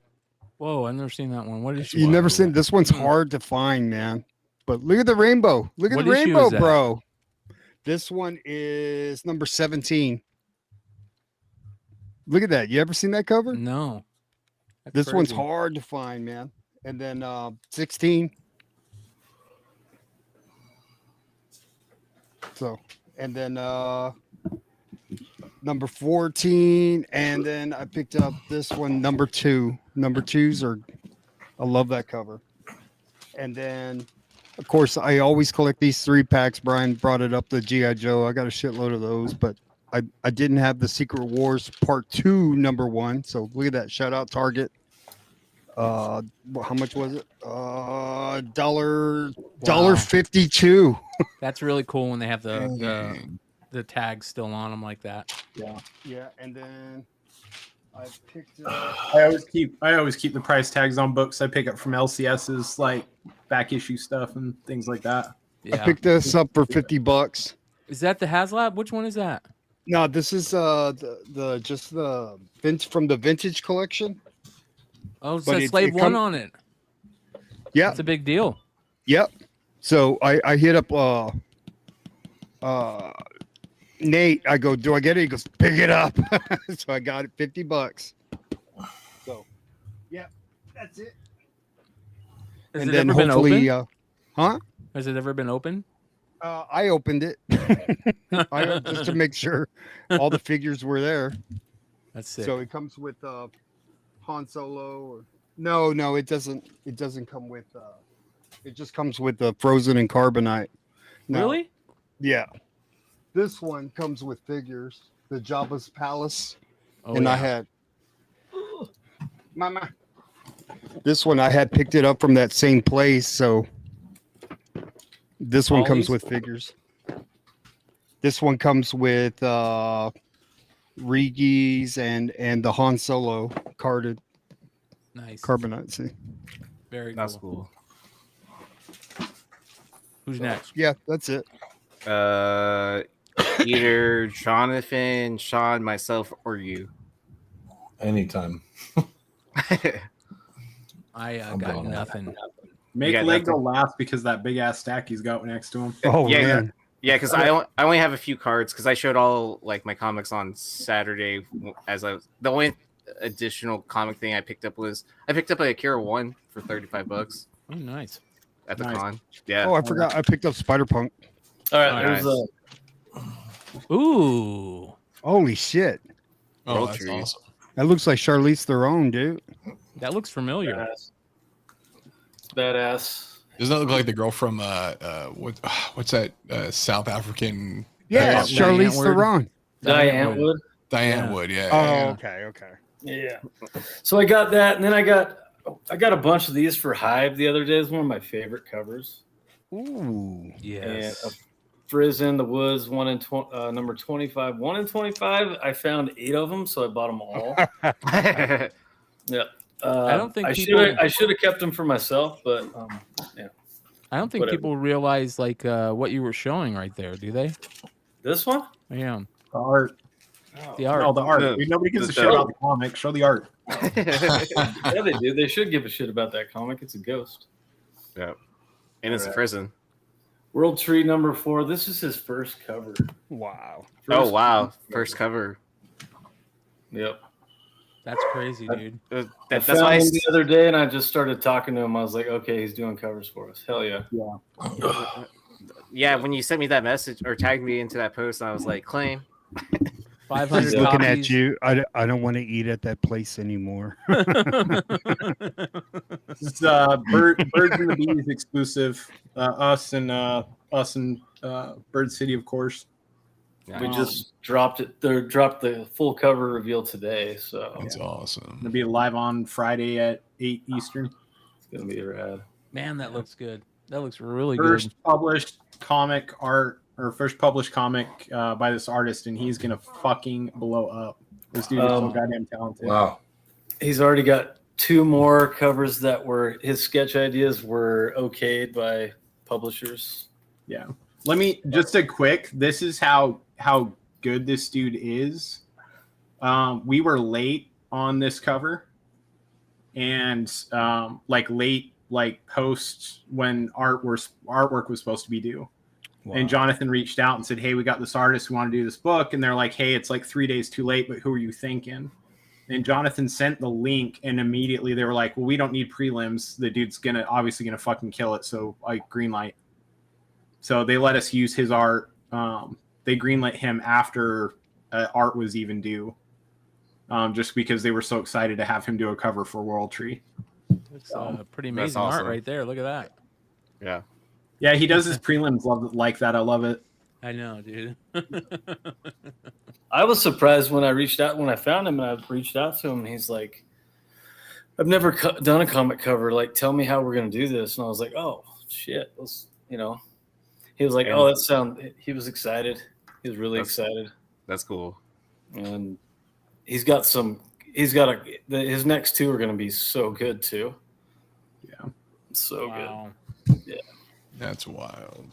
Whoa, I've never seen that one. What is You never seen this one's hard to find, man. But look at the rainbow. Look at What the issue rainbow, is that? bro. This one is number 17. Look at that. You ever seen that cover? No. That's This one's crazy. hard to find, man. And then 16. So, and then number 14, and then I picked up this one, number 2. Number 2s are, I love that cover. And then, of course, I always collect these 3-packs. Bryan brought it up, the G.I. Joe. I got a shitload of those, but I didn't have the Secret Wars Part 2, number 1. So look at that. Shout out Target. How much was it? $1.52. That's really cool when they have the tags still on them like that. Yeah, and then I picked up. I always keep the price tags on books I pick up from LCS's, like back issue stuff and things like that. I picked this up for $50. Is that the HasLab? Which one is that? No, this is the vintage from the vintage collection. Oh, it But says Slave 1 on it. Yeah, It's a big deal. Yep. So I hit up Nate. I go, do I get it? He goes, pick it up. So I got it, $50. So yeah, that's it. Has And it then ever been hopefully, open? huh? Has it ever been open? I opened it just to make sure all the figures were there. That's sick. So it comes with Han Solo. Or no, it doesn't. It doesn't come with. It just comes with the Frozen and Carbonite. Now, Really? Yeah. This one comes with figures. The Jabba's Palace, Oh, and I yeah. had. Mama. This one I had picked it up from that same place, so. This one comes Ollie's? with figures. This one comes with Regi's and the Han Solo carded Nice. Carbonite. See? Very cool. That's cool. Who's next? Yeah, that's it. Either Jonathan, Sean, myself, or you. Anytime. I I'm got going. nothing. Make got Lego nothing. laugh because that big ass stack he's got next to him. Oh Yeah, man. Yeah, because I only have a few cards because I showed all like my comics on Saturday. The only additional comic thing I picked up was I picked up a Akira 1 for $35 Oh, nice. at the Nice. con. Yeah. Oh, I forgot. I picked up Spider Punk. All right, Nice. there's Ooh. Holy shit! Oh, World that's Tree. awesome. That looks like Charlize Theron, dude. That looks familiar. badass. Doesn't that look like the girl from what's that South African? Yeah, Diane Charlize Wood. Theron. Diane Wood. Diane Yeah. Wood. Yeah. Oh, yeah. okay. Yeah. So I got that, and then I got a bunch of these for Hive the other day. It's one of my favorite covers. Ooh. Yes. And Frizz in the Woods, number 25. 1 in 25. I found 8 of them, so I bought them all. Yeah. I don't think I people- should have kept them for myself, but yeah. I don't think Whatever. people realize like what you were showing right there, do they? This one? Yeah. The art. The art. No, the art. The- Dude, nobody gives a the- shit about the comic. Show the art. Yeah, they do. They should give a shit about that comic. It's a ghost. Yeah. And it's a Alright. prison. World Tree number 4. This is his first cover. Wow. Oh wow! First cover. Yep. That's crazy, dude. I That's found why. him the other day, and I just started talking to him. I was like, okay, he's doing covers for us. Hell yeah. Yeah, when you sent me that message or tagged me into that post, I was like, claim. 500 He's looking copies. at you. I don't want to eat at that place anymore. This is Birds and the Bees exclusive. Us and Bird City, of course. We just dropped it. They dropped the full cover reveal today, so That's awesome. Gonna be live on Friday at 8 Eastern. it's gonna be rad. Man, that looks good. That looks really First good. published comic art or first published comic by this artist, and he's gonna fucking blow up. This dude is so goddamn talented. Wow. He's already got 2 more covers that were his sketch ideas were okayed by publishers. Yeah. Let me just a quick. This is how good this dude is. We were late on this cover, and late post when artwork was supposed to be due. Wow. And Jonathan reached out and said, "Hey, we got this artist who want to do this book," and they're like, "Hey, it's like 3 days too late, but who are you thinking?" And Jonathan sent the link, and immediately they were like, "Well, we don't need prelims. The dude's obviously gonna fucking kill it." So green light. So they let us use his art. They greenlit him after art was even due, just because they were so excited to have him do a cover for World Tree. It's pretty amazing art right there. Look at that. Yeah. Yeah, he does his prelims like that. I love it. I know, dude. I was surprised when I found him and I reached out to him, and he's like, "I've never done a comic cover. Like, tell me how we're gonna do this." And I was like, "Oh shit!" He was like, he was excited. He was really excited. That's cool. And his next 2 are going to be so good too. Yeah. So good. Yeah. That's wild.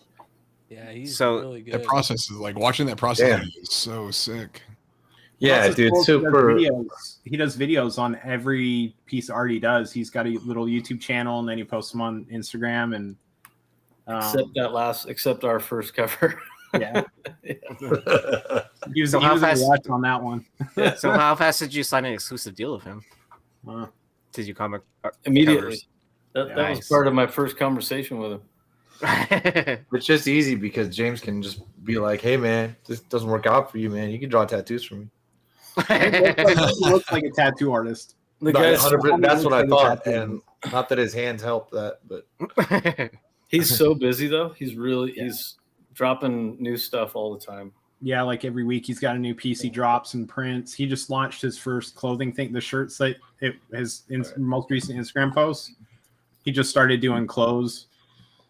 Yeah. He's so really good. That process is watching that process is so sick. Yeah, dude. Super. He does videos on every piece of art he does. He's got a little YouTube channel, and then he posts them on Instagram and. Except our first cover. Yeah. He was on that one. So how fast did you sign an exclusive deal with him? Did you comic immediately? That was part of my first conversation with him. It's just easy because James can just be like, "Hey man, this doesn't work out for you, man. You can draw tattoos for me." He looks like a tattoo artist. That's what I thought, and not that his hands help that, but he's so busy though. He's dropping new stuff all the time. Yeah, like every week he's got a new piece he drops and prints. He just launched his first clothing thing, the shirts that his most recent Instagram post. He just started doing clothes.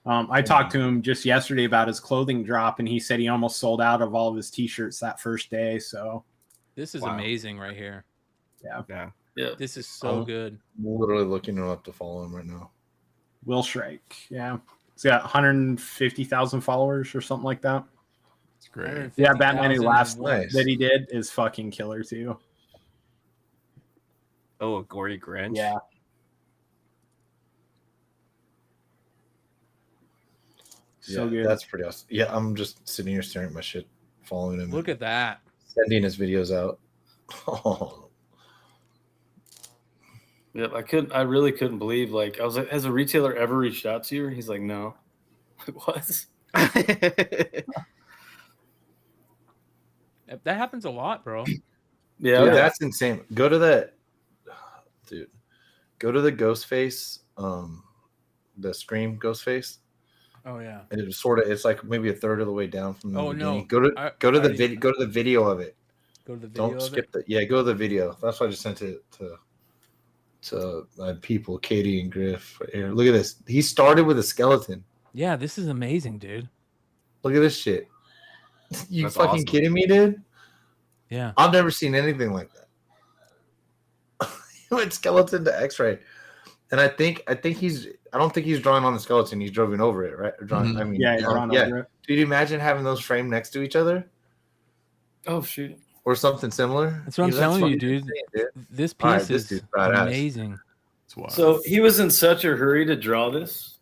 I talked to him just yesterday about his clothing drop, and he said he almost sold out of all of his t-shirts that first day. So this is amazing right here. Yeah. This is so good. I'm literally looking up to follow him right now. Will Shrike. Yeah. He's got 150,000 followers or something like that. It's great. Yeah, Batman Who Laughs that he did is fucking killer too. Oh, a gory Grinch. Yeah. So good. That's pretty awesome. Yeah, I'm just sitting here staring at my shit, following him. Look at that. Sending his videos out. Oh. Yep, I really couldn't believe. I was like, has a retailer ever reached out to you? He's like, no. What? That happens a lot, bro. Yeah, dude, that's insane. Go to the Ghostface, the Scream Ghostface. Oh yeah. And it's like maybe a third of the way down from the beginning. No. Go to the video of it. Go to the video. Don't skip it. Yeah, go to the video. That's why I just sent it to my people, Katie and Griff right here. Look at this. He started with a skeleton. Yeah, this is amazing, dude. Look at this shit. You That's fucking awesome. kidding me, dude? Yeah. I've never seen anything like that. He went skeleton to X-ray. And I don't think he's drawing on the skeleton. He's drawing over it, right? Or drawing, I mean, he's drawing over it. Dude, you imagine having those framed next to each other? Oh shoot. Or something similar? That's what I'm telling you, dude. This piece is amazing. So he was in such a hurry to draw this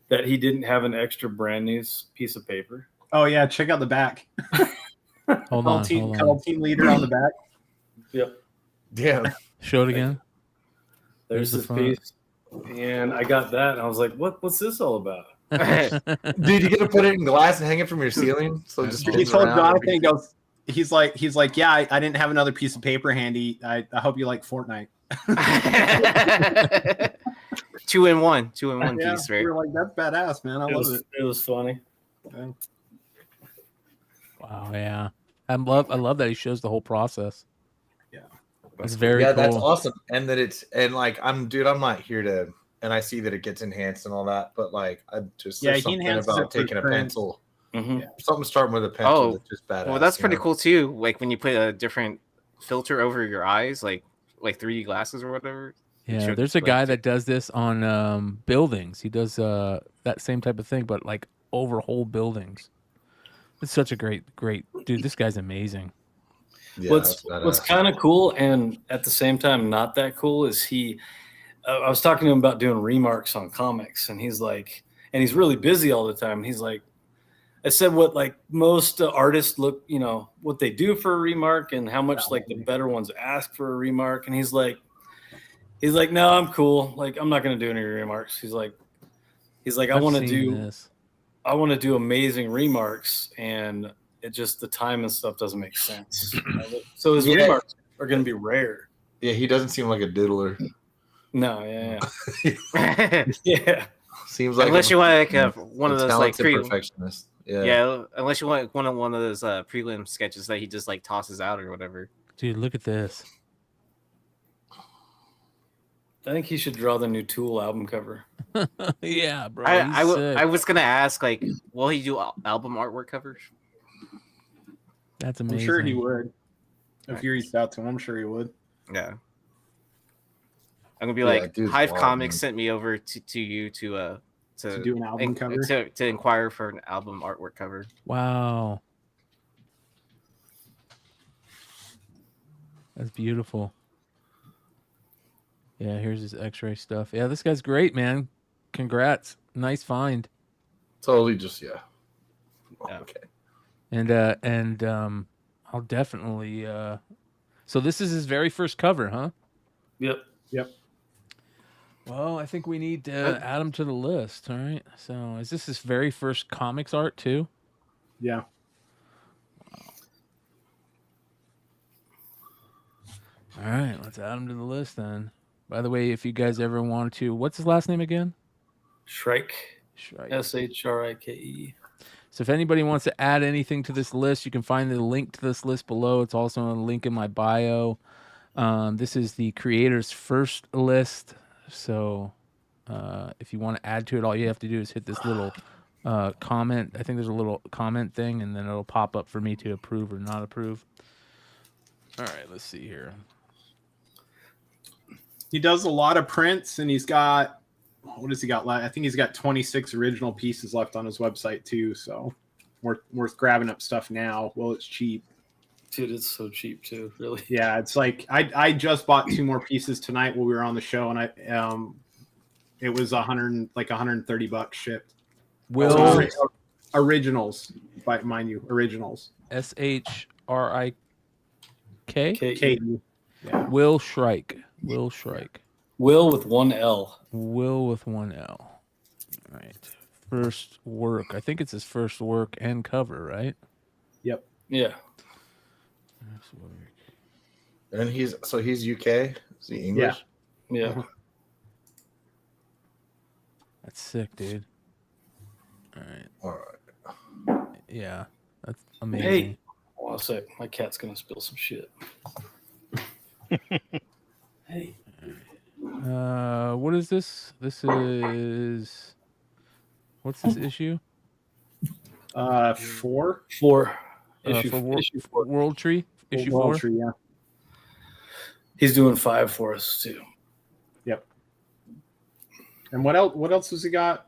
that he didn't have an extra brand new piece of paper. Oh yeah, check out the back. Hold on. Team leader on the back. Yep. Damn. Show it again. There's the this front. piece. And I got that, and I was like, what's this all about? Dude, you gotta put it in glass and hang it from your ceiling. So just He told Jonathan, he goes, he's like, yeah, I didn't have another piece of paper handy. I hope you like Fortnite. 2-in-1 Yeah, piece, right? we were like, that's badass, man. I love it. It was funny. Yeah. Wow, yeah. I love that he shows the whole process. Yeah. It's very cool. That's awesome. And that I'm not here to, and I see that it gets enhanced and all that, but like I just there's something about taking a pencil. Mm-hmm. Yeah. Something starting with a pencil that's just badass. Well, that's pretty cool too. Like when you put a different filter over your eyes, like 3D glasses or whatever. Yeah, there's a guy that does this on buildings. He does that same type of thing, but like over whole buildings. It's such a great dude. This guy's amazing. Yeah, what's kind of cool and at the same time not that cool is I was talking to him about doing remarks on comics, and he's like, and he's really busy all the time. And he's like, I said what like most artists look, what they do for a remark and how much like the better ones ask for a remark. And he's like, no, I'm cool. Like, I'm not going to do any remarks. He's like, I want to do amazing remarks, and it just the time and stuff doesn't make sense. So his remarks are going to be rare. Yeah, he doesn't seem like a diddler. No, yeah. Seems like unless you want like one of those like perfectionist. Yeah, unless you want one of those prelim sketches that he just like tosses out or whatever. Dude, look at this. I think he should draw the new Tool album cover. Yeah, bro. I was gonna ask, like, will he do album artwork covers? That's amazing. I'm sure he would. If you reached out to him, I'm sure he would. Yeah. I'm gonna be like, Hive Comics sent me over to you to do an album cover, to inquire for an album artwork cover. Wow, that's beautiful. Yeah, here's his X-ray stuff. Yeah, this guy's great, man. Congrats, nice find. Totally, just okay. And I'll definitely. So this is his very first cover, huh? Yep. Well, I think we need to add him to the list. All right. So is this his very first comics art too? Yeah. All right, let's add him to the list then. By the way, if you guys ever want to, what's his last name again? Shrike. Shrike. So if anybody wants to add anything to this list, you can find the link to this list below. It's also a link in my bio. This is the creator's first list. So if you want to add to it, all you have to do is hit this little comment. I think there's a little comment thing, and then it'll pop up for me to approve or not approve. All right, let's see here. He does a lot of prints, and he's got, what has he got left? I think he's got 26 original pieces left on his website too. So worth grabbing up stuff now. Well, it's cheap. Dude, it's so cheap too, really. Yeah, it's like I just bought 2 more pieces tonight while we were on the show, and it was $130 shipped. Originals, mind you, originals. Shrike. Yeah. Will Shrike. Will with one L. Will with one L. All right. First work. I think it's his first work and cover, right? Yep. Yeah. And he's UK? Is he English? Yeah. That's sick, dude. All right. Yeah. That's amazing. Hey. Hold on a sec. My cat's gonna spill some shit. Hey. What is this? This is what's this issue? 4. Issue 4. World Tree. Issue World 4. Tree, yeah. He's doing 5 for us too. Yep. And what else has he got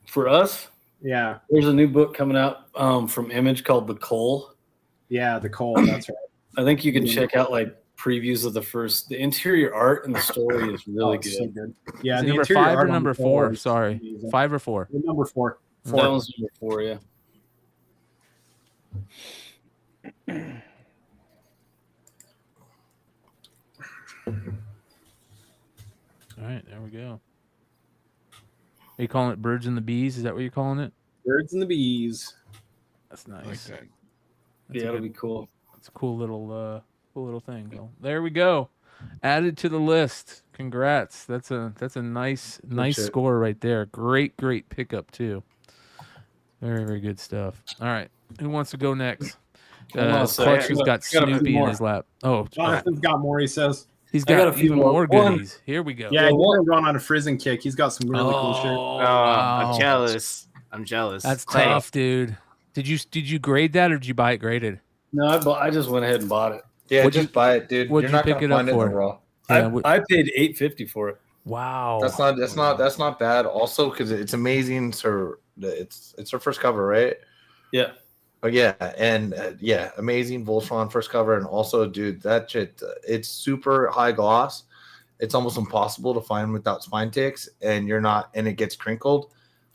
for us? Yeah. There's a new book coming out from Image called The Coal. Yeah, The Coal. That's right. I think you can check out like previews of the interior art and the story is really good. So good. Yeah, number 5 or number 4? Sorry, amazing. 5 or 4? Number 4. That one's number 4, yeah. All right, there we go. Are you calling it Birds and the Bees? Is that what you're calling it? Birds and the Bees. That's nice. I like that. Yeah, that'll be cool. It's a cool little thing. Well, there we go. Added to the list. Congrats. That's a nice score right there. Great pickup too. Very, very good stuff. All right. Who wants to go next? Clutch has got Snoopy in his lap. Oh, Jonathan's got more, he says. He's got a few more goodies. Here we go. Yeah, he's going on a Frizzing kick. He's got some really cool shit. Wow. I'm jealous. That's tough, dude. Did you grade that or did you buy it graded? No, I just went ahead and bought it. Yeah, just buy it, dude. What'd You're not you pick gonna it up find it in for? the raw. I paid $8.50 for it. Wow. That's not bad. Also, because it's amazing. So it's her first cover, right? Yeah. Oh yeah, and amazing Voltron first cover, and also, dude, that shit, it's super high gloss. It's almost impossible to find without spine ticks, and it gets crinkled,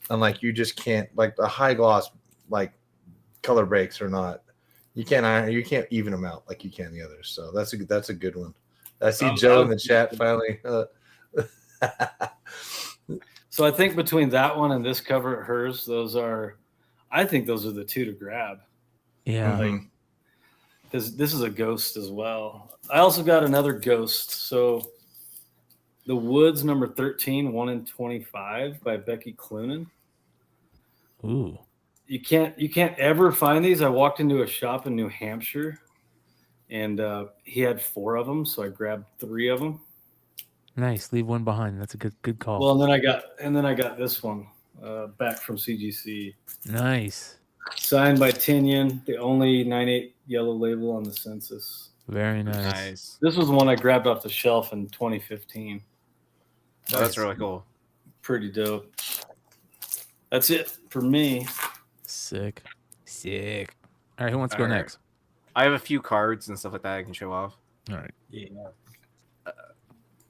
and like you just can't, like the high gloss, like color breaks are not. You can't even them out like you can the others. So that's a good one. I see Joe in the chat finally. So I think between that one and this cover at hers, I think those are the two to grab. Yeah. Because this is a ghost as well. I also got another ghost. So The Woods number 13, 1 in 25 by Becky Cloonan. Ooh. You can't ever find these. I walked into a shop in New Hampshire and he had 4 of them, so I grabbed 3 of them. Nice. Leave one behind. That's a good call. Well, and then I got this one back from CGC. Nice. Signed by Tinian, the only 9/8 yellow label on the census. Very nice. This was the one I grabbed off the shelf in 2015. That's really cool. Pretty dope. That's it for me. Sick. All right, who wants to go next? I have a few cards and stuff like that I can show off. All right. Yeah.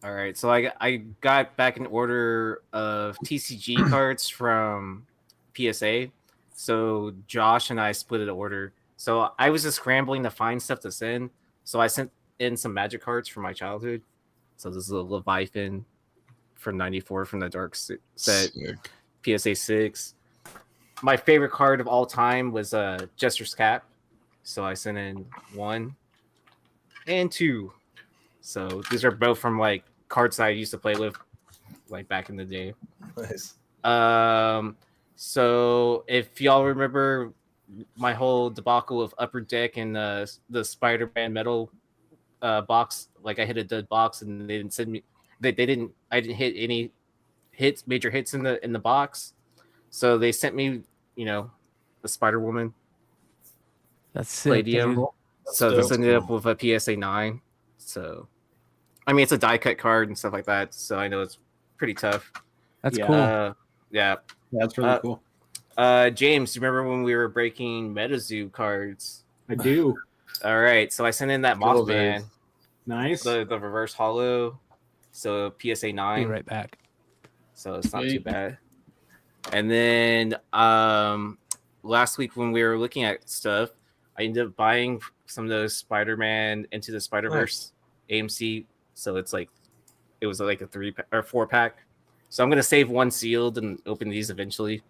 All right, so I got back an order of TCG cards from PSA. So Josh and I split an order. So I was just scrambling to find stuff to send. So I sent in some Magic cards from my childhood. So this is a Leviathan from '94 from the Dark set, Sick. PSA 6. My favorite card of all time was Jester's Cap. So I sent in 1 and 2. So these are both from like cards that I used to play with, like back in the day. Nice. So if y'all remember my whole debacle of Upper Deck and the Spider-Man metal box, like I hit a dud box and they didn't send me. I didn't hit any major hits in the box. So they sent me, the Spider Woman. That's sick. Palladium. So this ended up with a PSA 9. So, I mean, it's a die cut card and stuff like that. So I know it's pretty tough. That's cool. Yeah. That's really cool. James, do you remember when we were breaking MetaZoo cards? I do. All right. So I sent in that Mothman. Nice. The reverse hollow. So PSA 9. Be right back. So it's not too bad. And then last week when we were looking at stuff, I ended up buying some of those Spider-Man Into the Spider-Verse AMC. So it was like a 3 or 4 pack. So I'm gonna save one sealed and open these eventually.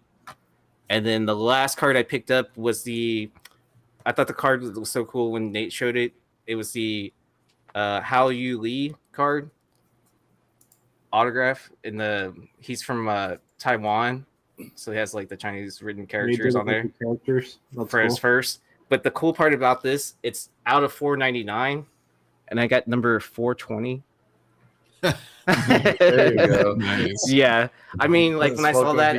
And then the last card I picked up was I thought the card was so cool when Nate showed it. It was the Hao Yu Lee card autograph. He's from Taiwan, so he has like the Chinese written characters on there for his first. But the cool part about this, it's out of $4.99, and I got number 420. There you go. Nice. Yeah, I mean, like when I saw that,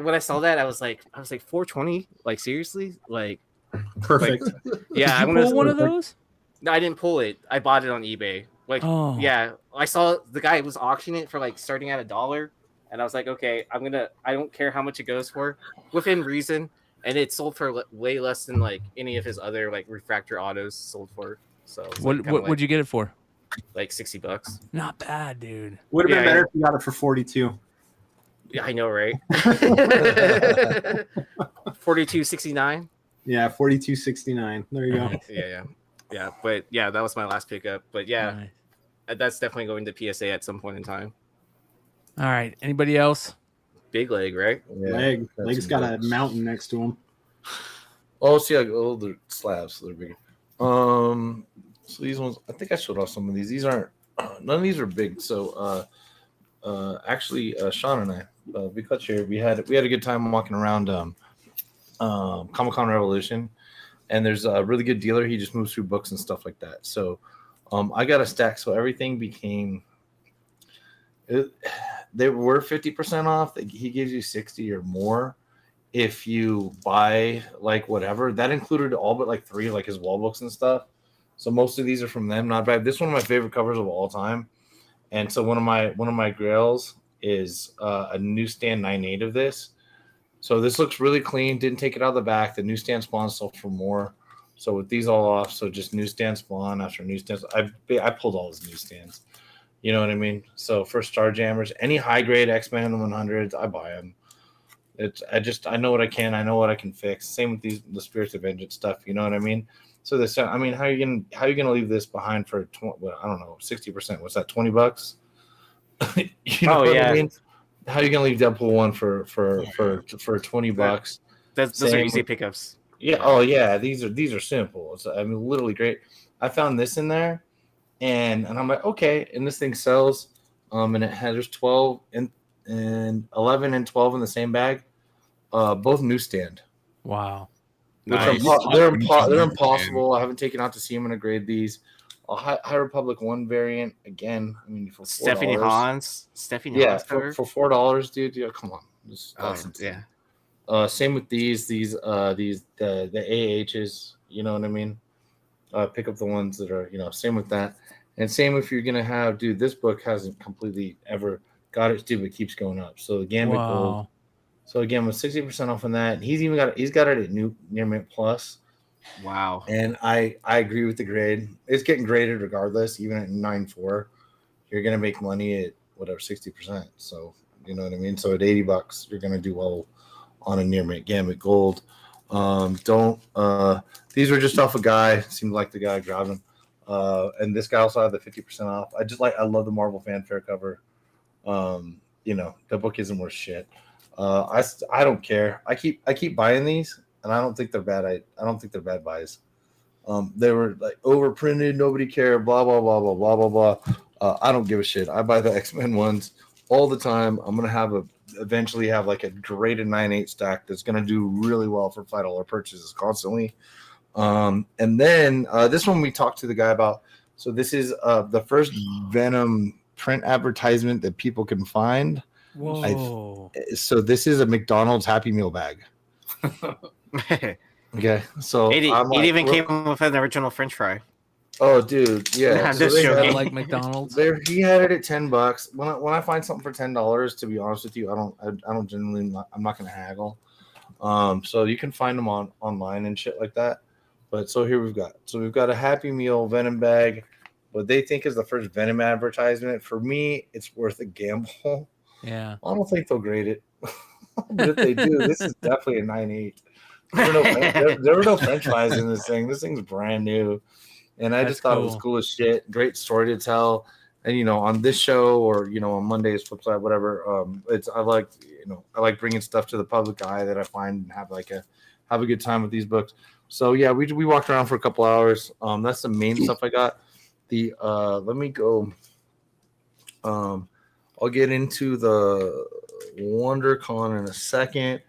when I saw that, I was like 420. Like seriously, like Perfect. yeah. Did you pull one of those? No, I didn't pull it. I bought it on eBay. Like, yeah, I saw the guy was auctioning it for like starting at $1, and I was like, okay, I don't care how much it goes for, within reason. And it sold for way less than like any of his other like refractor autos sold for. So What'd you get it for? Like $60. Not bad, dude. Would have been better if you got it for 42. Yeah, I know, right? 42.69. Yeah, 42.69. There you go. Yeah. But yeah, that was my last pickup. But yeah, that's definitely going to PSA at some point in time. All right. Anybody else? Big leg, right? Yeah, Leg's got a mountain next to him. Oh, see, like older slabs, so they're bigger. So these ones, I think I showed off some of these. These aren't, none of these are big. So, actually, Sean and I, we cut here. We had a good time walking around Comic-Con Revolution, and there's a really good dealer. He just moves through books and stuff like that. So, I got a stack. So everything became. They were 50% off. He gives you 60 or more if you buy like whatever. That included all but like 3 like his wall books and stuff. So most of these are from them. Not bad. This is one of my favorite covers of all time. And so one of my grails is a newsstand 9.8 of this. So this looks really clean. Didn't take it out of the back. The newsstand spawn sold for more. So with these all off, so just newsstand spawn after newsstand. I pulled all his newsstands. You know what I mean? So for Starjammers, any high grade X-Men 100s, I buy them. I know what I can. I know what I can fix. Same with the Spirits of Vengeance stuff. You know what I mean? So this, I mean, how are you gonna leave this behind for I don't know, 60%? What's that? $20? You know what I mean? How are you gonna leave Deadpool 1 for $20? Those are easy pickups. Yeah. Oh yeah. These are simple. It's, I mean, literally great. I found this in there, and I'm like, okay. And this thing sells, and it has there's 12 and 11 and 12 in the same bag, both newsstand. Wow. Nice. They're impossible. I haven't taken out to see them and grade these. A High Republic 1 variant again. I mean, for $4. Stephanie Hans for $4, dude. Yeah, come on. Same with these the AHs. You know what I mean? Pick up the ones that are same with that, and same if you're gonna have this book hasn't completely ever got its due, but keeps going up. So the Gambit Gold. So again, with 60% off on that, he's got it at Near Mint Plus. Wow. And I agree with the grade. It's getting graded regardless, even at 9.4. You're gonna make money at whatever 60%. So you know what I mean. So at $80, you're gonna do well on a Near Mint Gambit Gold. These were just off a guy. Seemed like the guy grabbed them. And this guy also had the 50% off. I love the Marvel Fanfare cover. The book isn't worth shit. I don't care. I keep buying these, and I don't think they're bad. I don't think they're bad buys. They were like overprinted, nobody cared, blah blah blah blah blah blah blah. I don't give a shit. I buy the X-Men ones all the time. I'm gonna eventually have like a graded 9.8 stack that's gonna do really well for $5 purchases constantly. And then this one we talked to the guy about. So this is the first Venom print advertisement that people can find. Whoa. So this is a McDonald's Happy Meal bag. Okay, so it even came with an original French fry. Oh, dude, yeah. So they like McDonald's. He had it at $10. When I find something for $10, to be honest with you, I don't generally. I'm not going to haggle. So you can find them online and shit like that. But so here we've got a Happy Meal Venom bag. What they think is the first Venom advertisement. For me, it's worth a gamble. Yeah. I don't think they'll grade it. But if they do, this is definitely a 9.8. There were no French fries in this thing. This thing's brand new. And I just thought it was cool as shit. Great story to tell. And on this show or on Monday's flip side, whatever. I like bringing stuff to the public eye that I find and have a good time with these books. So yeah, we walked around for a couple hours. That's the main stuff I got. Let me go. I'll get into the WonderCon in a second,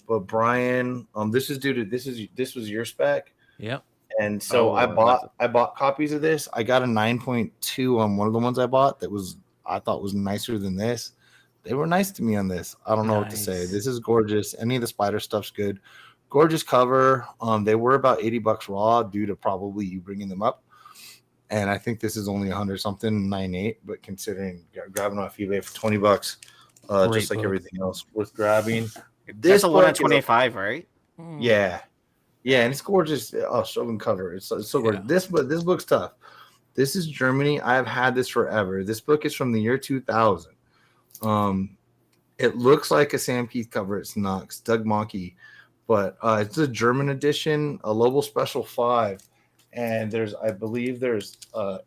but Bryan, this was your spec. Yep. And so I bought copies of this. I got a 9.2 on one of the ones I bought I thought was nicer than this. They were nice to me on this. I don't know what to say. This is gorgeous. Any of the spider stuff's good. Gorgeous cover. They were about $80 raw due to probably you bringing them up. And I think this is only 100 something, 9.8, but considering grabbing off eBay for $20, just like everything else worth grabbing. This a one at 25, right? Yeah. Yeah, and it's gorgeous. Oh, Shogun cover. It's so gorgeous. This book's tough. This is Germany. I've had this forever. This book is from the year 2000. It looks like a Sam Keith cover. It's not. It's Doug Mahnke. But it's a German edition, a Lobel Special 5. And I believe there's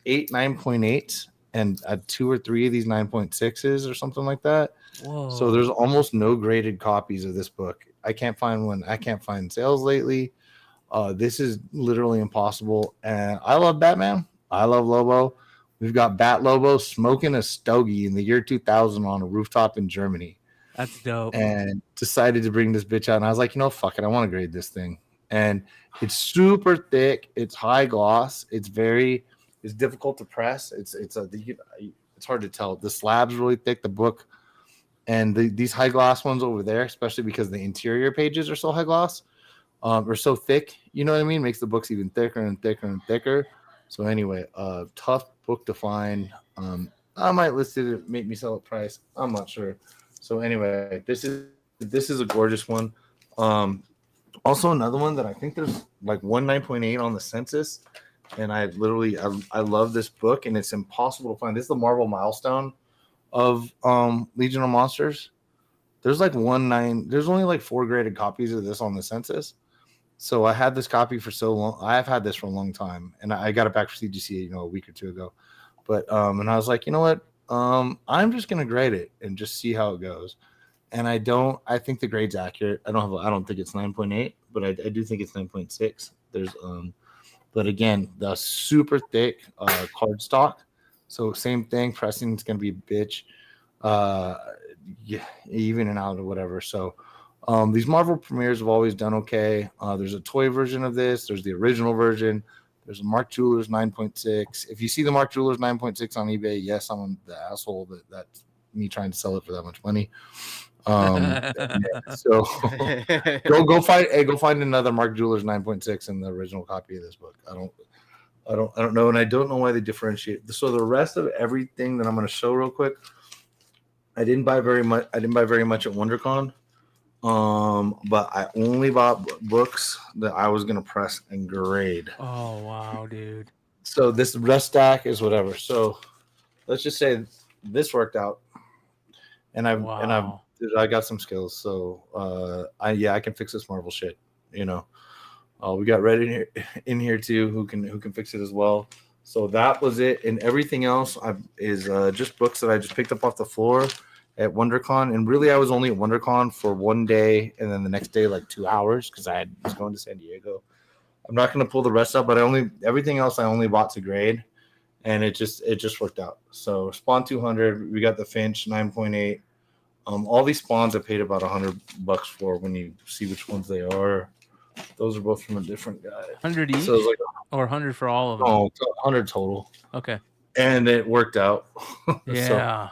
8 9.8s and 2 or 3 of these 9.6s or something like that. Whoa. So there's almost no graded copies of this book. I can't find one. I can't find sales lately. This is literally impossible. And I love Batman. I love Lobo. We've got Bat Lobo smoking a stogie in the year 2000 on a rooftop in Germany. That's dope. And decided to bring this bitch out. And I was like, fuck it. I want to grade this thing. And it's super thick. It's high gloss. It's difficult to press. It's hard to tell. The slab's really thick. The book and these high gloss ones over there, especially because the interior pages are so high gloss, or so thick. You know what I mean? Makes the books even thicker and thicker and thicker. So anyway, tough book to find. I might list it, make me sell it price. I'm not sure. So anyway, this is a gorgeous one. Also another one that I think there's like 9.8 on the census, and I love this book, and it's impossible to find. This is the Marvel milestone of Legion of Monsters. There's like there's only like 4 graded copies of this on the census. So I had this copy for so long. I have had this for a long time, and I got it back for CGC, a week or two ago. But and I was like, you know what? I'm just gonna grade it and just see how it goes. And I think the grade's accurate. I don't think it's 9.8, but I do think it's 9.6. There's but again, the super thick cardstock. So same thing. Pressing's gonna be a bitch. Yeah, even and out or whatever. So these Marvel premieres have always done okay. There's a toy version of this. There's the original version. There's a Mark Jewelers 9.6. If you see the Mark Jewelers 9.6 on eBay, yes, I'm the asshole that's me trying to sell it for that much money. So go find another Mark Jewelers 9.6 in the original copy of this book. I don't know, and I don't know why they differentiate. So the rest of everything that I'm going to show real quick, I didn't buy very much at WonderCon. But I only bought books that I was gonna press and grade. Oh wow, dude! So this rest stack is whatever. So let's just say this worked out, and I got some skills. So I can fix this Marvel shit. We got Red in here too, who can fix it as well. So that was it, and everything else is just books that I just picked up off the floor at WonderCon. And really I was only at WonderCon for one day, and then the next day like 2 hours because I was going to San Diego. I'm not going to pull the rest up, but everything else I only bought to grade, and it just worked out. So Spawn 200, we got the Finch 9.8. All these spawns I paid about $100 for when you see which ones they are. Those are both from a different guy. 100 each, so like, or 100 for all of them? Oh, 100 total. Okay. And it worked out. Yeah.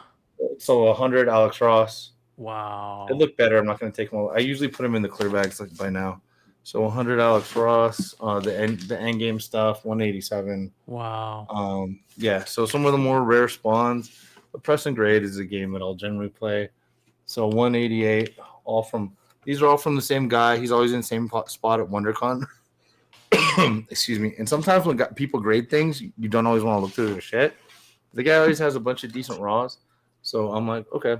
So 100 Alex Ross. Wow. It looked better. I'm not going to take them all. I usually put them in the clear bags like by now. So 100 Alex Ross. The end game stuff 187. Wow. Yeah. So some of the more rare spawns. But Press and Grade is a game that I'll generally play. So 188. These are all from the same guy. He's always in the same spot at WonderCon. Excuse me. And sometimes when people grade things, you don't always want to look through their shit. The guy always has a bunch of decent raws. So I'm like, okay.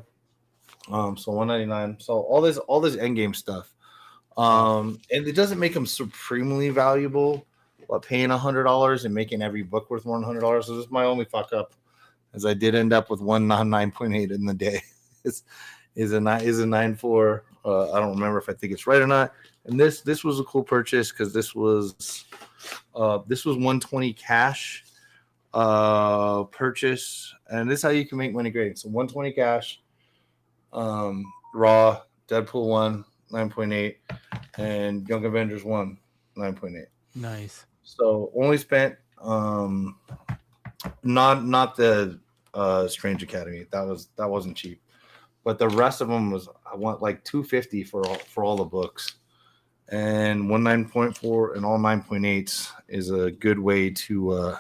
So 199. So all this endgame stuff. And it doesn't make them supremely valuable, but paying $100 and making every book worth more than $100. So this is my only fuck up, as I did end up with one 9.8 in the day. is a 9.4. I don't remember if I think it's right or not. And this was a cool purchase because this was 120 cash purchase, and this is how you can make money grading. So 120 cash, raw, Deadpool 1 9.8, and Young Avengers 1 9.8. Nice. So only spent not the Strange Academy. That wasn't cheap, but the rest of them I want like $250 for all the books. And 9.4 and all 9.8s is a good way to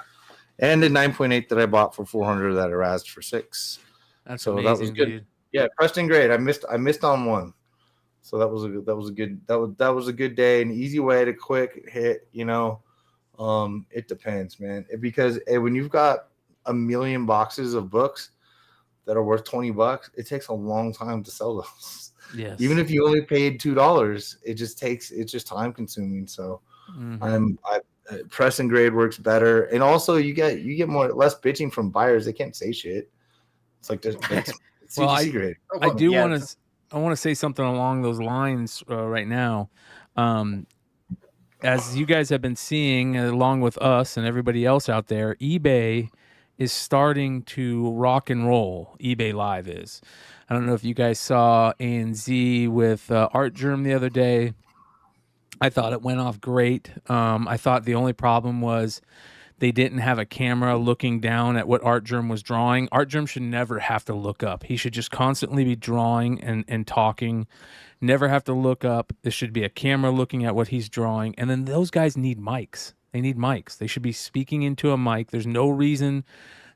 and a 9.8 that I bought for $400 that I razzed for $600. That's so amazing, that was good. Dude. Yeah, Preston grade. I missed on one. So that was a good day, an easy way to quick hit, It depends, man. Because when you've got a million boxes of books that are worth $20, it takes a long time to sell those. Yes. Even if you only paid $2, it's just time consuming. So press and grade works better, and also you get less bitching from buyers. They can't say shit. It's like it's well, CGC grade. I want to say something along those lines right now. As you guys have been seeing, along with us and everybody else out there, eBay is starting to rock and roll. eBay Live is. I don't know if you guys saw A&Z with Art Germ the other day. I thought it went off great. I thought the only problem was they didn't have a camera looking down at what Art Germ was drawing. Art Germ should never have to look up. He should just constantly be drawing and talking, never have to look up. There should be a camera looking at what he's drawing. And then those guys need mics. They need mics. They should be speaking into a mic. There's no reason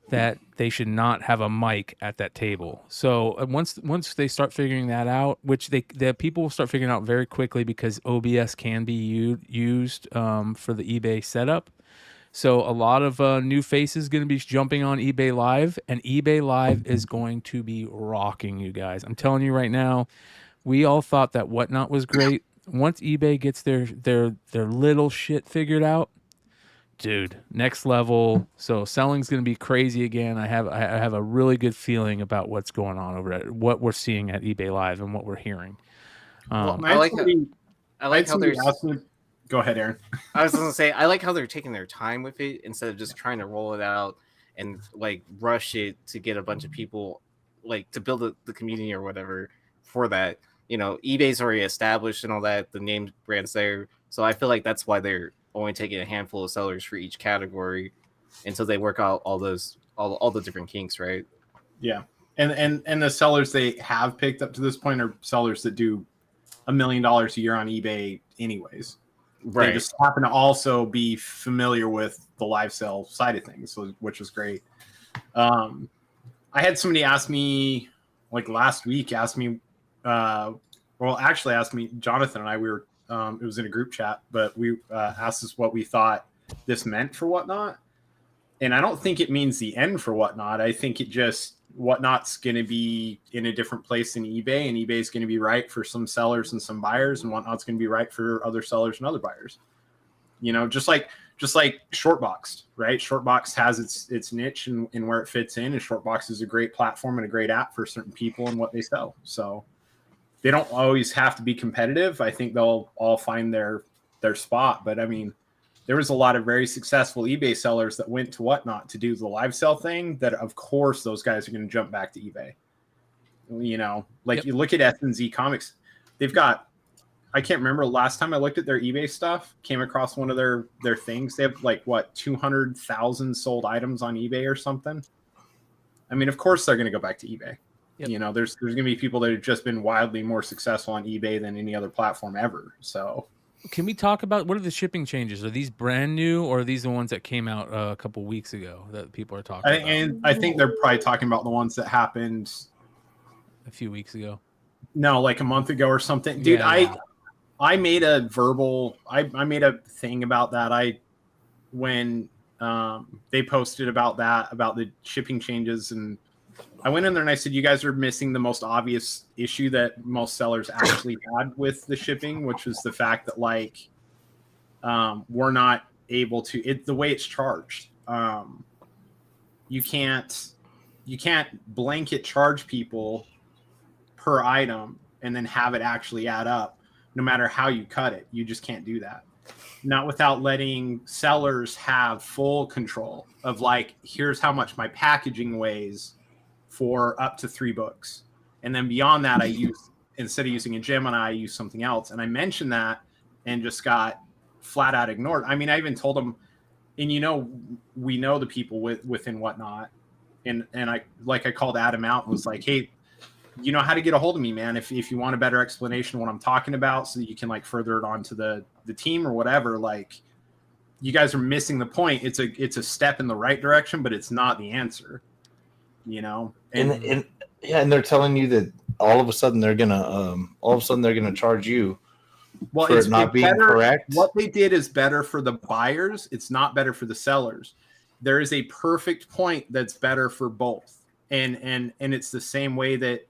that they should not have a mic at that table. So once they start figuring that out, which the people will start figuring out very quickly because OBS can be used for the eBay setup. So a lot of new faces going to be jumping on eBay Live, and eBay Live is going to be rocking, you guys. I'm telling you right now, we all thought that Whatnot was great. Once eBay gets their little shit figured out, dude, next level. So selling's going to be crazy again. I have a really good feeling about what's going on over at what we're seeing at eBay Live and what we're hearing. I like how there's. Go ahead, Aaron. I was going to say, I like how they're taking their time with it instead of just trying to roll it out and like rush it to get a bunch of people, like to build the community or whatever for that. You know, eBay's already established and all that, the name brand's there. So I feel like that's why they're only taking a handful of sellers for each category until they work out all the different kinks, right? Yeah. And the sellers they have picked up to this point are sellers that do $1 million a year on eBay anyways. Right. They just happen to also be familiar with the live sale side of things, which was great. I had somebody ask me like last week, asked me, Jonathan and I, we were, it was in a group chat, but we asked us what we thought this meant for Whatnot. And I don't think it means the end for Whatnot. I think it just, Whatnot's going to be in a different place than eBay, and eBay is going to be right for some sellers and some buyers, and Whatnot's going to be right for other sellers and other buyers. You know, just like Shortboxed, right? Shortboxed has its niche and where it fits in, and Shortboxed is a great platform and a great app for certain people and what they sell. So they don't always have to be competitive. I think they'll all find their spot. But I mean, there was a lot of very successful eBay sellers that went to Whatnot to do the live sell thing that, of course, those guys are going to jump back to eBay. You know, like you look at S&Z Comics, they've got, I can't remember last time I looked at their eBay stuff, came across one of their things. They have like, 200,000 sold items on eBay or something. I mean, of course, they're going to go back to eBay. Yep. You know, there's going to be people that have just been wildly more successful on eBay than any other platform ever. So can we talk about what are the shipping changes? Are these brand new, or are these the ones that came out a couple weeks ago that people are talking about? And I think they're probably talking about the ones that happened a few weeks ago. No, like a month ago or something. Dude, yeah. I made a verbal, I made a thing about that. When they posted about the shipping changes, and I went in there and I said, you guys are missing the most obvious issue that most sellers actually had with the shipping, which was the fact that like we're not able to, the way it's charged. You can't blanket charge people per item and then have it actually add up no matter how you cut it. You just can't do that. Not without letting sellers have full control of like, here's how much my packaging weighs for up to 3 books. And then beyond that, instead of using a Gemini, I use something else. And I mentioned that and just got flat out ignored. I mean, I even told them, and you know, we know the people within Whatnot. And I called Adam out and was like, hey, you know how to get a hold of me, man. If you want a better explanation of what I'm talking about so that you can like further it on to the team or whatever, like you guys are missing the point. It's a step in the right direction, but it's not the answer. You know, and they're telling you that all of a sudden they're gonna charge you for it not being correct. What they did is better for the buyers. It's not better for the sellers. There is a perfect point that's better for both, and it's the same way that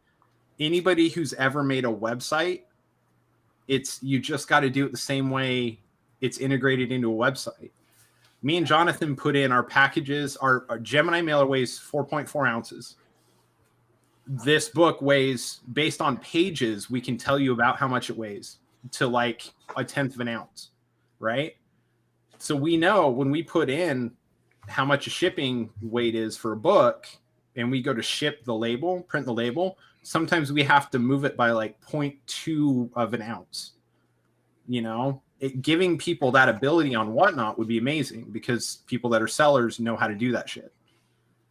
anybody who's ever made a website, you just got to do it the same way it's integrated into a website. Me and Jonathan put in our packages. Our Gemini mailer weighs 4.4 ounces. This book weighs, based on pages, we can tell you about how much it weighs to like 1/10 of an ounce, right? So we know when we put in how much a shipping weight is for a book and we go to ship the label, print the label, sometimes we have to move it by like 0.2 of an ounce, you know? Giving people that ability on Whatnot would be amazing because people that are sellers know how to do that shit.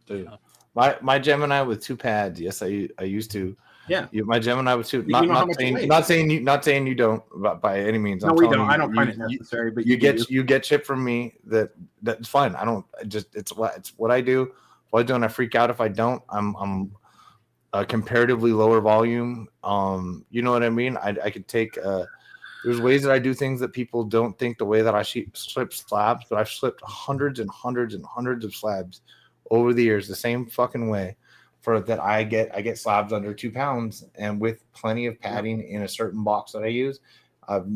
Dude, my Gemini with 2 pads. Yes, I used to. Yeah. My Gemini was too. You know how Not much it saying, weighs. not saying you don't by any means. No, I'm we telling don't. you, I don't find it necessary, but you do. get shit from me that's fine. I don't it's what I do. What I do, and I freak out if I don't. I'm a comparatively lower volume. You know what I mean? I could take. There's ways that I do things that people don't think the way that I slip slabs, but I've slipped hundreds and hundreds and hundreds of slabs over the years, the same fucking way. For that, I get slabs under 2 pounds, and with plenty of padding in a certain box that I use, I've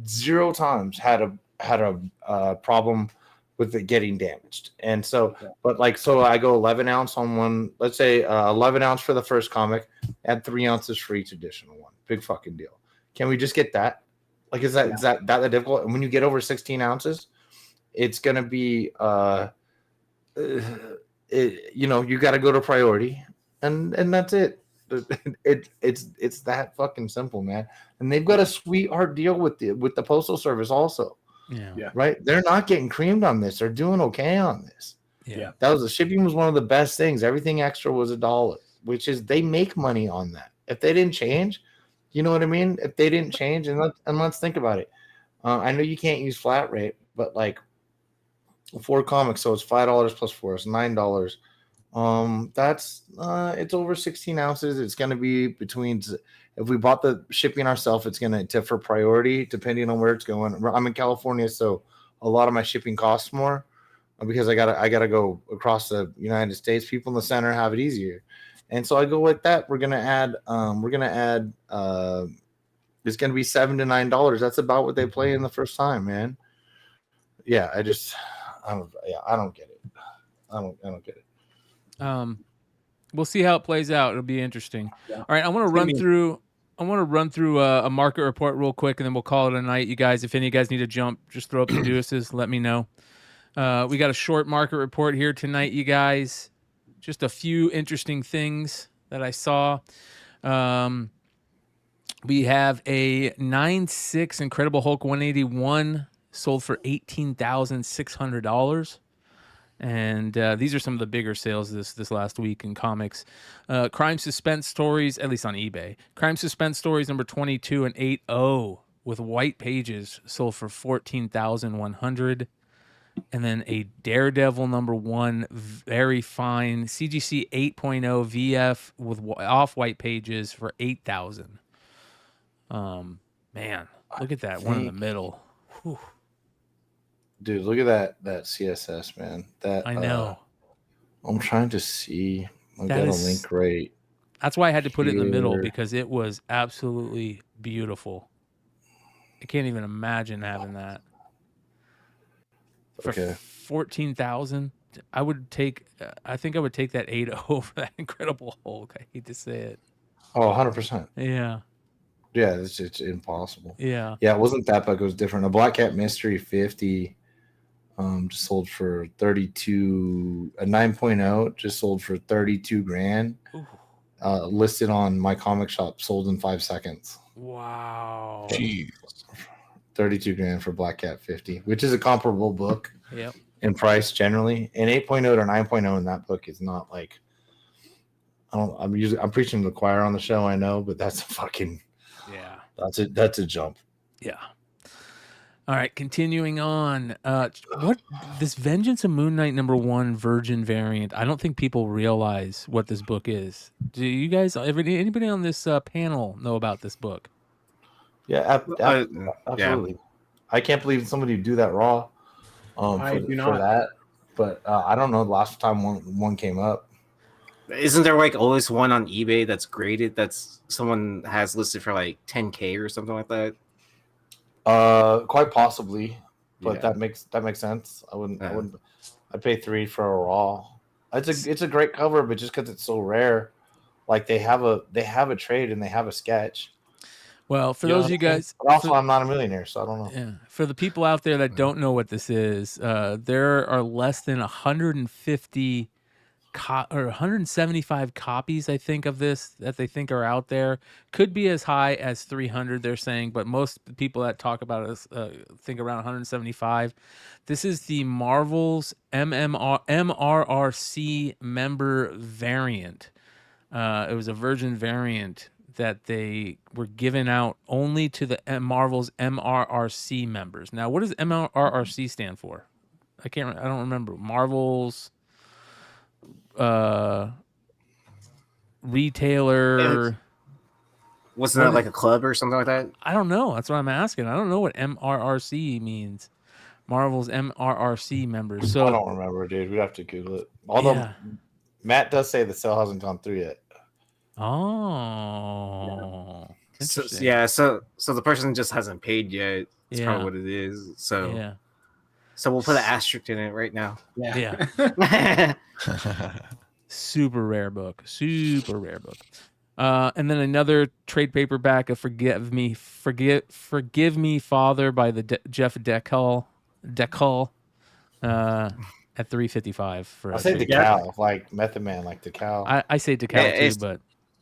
0 times had a problem with it getting damaged. And so, but like, so I go 11 ounce on one. Let's say 11 ounce for the first comic, add 3 ounces for each additional one. Big fucking deal. Can we just get that? Like, is that difficult? And when you get over 16 ounces, it's gonna be you got to go to priority, and that's it. It's that fucking simple, man. And they've got a sweetheart deal with the postal service also. Yeah. Right. They're not getting creamed on this. They're doing okay on this. Yeah. That was the shipping was one of the best things. Everything extra was $1, which is they make money on that. If they didn't change, you know what I mean? If they didn't change, and let's think about it. I know you can't use flat rate, but like 4 comics, so it's $5 plus 4, it's $9. That's it's over 16 ounces. It's going to be between. If we bought the shipping ourselves, it's going to for priority depending on where it's going. I'm in California, so a lot of my shipping costs more because I gotta go across the United States. People in the center have it easier, and so I go like that. We're gonna add. It's going to be $7 to $9. That's about what they play in the first time, man. Yeah, I don't get it. I don't get it. We'll see how it plays out. It'll be interesting. Yeah. All right, I want to run through a market report real quick, and then we'll call it a night. You guys, if any of you guys need to jump, just throw up your deuces. Let me know. We got a short market report here tonight, you guys. Just a few interesting things that I saw. We have a 9.6 Incredible Hulk 181 sold for $18,600. And these are some of the bigger sales this last week in comics. Crime Suspense Stories, at least on eBay. Crime Suspense Stories number 22 and 8.0 with white pages sold for $14,100. And then a Daredevil number 1, very fine CGC 8.0 VF with off-white pages for $8,000. Man, look at that one in the middle. Whew. Dude, look at that CSS, man. That I know. I'm trying to see. I got a link right. That's why I had to put it in the middle, because it was absolutely beautiful. I can't even imagine having that. For $14,000, I would take. I think I would take that 8.0 for that Incredible Hulk. I hate to say it. Oh, 100%. Yeah. Yeah, it's impossible. Yeah. Yeah, it wasn't that, but it was different. A Black Cat Mystery 50 just sold for 32. A 9.0 just sold for 32 grand. Listed on my comic shop, sold in 5 seconds. Wow. Jeez. 32 grand for Black Cat 50, which is a comparable book. Yep. In price generally. And 8.0 to 9.0 in that book is not like I'm preaching to the choir on the show, I know, but that's a fucking that's a jump. Yeah. All right, continuing on. What this Vengeance of Moon Knight number 1 Virgin variant? I don't think people realize what this book is. Do you guys? Anybody on this panel know about this book? Yeah, absolutely. I can't believe somebody would do that raw. I do not. For that, but I don't know the last time one came up. Isn't there like always one on eBay that's graded that's someone has listed for like 10K or something like that? Quite possibly, but that makes sense. I wouldn't. I'd pay $3 for a raw. It's a great cover, but just because it's so rare, like they have a trade and they have a sketch. Well, for those of you guys, also I'm not a millionaire, so I don't know. Yeah, for the people out there that don't know what this is, there are less than 150 or 175 copies, I think, of this that they think are out there. Could be as high as 300, they're saying, but most people that talk about it think around 175. This is the Marvel's MRRC member variant. It was a virgin variant that they were given out only to the Marvel's MRRC members. Now, what does MRRC stand for? I don't remember. Marvel's retailer. Wasn't that like a club or something like that? I don't know. That's what I'm asking. I don't know what MRRC means. Marvel's MRRC members. So I don't remember, dude. We'd have to Google it. Although Matt does say the sale hasn't gone through yet. Oh. So the person just hasn't paid yet. That's probably what it is. So so we'll put an asterisk in it right now. Yeah. Super rare book. And then another trade paperback of Forgive Me Father by the Jeff Decal at $3.55 for. I say Decal, like Method Man, like Decal. I say Decal too, but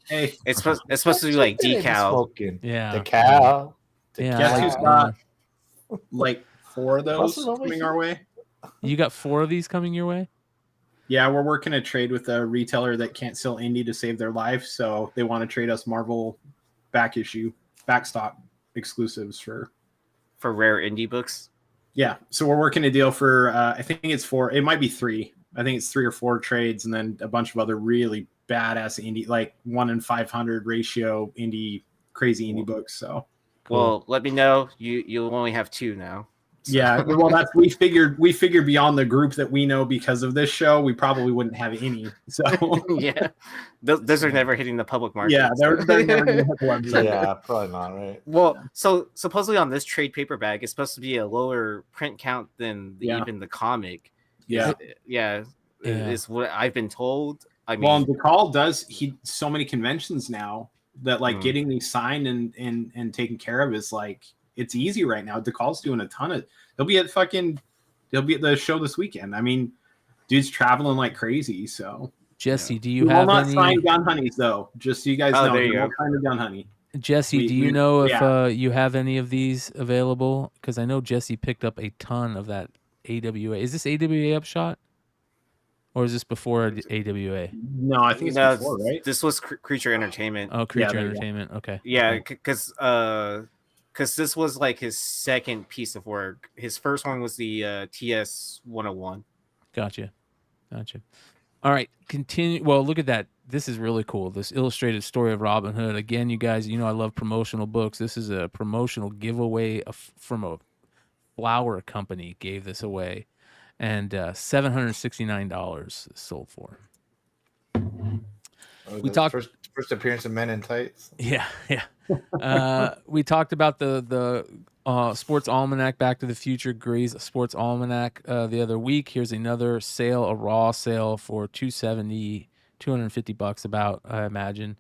it's supposed to be like decal. Yeah, Decal. Guess who's got like 4 of those coming our way? You got 4 of these coming your way? Yeah, we're working a trade with a retailer that can't sell indie to save their life, so they want to trade us Marvel backstock exclusives for rare indie books. Yeah, so we're working a deal for I think it's 4. It might be 3. I think it's 3 or 4 trades, and then a bunch of other really badass indie, like 1 in 500 ratio crazy indie books. So, well, let me know. You'll only have 2 now. So. Yeah, well, that's we figured beyond the group that we know because of this show, we probably wouldn't have any. So yeah, those are never hitting the public market. Yeah, they're never going to hit the website. Yeah, probably not, right? Well, so supposedly on this trade paperback, it's supposed to be a lower print count than even the comic. Yeah, is what I've been told. I mean, well, and DeCall does so many conventions now that like getting these signed and taken care of is like. It's easy right now. DeCall's doing a ton of. He'll be at the show this weekend. I mean, dude's traveling like crazy. So Jesse, do you have not any? sign Gun Honeys though? Just so you guys know, we won't sign the Gun Honey. Jesse, do you know if you have any of these available? Because I know Jesse picked up a ton of that AWA. Is this AWA Upshot? Or is this before AWA? No, I think it's before, right? This was Creature Entertainment. Oh, Creature Entertainment. Okay. Yeah, because this was like his second piece of work. His first one was the TS 101. Gotcha. All right, continue. Well, look at that. This is really cool. This illustrated story of Robin Hood. Again, you guys, you know I love promotional books. This is a promotional giveaway from a flower company gave this away. And $769 sold for. We talked first appearance of Men in Tights. Yeah. We talked about the Sports Almanac, Back to the Future Gray's Sports Almanac the other week. Here's another sale, a raw sale for $250 about, I imagine.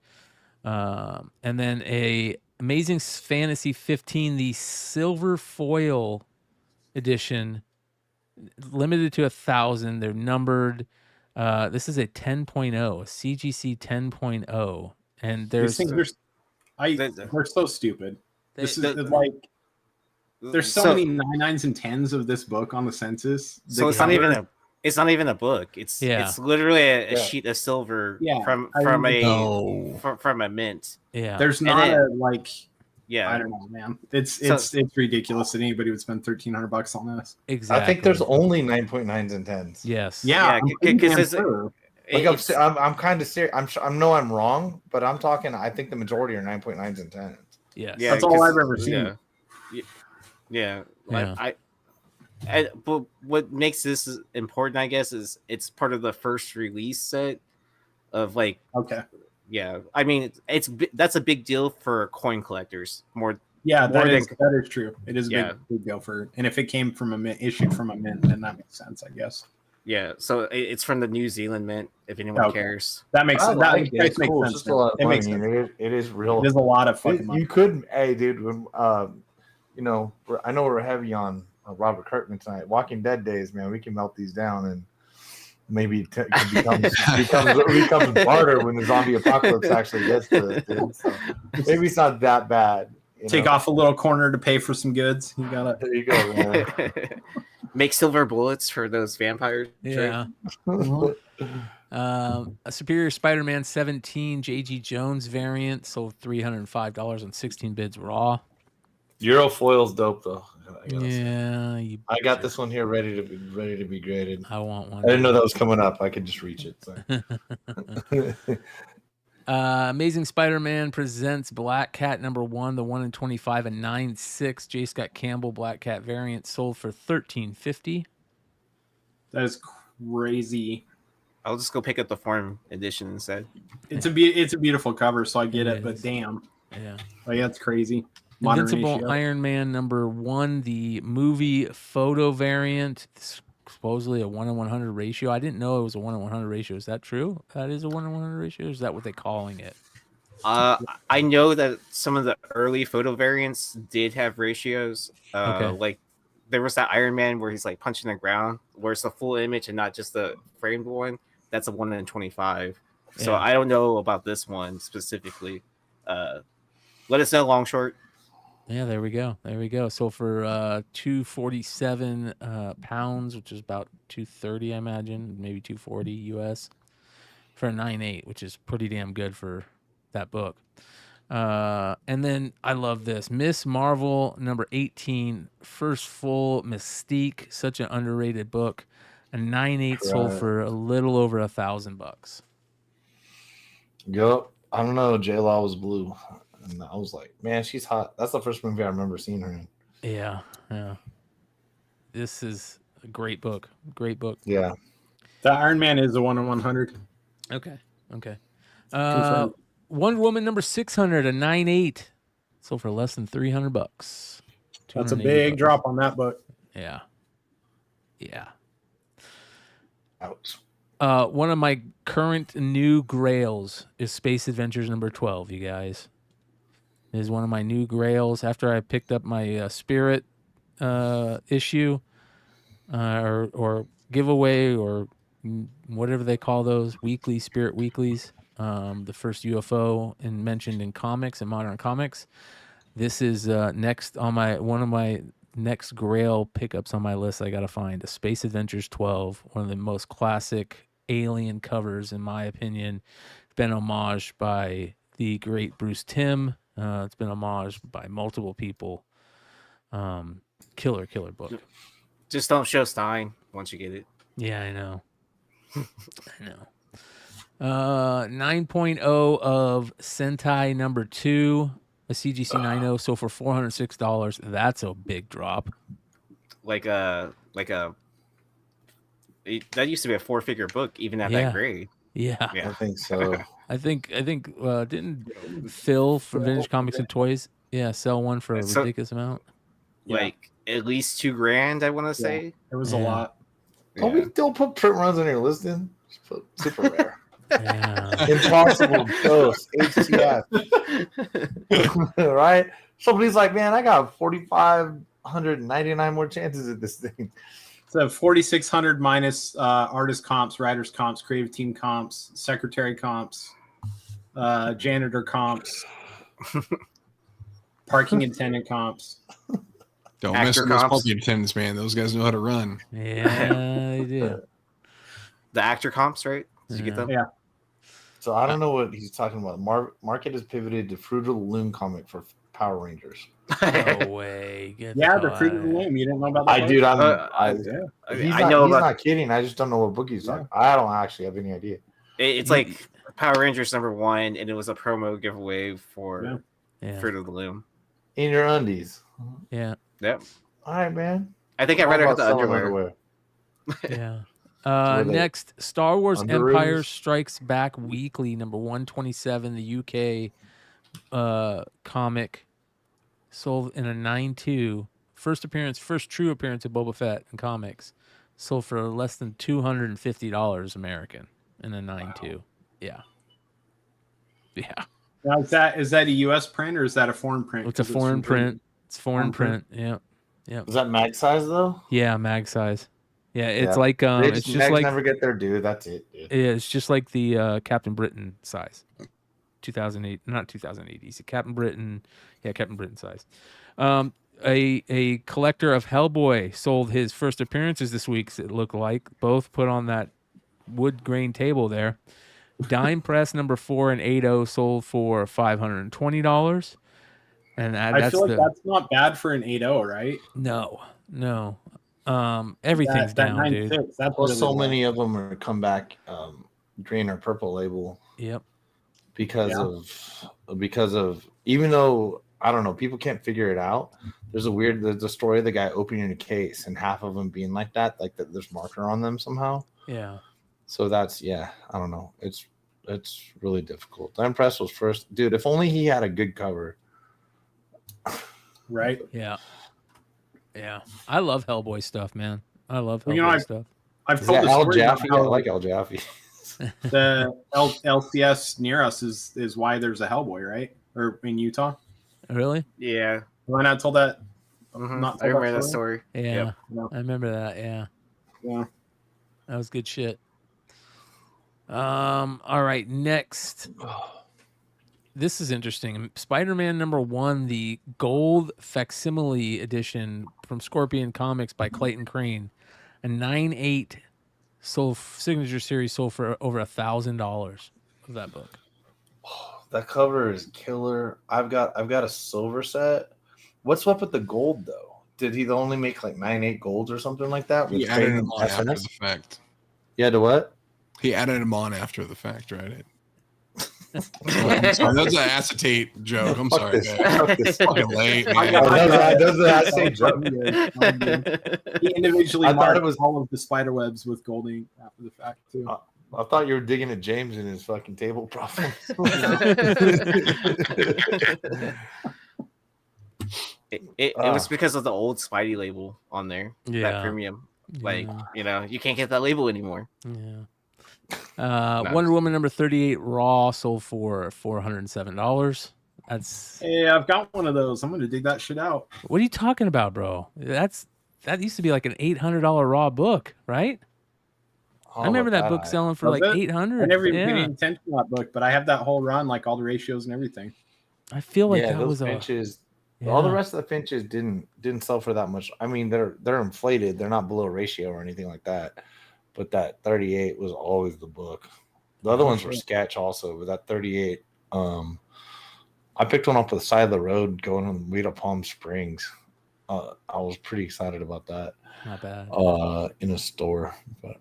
And then a Amazing Fantasy 15, the silver foil edition, limited to 1,000. They're numbered. This is a 10.0, a CGC 10.0, and these things they're so stupid. This is like there's so many 9s and 10s of this book on the census. So it's not even a book. It's literally a sheet of silver from a mint. Yeah, there's not I don't know, man. It's ridiculous that anybody would spend $1,300 on this. Exactly. I think there's only 9.9s and 10s. Yes. Yeah. Because I'm kind of serious. I'm wrong, but I'm talking. I think the majority are 9.9s and 10s. Yes. Yeah, that's all I've ever seen. Yeah. But what makes this important, I guess, is it's part of the first release set of like. Okay. Yeah, I mean, that's a big deal for coin collectors. That is true. It is a big deal and if it came from a mint, issued from a mint, then that makes sense, I guess. Yeah, so it's from the New Zealand Mint. If anyone cares, that makes sense. It makes sense. It makes sense. It is real. It is a lot of fucking money. You could, hey, dude. When I know we're heavy on Robert Kirkman tonight. Walking Dead days, man. We can melt these down and. Maybe it becomes barter when the zombie apocalypse actually gets to it. Dude. So maybe it's not that bad. Take off a little corner to pay for some goods. You got it. There you go, man. Make silver bullets for those vampires. Yeah. A Superior Spider-Man 17 J.G. Jones variant sold $305 on 16 bids raw. Eurofoil's dope though. Yeah, I got this one here ready to be graded. I want one. I didn't know that was coming up. I could just reach it. So. Amazing Spider-Man presents Black Cat #1, the 1 in 25, a 9.6 J. Scott Campbell Black Cat variant sold for $13.50. That is crazy. I'll just go pick up the foreign edition instead. It's a beautiful cover, so I get it. But damn, yeah, like that's crazy. Modern Invincible ratio. Iron Man #1, the movie photo variant. It's supposedly a 1 in 100 ratio. I didn't know it was a 1 in 100 ratio. Is that true? That is a 1 in 100 ratio? Or is that what they're calling it? I know that some of the early photo variants did have ratios. Okay. Like there was that Iron Man where he's like punching the ground, where it's the full image and not just the framed one. That's a 1 in 25. So Yeah. I don't know about this one specifically. Let us know, long short. Yeah, there we go. There we go. So for 247 pounds, which is about 230, I imagine, maybe 240 US, for a 9.8, which is pretty damn good for that book. And then I love this Miss Marvel #18, first full Mystique, such an underrated book. A 9.8 sold for a little over $1,000. Yup. I don't know. J Law was blue. And I was like, man, she's hot. That's the first movie I remember seeing her in. Yeah, yeah. This is a great book. Great book. Yeah. The Iron Man is a 1 in 100. Okay. Okay. Confirmed. Wonder Woman #600, a 9.8, sold for less than $300. That's a $280. big drop on that book. Yeah. Yeah. Ouch. One of my current new grails is Space Adventures #12, you guys. It is one of my new grails after I picked up my Spirit issue or giveaway or whatever they call those, Spirit weeklies. The first UFO mentioned in comics and modern comics. This is next on one of my next grail pickups on my list. I gotta find a Space Adventures 12, one of the most classic alien covers in my opinion. It's been homaged by the great Bruce Timm. It's been homaged by multiple people. Killer book. Just don't show Stein once you get it. Yeah, I know. I know. 9.0 of Sentai #2, a CGC 9.0, so for $406. That's a big drop. That used to be a 4-figure book, even at that grade. Yeah, I think so. I think didn't Phil from Vintage Comics and Toys sell one for a ridiculous amount? Like at least $2,000, I want to say. It was a lot. Don't put print runs on your listing. Just put super rare. Yeah. Impossible dose. HTF. Right? Somebody's like, man, I got 4,599 more chances at this thing. So 4,600 minus artist comps, writers comps, creative team comps, secretary comps, janitor comps, parking attendant comps. Don't mess with those parking attendants, man. Those guys know how to run. Yeah, they do. The actor comps, right? Did you get them? Yeah. So I don't know what he's talking about. Market has pivoted to Fruit of the Loom comic for Power Rangers. No way. Get The Fruit of the Loom. You didn't know about that? He's I know he's not kidding. I just don't know what book he's talking. I don't actually have any idea. It's like Power Rangers #1, and it was a promo giveaway for Fruit of the Loom. In your undies. Yeah. Yep. All right, man. I think I'd rather have the underwear. Yeah. Next, Star Wars Underoos? Empire Strikes Back Weekly #127, the UK comic, sold in a 9.2. First true appearance of Boba Fett in comics, sold for less than $250 American in a 9.2. Yeah. Yeah. Now, is that a U.S. print or is that a foreign print? It's a foreign print. It's foreign print. Yeah. Yeah. Is that mag size though? Yeah, mag size. Yeah, it's like it's just mags like never get their due. That's it. Dude. Yeah, it's just like the Captain Britain size. 2008, not 2008. Captain Britain. Yeah, Captain Britain size. A collector of Hellboy sold his first appearances this week. It looked like both put on that wood grain table there. Dime press number 4 and 8.0 sold for $520. And I feel like that's not bad for an 8.0, right? No. Everything's that down, dude. 9.6, that's Well, really so low. many of them are come back green or purple label. Yep. Because of even though I don't know, people can't figure it out. There's the story of the guy opening a case and half of them being like that there's marker on them somehow. Yeah. So that's I don't know. It's really difficult. Dime press was first, dude. If only he had a good cover. Right? Yeah. Yeah. I love Hellboy stuff, man. I love Hellboy stuff. I've told the Al story about Jaffe. how I like Al Jaffe. the LCS near us is why there's a Hellboy, right? Or in Utah. Really? Yeah. When I told that, I remember that story. Yeah. Yep. I remember that. Yeah. Yeah. That was good shit. All right, next. This is interesting. Spider-Man #1, the gold facsimile edition from Scorpion Comics by Clayton Crane. A 9.8 signature series sold for over $1,000 of that book. That cover is killer. I've got a silver set. What's up with the gold though? Did he only make like 9.8 golds or something like that? He added them on after the fact. Yeah, to what? He added them on after the fact, right? I'm sorry, that's an acetate joke. I'm sorry, man. It's fucking late, man. That's an acetate joke. He individually I thought marked it was all of the spider webs with gold ink after the fact too. I thought you were digging at James in his fucking table problems. It was because of the old Spidey label on there. Yeah. That premium. Like, you can't get that label anymore. Yeah. Wonder Woman #38 Raw sold for $407. That's I've got one of those. I'm gonna dig that shit out. What are you talking about, bro? That used to be like an $800 Raw book, right? I remember that book selling for like $800. I never even paid any attention to that book, but I have that whole run, like all the ratios and everything. I feel like that those was Finches. All the rest of the Finches didn't sell for that much. I mean, they're inflated. They're not below ratio or anything like that. But that 38 was always the book. The other ones were sketch also, but that 38, I picked one up at the side of the road going on the way to Palm Springs. I was pretty excited about that. Not bad. In a store. But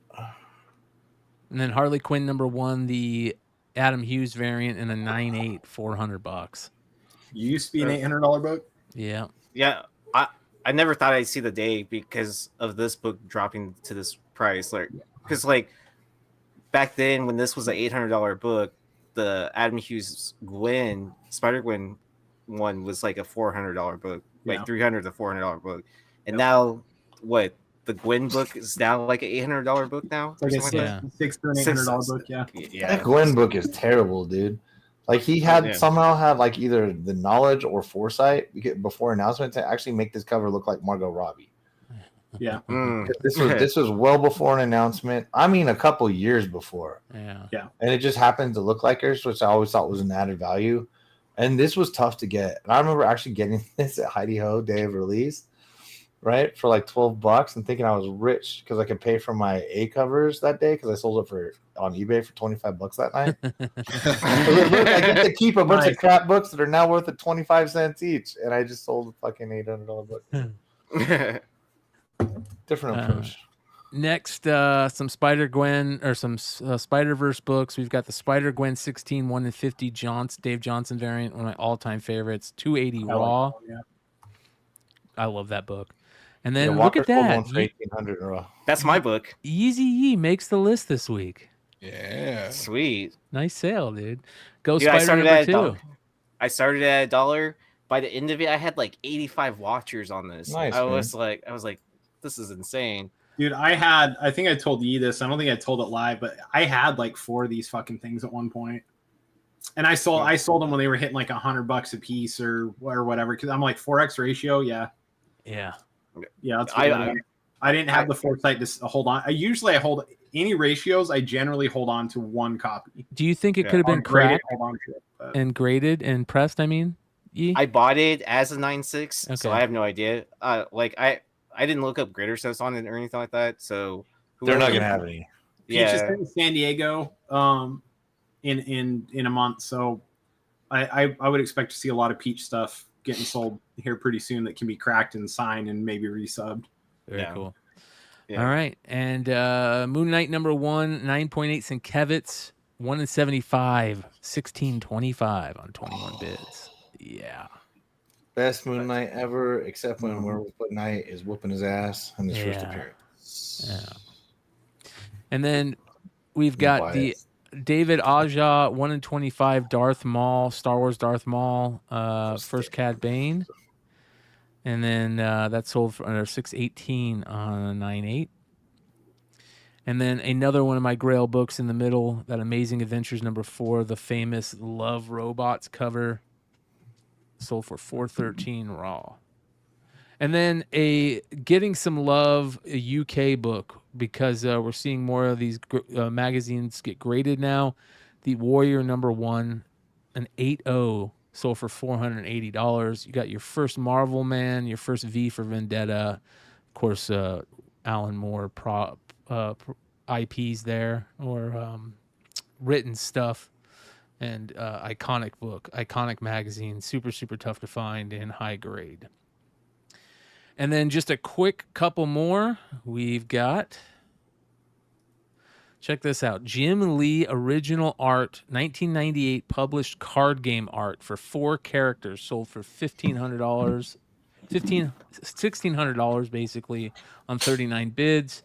and then Harley Quinn #1, the Adam Hughes variant in a 9.8, $400. Used to be an $800 book. Yeah. Yeah. I never thought I'd see the day because of this book dropping to this price. Like, because like back then when this was an $800 book, the Adam Hughes Spider-Gwen one was like a $400 book, like $300 to $400 book. And now what? The Gwen book is now like an $800 book now. It's like a $600 to an $800 book. Yeah. that Gwen book is terrible, dude. Like he somehow had like either the knowledge or foresight before announcement to actually make this cover look like Margot Robbie. Yeah. This was well before an announcement. I mean, a couple years before. Yeah. And it just happened to look like hers, which I always thought was an added value. And this was tough to get. And I remember actually getting this at Heidi Ho day of release, right, for like $12 and thinking I was rich because I could pay for my A covers that day because I sold it on eBay for $25 that night. Look, I get to keep a bunch of crap books that are now worth 25 cents each, and I just sold a fucking $800 book. Different approach. Next, some Spider-Gwen or some Spider-Verse books. We've got the Spider-Gwen 16 1 in 50 Dave Johnson variant, one of my all-time favorites. 280 raw. I love that book. And then look at that. 1800 raw. That's my book. Easy E makes the list this week. Yeah. Sweet. Nice sale, dude. Go Dude, Spider #2. I started at $1. By the end of it, I had like 85 watchers on this. Nice, I was like, this is insane. Dude, I think I told you this. I don't think I told it live, but I had like 4 of these fucking things at one point. And I sold them when they were hitting like $100 a piece or whatever. Cause I'm like 4x ratio. Yeah. Yeah. Yeah. I didn't have the foresight to hold on. I hold any ratios. I generally hold on to one copy. Do you think it could have been cracked and graded and pressed? I mean, I bought it as a 9.6, so I have no idea. I didn't look up grader sets on it or anything like that. So they're not gonna have any. Peach is Yeah. in San Diego in a month, so I would expect to see a lot of Peach stuff getting sold here pretty soon that can be cracked and signed and maybe resubbed. Very Yeah. cool. Yeah. All right. And Moon Knight number 1, 9.8 Sienkiewicz, 1 in 75, 1625 on 21 bids. Yeah. Best Moon Knight ever, except when Werewolf at Night is whooping his ass in his first Yeah. appearance. Yeah. And then we've got the David Aja 1 in 25 Darth Maul, Star Wars Darth Maul, first Cad Bane. And then that sold for under 618 on a 9.8. And then another one of my Grail books in the middle, that Amazing Adventures number 4, the famous Love Robots cover, sold for 413 raw. And then a Getting Some Love, a UK book, because we're seeing more of these magazines get graded now. The Warrior number 1, an 8.0, sold for $480. You got your first Marvel Man, your first V for Vendetta, of course, Alan Moore IPs there, or written stuff, and iconic book, iconic magazine, super tough to find in high grade. And then just a quick couple more. We've got, check this out, Jim Lee original art, 1998 published card game art for 4 characters, sold for $1,500, $1,600 basically on 39 bids.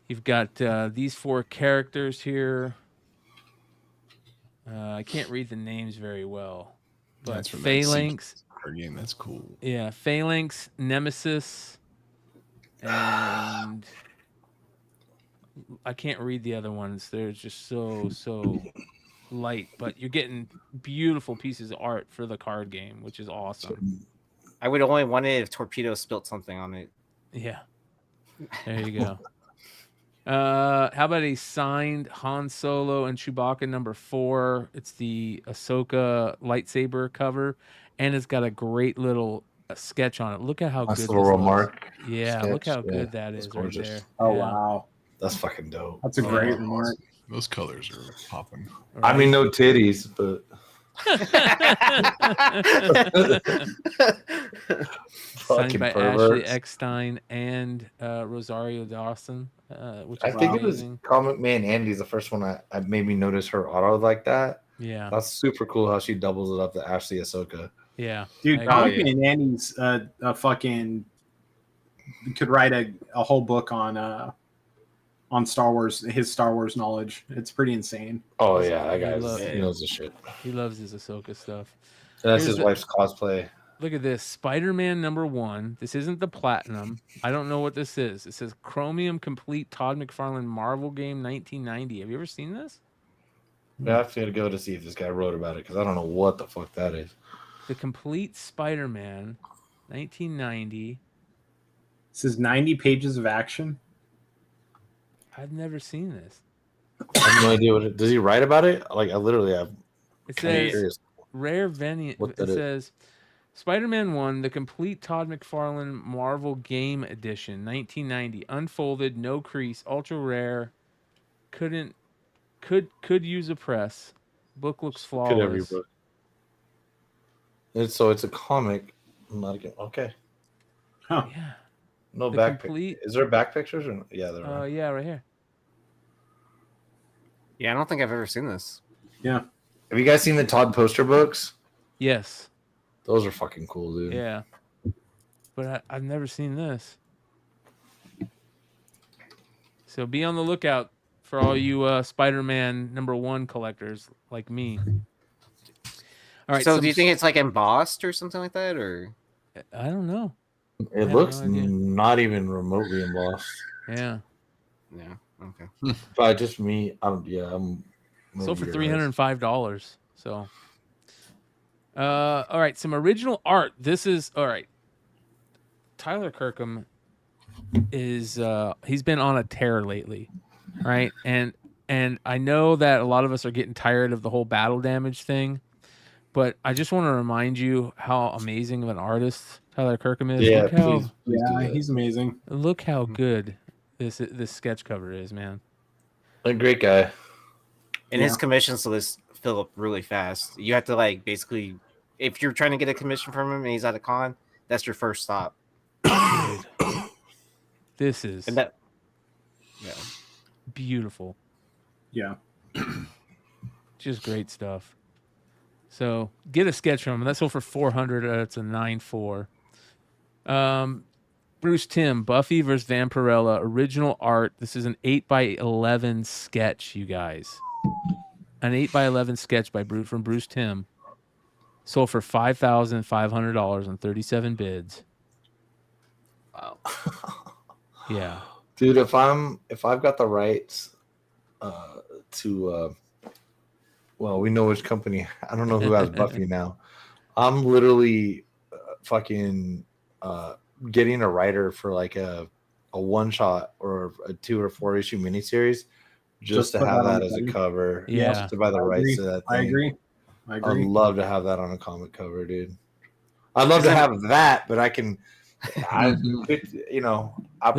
You've got these 4 characters here. I can't read the names very well, but That's from Phalanx. Card game. That's cool. Yeah, Phalanx, Nemesis, and I can't read the other ones. They're just so light, but you're getting beautiful pieces of art for the card game, which is awesome. I would only want it if Torpedo spilt something on it. Yeah. There you go. How about a signed Han Solo and Chewbacca number 4? It's the Ahsoka lightsaber cover, and it's got a great little sketch on it. Look at how Nice good little this remark looks. Yeah, sketch. look how Yeah, good that that's is right gorgeous. there. Oh, Yeah. wow. That's fucking dope. That's a great remark. Those colors are popping. I mean, no titties, but Signed by Ashley perverts. Eckstein and Rosario Dawson, which I is think it was amazing. Comic Man Andy's the first one I made me notice her auto like that. Yeah, That's super cool how she doubles it up to Ashley Ahsoka. yeah, Dude, I Comic agree. Man Andy's a fucking could write a whole book on Star Wars, his Star Wars knowledge. It's pretty insane. Oh yeah, that guy love- he knows the shit. He loves his Ahsoka stuff. And that's Here's his the- wife's cosplay. Look at this, Spider-Man number 1. This isn't the platinum. I don't know what this is. It says Chromium Complete Todd McFarlane Marvel Game 1990. Have you ever seen this? I have to go to see if this guy wrote about it because I don't know what the fuck that is. The Complete Spider-Man 1990. This is 90 pages of action. I've never seen this. I have no idea what it does. He write about it? Like I literally have. It kinda says curious. Rare Venue. What It that is. says Spider-Man 1, the complete Todd McFarlane Marvel Game Edition, 1990, unfolded, no crease, ultra rare. Could use a press. Book looks flawless. Could every book. It's a comic, not a game. Okay. Huh. Yeah. No The back complete- pictures. Is there back pictures? Or no? Yeah, there are. Yeah, right here. Yeah, I don't think I've ever seen this. Yeah. Have you guys seen the Todd poster books? Yes. Those are fucking cool, dude. Yeah. But I've never seen this. So be on the lookout for all you Spider-Man number 1 collectors like me. All right. So do you think it's like embossed or something like that, or? I don't know. It have looks no idea. not even remotely embossed. Yeah. Yeah. Okay. But just me, I'm Sold for maybe you're right. $305. So, all right, some original art. This is all right. Tyler Kirkham is he's been on a tear lately, right? And I know that a lot of us are getting tired of the whole battle damage thing, but I just want to remind you how amazing of an artist Tyler Kirkham is. Yeah, look how, please do Yeah, that. he's amazing. look how good this sketch cover is, man. A great guy. And his commissions list fill up really fast. You have to like basically, if you're trying to get a commission from him and he's at a con, that's your first stop. Dude, this is And that, beautiful. Yeah. Just great stuff. So get a sketch from him. That's sold for $400. It's a 9.4. Bruce Timm, Buffy versus Vampirella, original art. This is an 8x11 sketch, you guys. An 8x11 sketch from Bruce Timm. Sold for $5,500 on 37 bids. wow. Yeah. Dude, if I've got the rights to well, we know which company. I don't know who has Buffy now. I'm literally fucking getting a writer for like a one shot or a 2 or 4 issue miniseries just to put have that on that as a the cover. Yeah. Just to buy the rights to that thing. I agree. I'd love to have that on a comic cover, dude. I'd love to have that, but I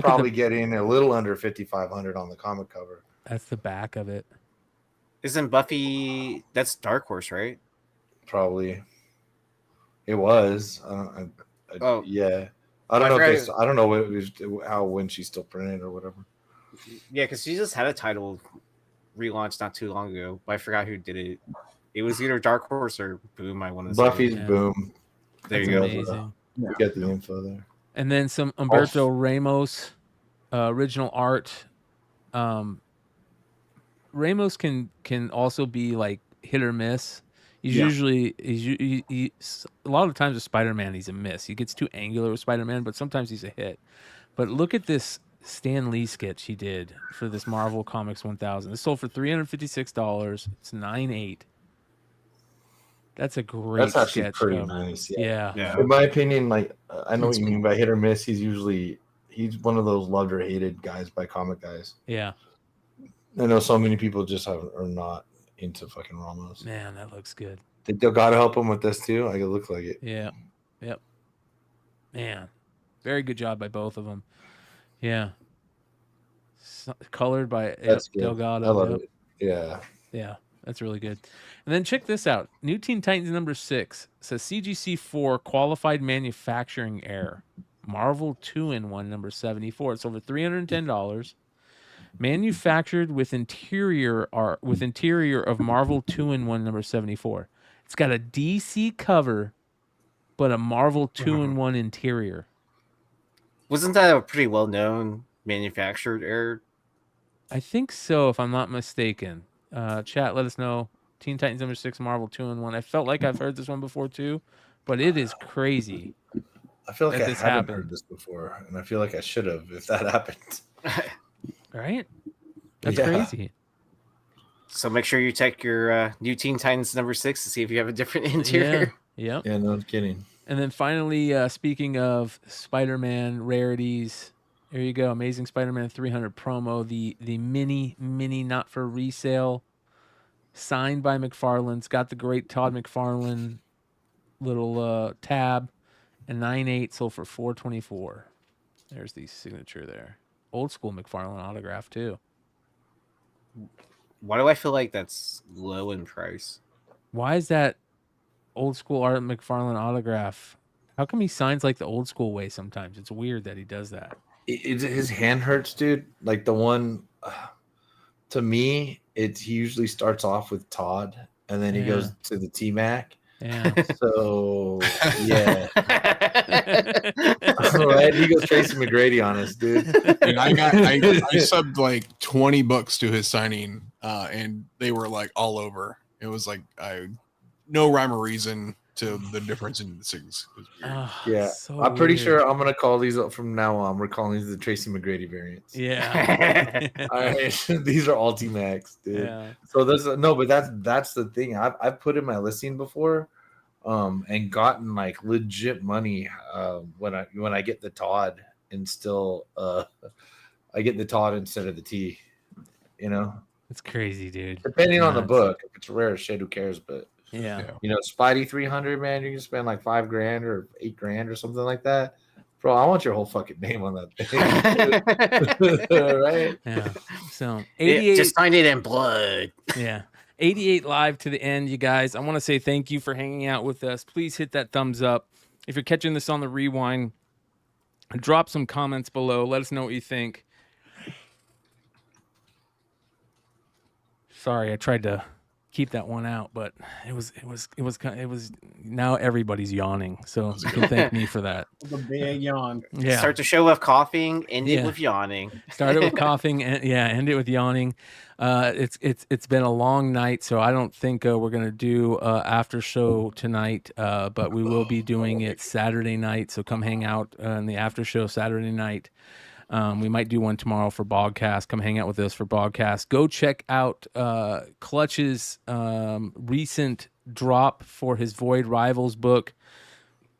probably get in a little under 5,500 on the comic cover. That's the back of it. Isn't Buffy? That's Dark Horse, right? Probably. It was. Yeah. I don't know if I don't know what it was, when she's still printed or whatever. Yeah, because she just had a title relaunch not too long ago, but I forgot who did it. It was either Dark Horse or Boom. I want to say Buffy's Boom. There That's you go. amazing. You get the info there. And then some Humberto Ramos original art. Ramos can also be like hit or miss. He's usually a lot of times with Spider-Man he's a miss. He gets too angular with Spider-Man, but sometimes he's a hit. But look at this Stan Lee sketch he did for this Marvel Comics 1000. This sold for $356. It's 9.8. That's a great That's actually sketch. pretty though. nice. Yeah. In my opinion, like I know what you mean by hit or miss. He's one of those loved or hated guys by comic guys. Yeah. I know so many people just are not into fucking Ramos. Man, that looks good. They gotta help him with this too. Like it looks like it. Yeah. Yep. Man, very good job by both of them. Yeah. Colored by That's good. Delgado. I love it. Yeah. Yeah, that's really good. And then check this out. New Teen Titans number 6 says CGC4 qualified manufacturing error. Marvel 2-in-1 number 74. It's over $310. Manufactured with interior of Marvel 2-in-1 number 74. It's got a DC cover, but a Marvel 2-in-1 interior. Wasn't that a pretty well known manufactured error? I think so, if I'm not mistaken. Chat, let us know. Teen Titans number 6, Marvel 2-in-1. I felt like I've heard this one before too, but it is crazy. I feel like I this haven't happened. heard this before, and I feel like I should have if that happened. Right? That's Yeah. crazy. So make sure you check your New Teen Titans number 6 to see if you have a different interior. Yeah. Yep. Yeah, no I'm kidding. And then finally, speaking of Spider-Man rarities, here you go. Amazing Spider-Man 300 promo. The mini, not for resale. Signed by McFarlane. It's got the great Todd McFarlane little tab. And 9.8 sold for $424. There's the signature there. Old school McFarlane autograph too. Why do I feel like that's low in price? Why is that old school Art McFarlane autograph? How come he signs like the old school way sometimes? It's weird that he does that. His hand hurts, dude. Like the one, to me, he usually starts off with Todd, and then he goes to the T-Mac. Yeah. So yeah, right. He goes Tracy McGrady on us, dude. And I subbed like 20 books to his signing, and they were like all over. It was like no rhyme or reason to the difference in the signals. Yeah, so I'm pretty weird. sure I'm gonna call these from now on. We're calling these the Tracy McGrady variants. Yeah. These are all T-Max, dude. Yeah. So but that's the thing. I've put in my listing before, and gotten like legit money when I get the Todd and still I get the Todd instead of the T. You know, It's crazy, dude. depending on the Nuts. book. If it's rare as shit, who cares? But Yeah. you know, Spidey 300, man, you can spend like $5,000 or $8,000 or something like that. Bro, I want your whole fucking name on that thing. Right? Yeah. So 88. Just sign it in blood. Yeah. 88 live to the end, you guys. I want to say thank you for hanging out with us. Please hit that thumbs up. If you're catching this on the rewind, drop some comments below. Let us know what you think. Sorry, I tried to keep that one out, but it was now everybody's yawning. So you can thank me for that. The big yawn. Yeah. Start the show with coughing, end it with yawning. Start it with coughing, and end it with yawning. It's been a long night, so I don't think we're gonna do after show tonight. But we will be doing it Saturday night. So come hang out in the after show Saturday night. We might do one tomorrow for Bogcast. Come hang out with us for Bogcast. Go check out Clutch's recent drop for his Void Rivals book.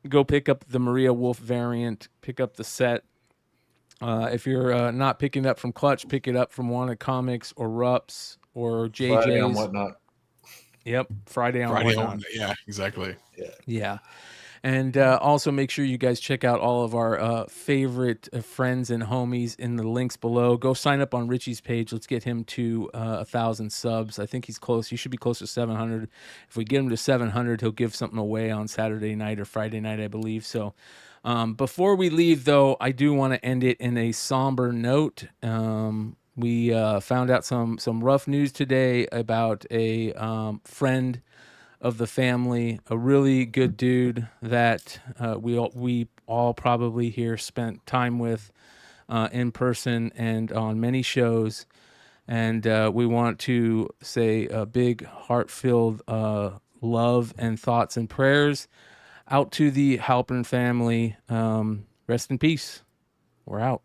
Go pick up the Maria Wolf variant. Pick up the set. If you're not picking it up from Clutch, pick it up from Wanted Comics or Rups or JJ's. Friday on Whatnot. Yep, Friday on Whatnot. Yeah, exactly. Yeah. And also make sure you guys check out all of our favorite friends and homies in the links below. Go sign up on Richie's page. Let's get him to 1,000 subs. I think he's close. He should be close to 700. If we get him to 700, he'll give something away on Saturday night or Friday night, I believe. So before we leave, though, I do want to end it in a somber note. We found out some rough news today about a friend of the family, a really good dude that we all probably here spent time with in person and on many shows. And we want to say a big heart-filled love and thoughts and prayers out to the Halpern family. Rest in peace. We're out.